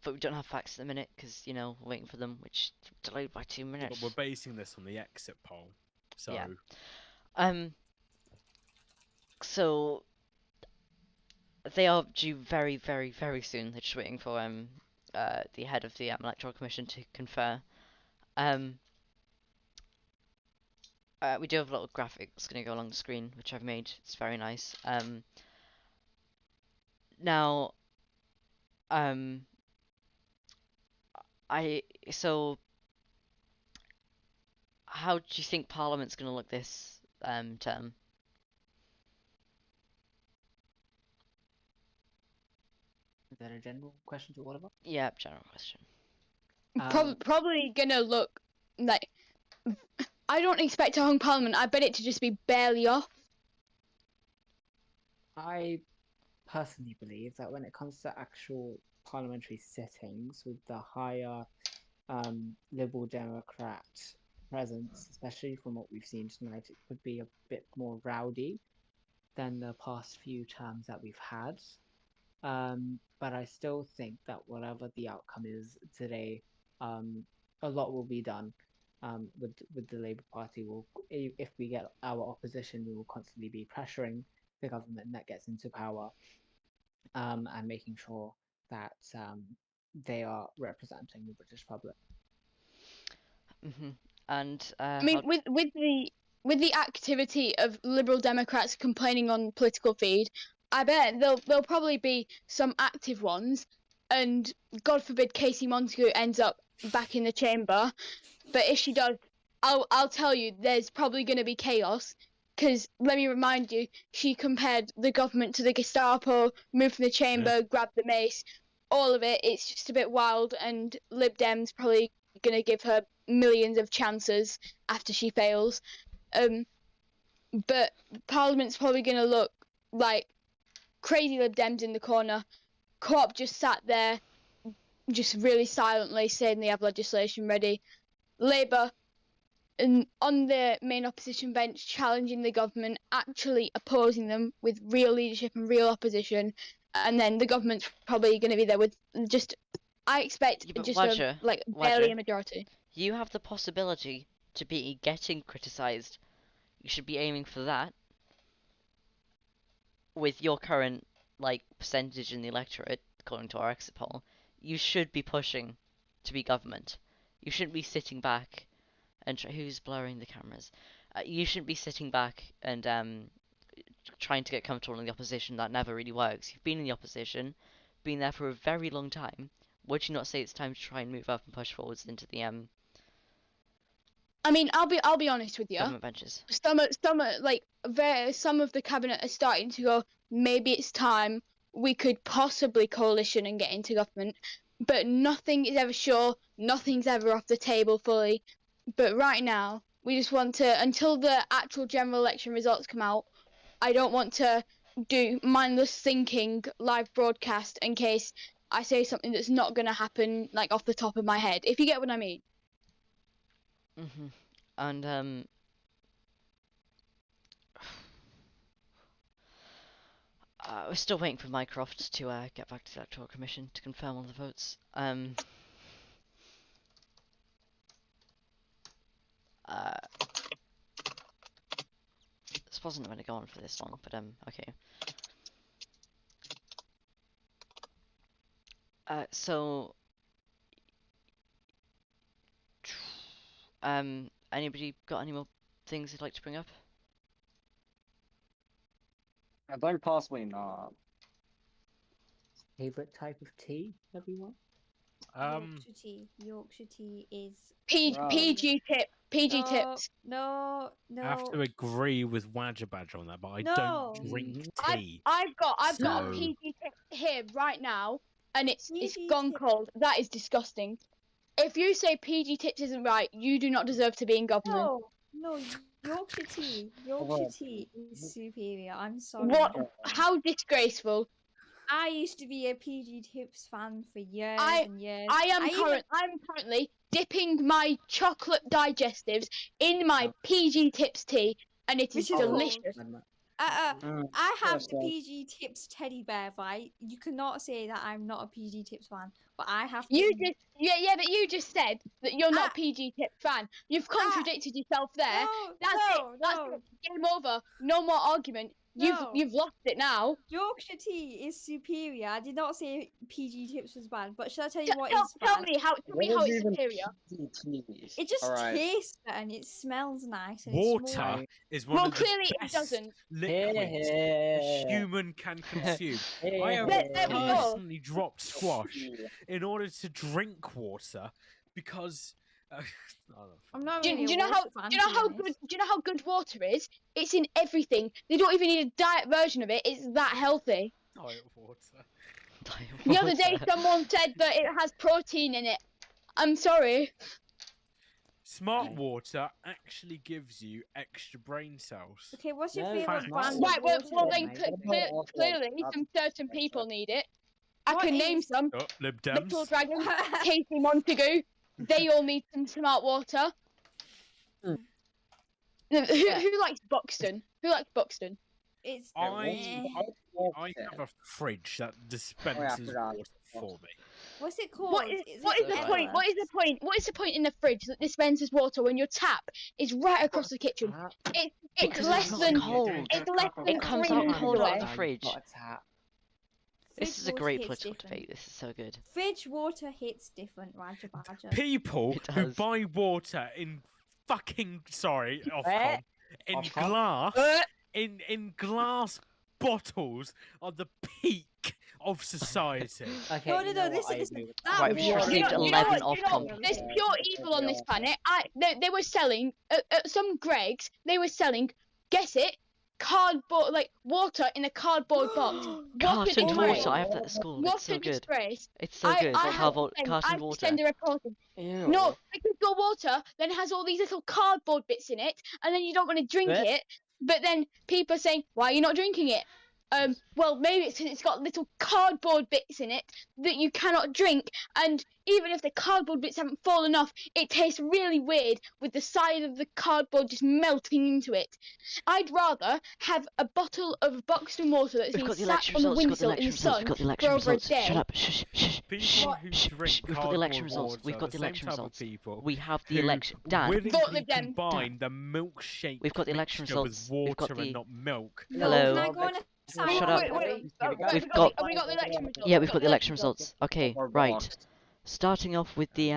But we don't have facts at the minute because we're waiting for them, which delayed by 2 minutes. But we're basing this on the exit poll. So Yeah. So they are due very, very, very soon. They're just waiting for the head of the Electoral Commission to confer. We do have a little graphic that's going to go along the screen, which I've made. It's very nice. Now, so how do you think Parliament's going to look this term? Is that a general question to all of us? Yeah, general question. Probably gonna look like. I don't expect a hung parliament. I bet it to just be barely off. I personally believe that when it comes to actual parliamentary sittings, with the higher Liberal Democrat presence, especially from what we've seen tonight, it could be a bit more rowdy than the past few terms that we've had. But I still think that whatever the outcome is today, a lot will be done. With the Labour Party, if we get our opposition, we will constantly be pressuring the government that gets into power, and making sure that they are representing the British public. And I mean, with the activity of Liberal Democrats complaining on political feed, I bet there'll probably be some active ones, and God forbid Casey Montague ends up back in the chamber. But if she does, I'll tell you, there's probably going to be chaos. Because let me remind you, she compared the government to the Gestapo, moved from the chamber, grabbed the mace, all of it. It's just a bit wild, and Lib Dems probably going to give her millions of chances after she fails. But Parliament's probably going to look like crazy Lib Dems in the corner. Co-op just sat there, just really silently saying they have legislation ready. Labour on the main opposition bench challenging the government, actually opposing them with real leadership and real opposition, and then the government's probably going to be there with just, I expect, just barely a majority. You have the possibility to be getting criticised. You should be aiming for that. With your current percentage in the electorate, according to our exit poll, you should be pushing to be government. You shouldn't be sitting back and who's blurring the cameras? You shouldn't be sitting back and trying to get comfortable in the opposition. That never really works. You've been in the opposition, been there for a very long time. Would you not say it's time to try and move up and push forwards into the I mean, I'll be honest with you. government benches? Some of the cabinet are starting to go, maybe it's time we could possibly coalition and get into government, but nothing is ever sure. Nothing's ever off the table fully. But right now, we just want to, until the actual general election results come out, I don't want to do mindless thinking live broadcast in case I say something that's not going to happen, off the top of my head, if you get what I mean. And we're still waiting for Mycroft to get back to the Electoral Commission to confirm all the votes. This wasn't going to go on for this long, but okay. So anybody got any more things they'd like to bring up? I think possibly not. Favorite type of tea, everyone? Yorkshire tea. Yorkshire tea is Wow. PG no, tips. No, I have to no. agree with Wadger Badger on that, but I No. don't drink tea. I've got a So- PG tip here right now, and it's PG gone tip. cold. That is disgusting. If you say PG tips isn't right, you do not deserve to be in government. No, Yorkshire tea. Yorkshire tea is superior. I'm sorry. What? How disgraceful! I used to be a PG Tips fan for years I- and years. I am even- currently dipping my chocolate digestives in my PG tips tea, and it is Which is delicious. I have Yes, the PG Tips teddy bear, right? You cannot say that I'm not a PG Tips fan, but I have to. You just but you just said that you're not Ah. a PG tips fan. You've contradicted yourself there. No, That's no, it. That's no. it. Game over. No more argument. No. You've lost it now. Yorkshire tea is superior. I did not say PG Tips was bad, but should I tell you what Tell is bad? me how it's superior. It just Alright. tastes better and it smells nice. And Water It's more... is one Well, of the clearly it best doesn't. liquids a human can consume. I have There we go. personally dropped squash in order to drink water because. I'm not Do really you a know how? water fan, Do you know to be how honest. good? Do you know how good water is? It's in everything. They don't even need a diet version of it. It's that healthy. Diet water. The other day, someone said that it has protein in it. I'm sorry. Smart water actually gives you extra brain cells. Okay, what's your No, favourite facts. brand? of Right, well water then then? clearly some certain people need it. I What can name is- some. Oh, Lib Little Dems. Dragon, Casey Montagu. They all need some smart water. Hmm. Who likes Buxton? Who likes Buxton? It's I I have a fridge that dispenses forgot. water for me. What's it called? What is it the point? Everest? What is the point? What is the point in the fridge that dispenses water when your tap is right across the kitchen? It's Because less it's not than cold. it's less than It comes 3 out minutes cold out of away. the fridge. This Fridge is a water great hits political different. debate. This is so good. Fridge water hits different, Roger Badger. People It who does. buy water in fucking Eh? in Ofcom? glass in glass bottles are the peak of society. Okay, No, you no, know what, listen, I listen. agree with That Right, we've just water- received You know 11 what, off you know, comp. there's pure evil on this planet. They were selling at some Greggs. They were selling, guess it, cardboard like water in a cardboard box. Cartoned disgrace. water. I have that at school. What It's so a good. disgrace. It's so good. I have to send- I Cartoned have to water. send a report in. No, because your water then has all these little cardboard bits in it, and then you don't want to drink Eh? it. But then people are saying, "Why are you not drinking it?" Well, maybe it's 'cause it's got little cardboard bits in it that you cannot drink, and even if the cardboard bits haven't fallen off, it tastes really weird with the side of the cardboard just melting into it. I'd rather have a bottle of Buxton water that's We've been got the sat election on the results. We've got the windowsill in the election results. We've sun got the for election over a results. day. Shut up. Shh, shh, shh. People shh, who shh, drink shh. We've got the election cardboard results. We've water got are the same election type of results. people We have the who election. Dan, Vote willingly Lib Dem. combine the milkshake We've got the election mixture results. with We've got water the- and not milk. No, Hello? can I go on a side? Shut up. Wait, Wait, We've have got- we got the election results? yeah, we've got the the election results. Okay, Or right. boxed. Starting off with the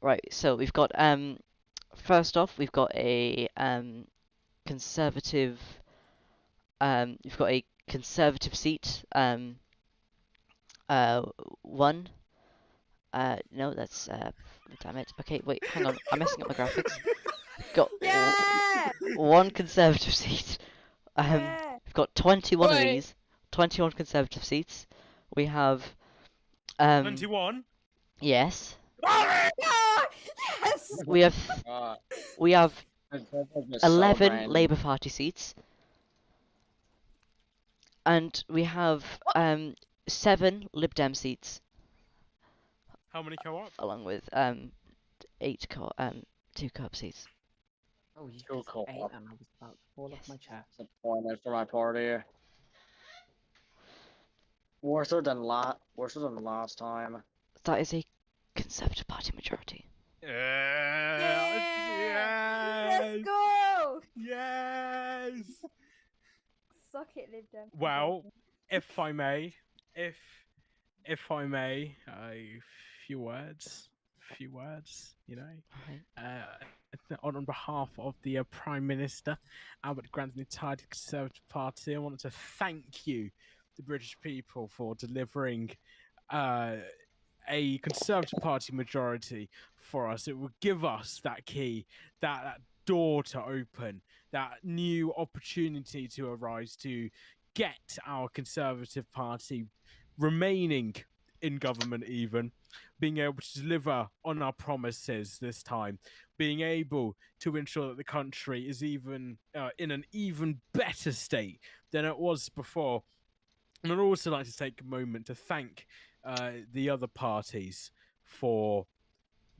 right. So we've got first off we've got a conservative we've got a conservative seat one no that's damn it. Okay, wait, hang on, I'm messing up my graphics. Got Yeah! one conservative seat. Yeah! We've got 21 of Wait. these, 21 conservative seats. We have 21. yes. Yeah! Yes! We have we have It's 11 random. Labour Party seats, and we have 7 Lib Dem seats, How many co-op? along with 2 co-op seats. Oh, you Cool, just cool. ate and I was about to fall off my chair. Disappointed for my party. Worse than last time. That is a Conservative Party majority. Let's go! Yes. Suck it, Lib Dem. Well, if I may, if I may, a few words, you know. On behalf of the Prime Minister, Albert Grant, and the entire Conservative Party, I wanted to thank you, the British people, for delivering a Conservative Party majority for us. It will give us that key, that door to open, that new opportunity to arise to get our Conservative Party remaining in government, even being able to deliver on our promises this time, being able to ensure that the country is even in an even better state than it was before. And I'd also like to take a moment to thank the other parties for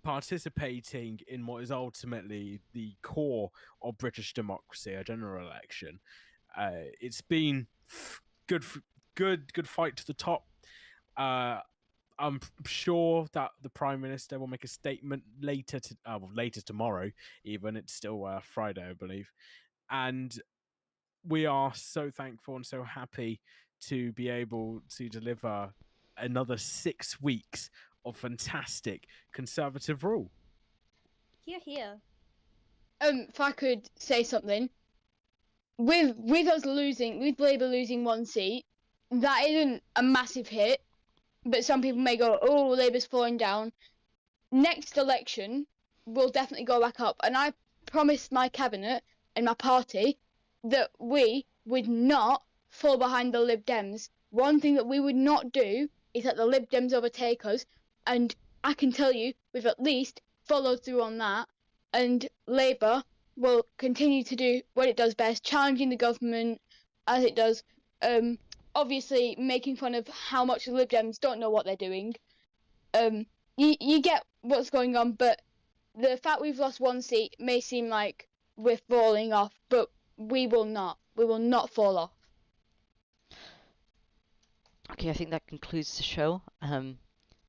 participating in what is ultimately the core of British democracy, a general election. It's been good fight to the top. I'm sure that the Prime Minister will make a statement later tomorrow. Even it's still Friday, I believe, and we are so thankful and so happy to be able to deliver another 6 weeks of fantastic Conservative rule. Here. If I could say something, with us losing, with Labour losing one seat, that isn't a massive hit. But some people may go, "Oh, Labour's falling down." Next election, we'll definitely go back up, and I promised my cabinet and my party that we would not fall behind the Lib Dems. One thing that we would not do is let the Lib Dems overtake us, and I can tell you we've at least followed through on that, and Labour will continue to do what it does best, challenging the government as it does, obviously making fun of how much the Lib Dems don't know what they're doing. You get what's going on, but the fact we've lost one seat may seem like we're falling off, but we will not. We will not fall off. Okay, I think that concludes the show.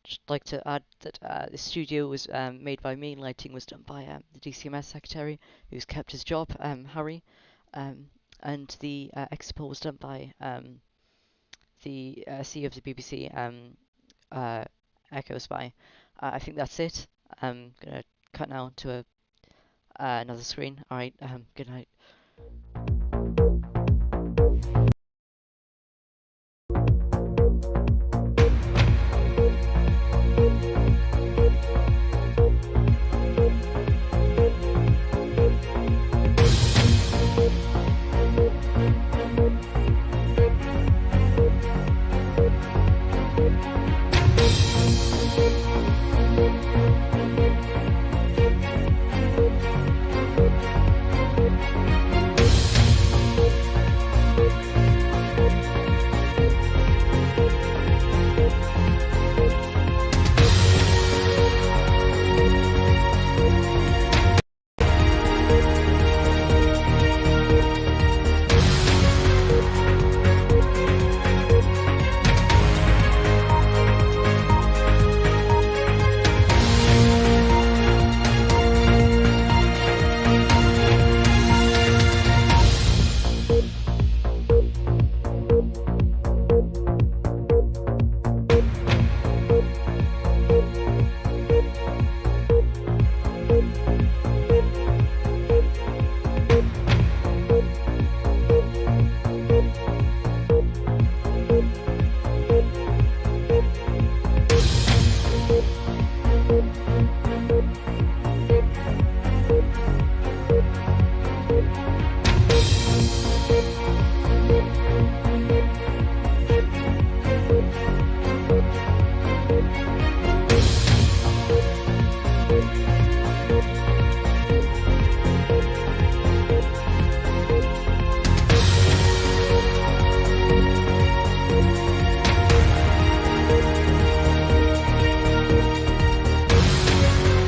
Just like to add that the studio was made by me, lighting was done by the DCMS secretary, who's kept his job, Harry, and the exit poll was done by the CEO of the BBC, Echo Spy. I think that's it. I'm gonna cut now to another screen. All right. Good night.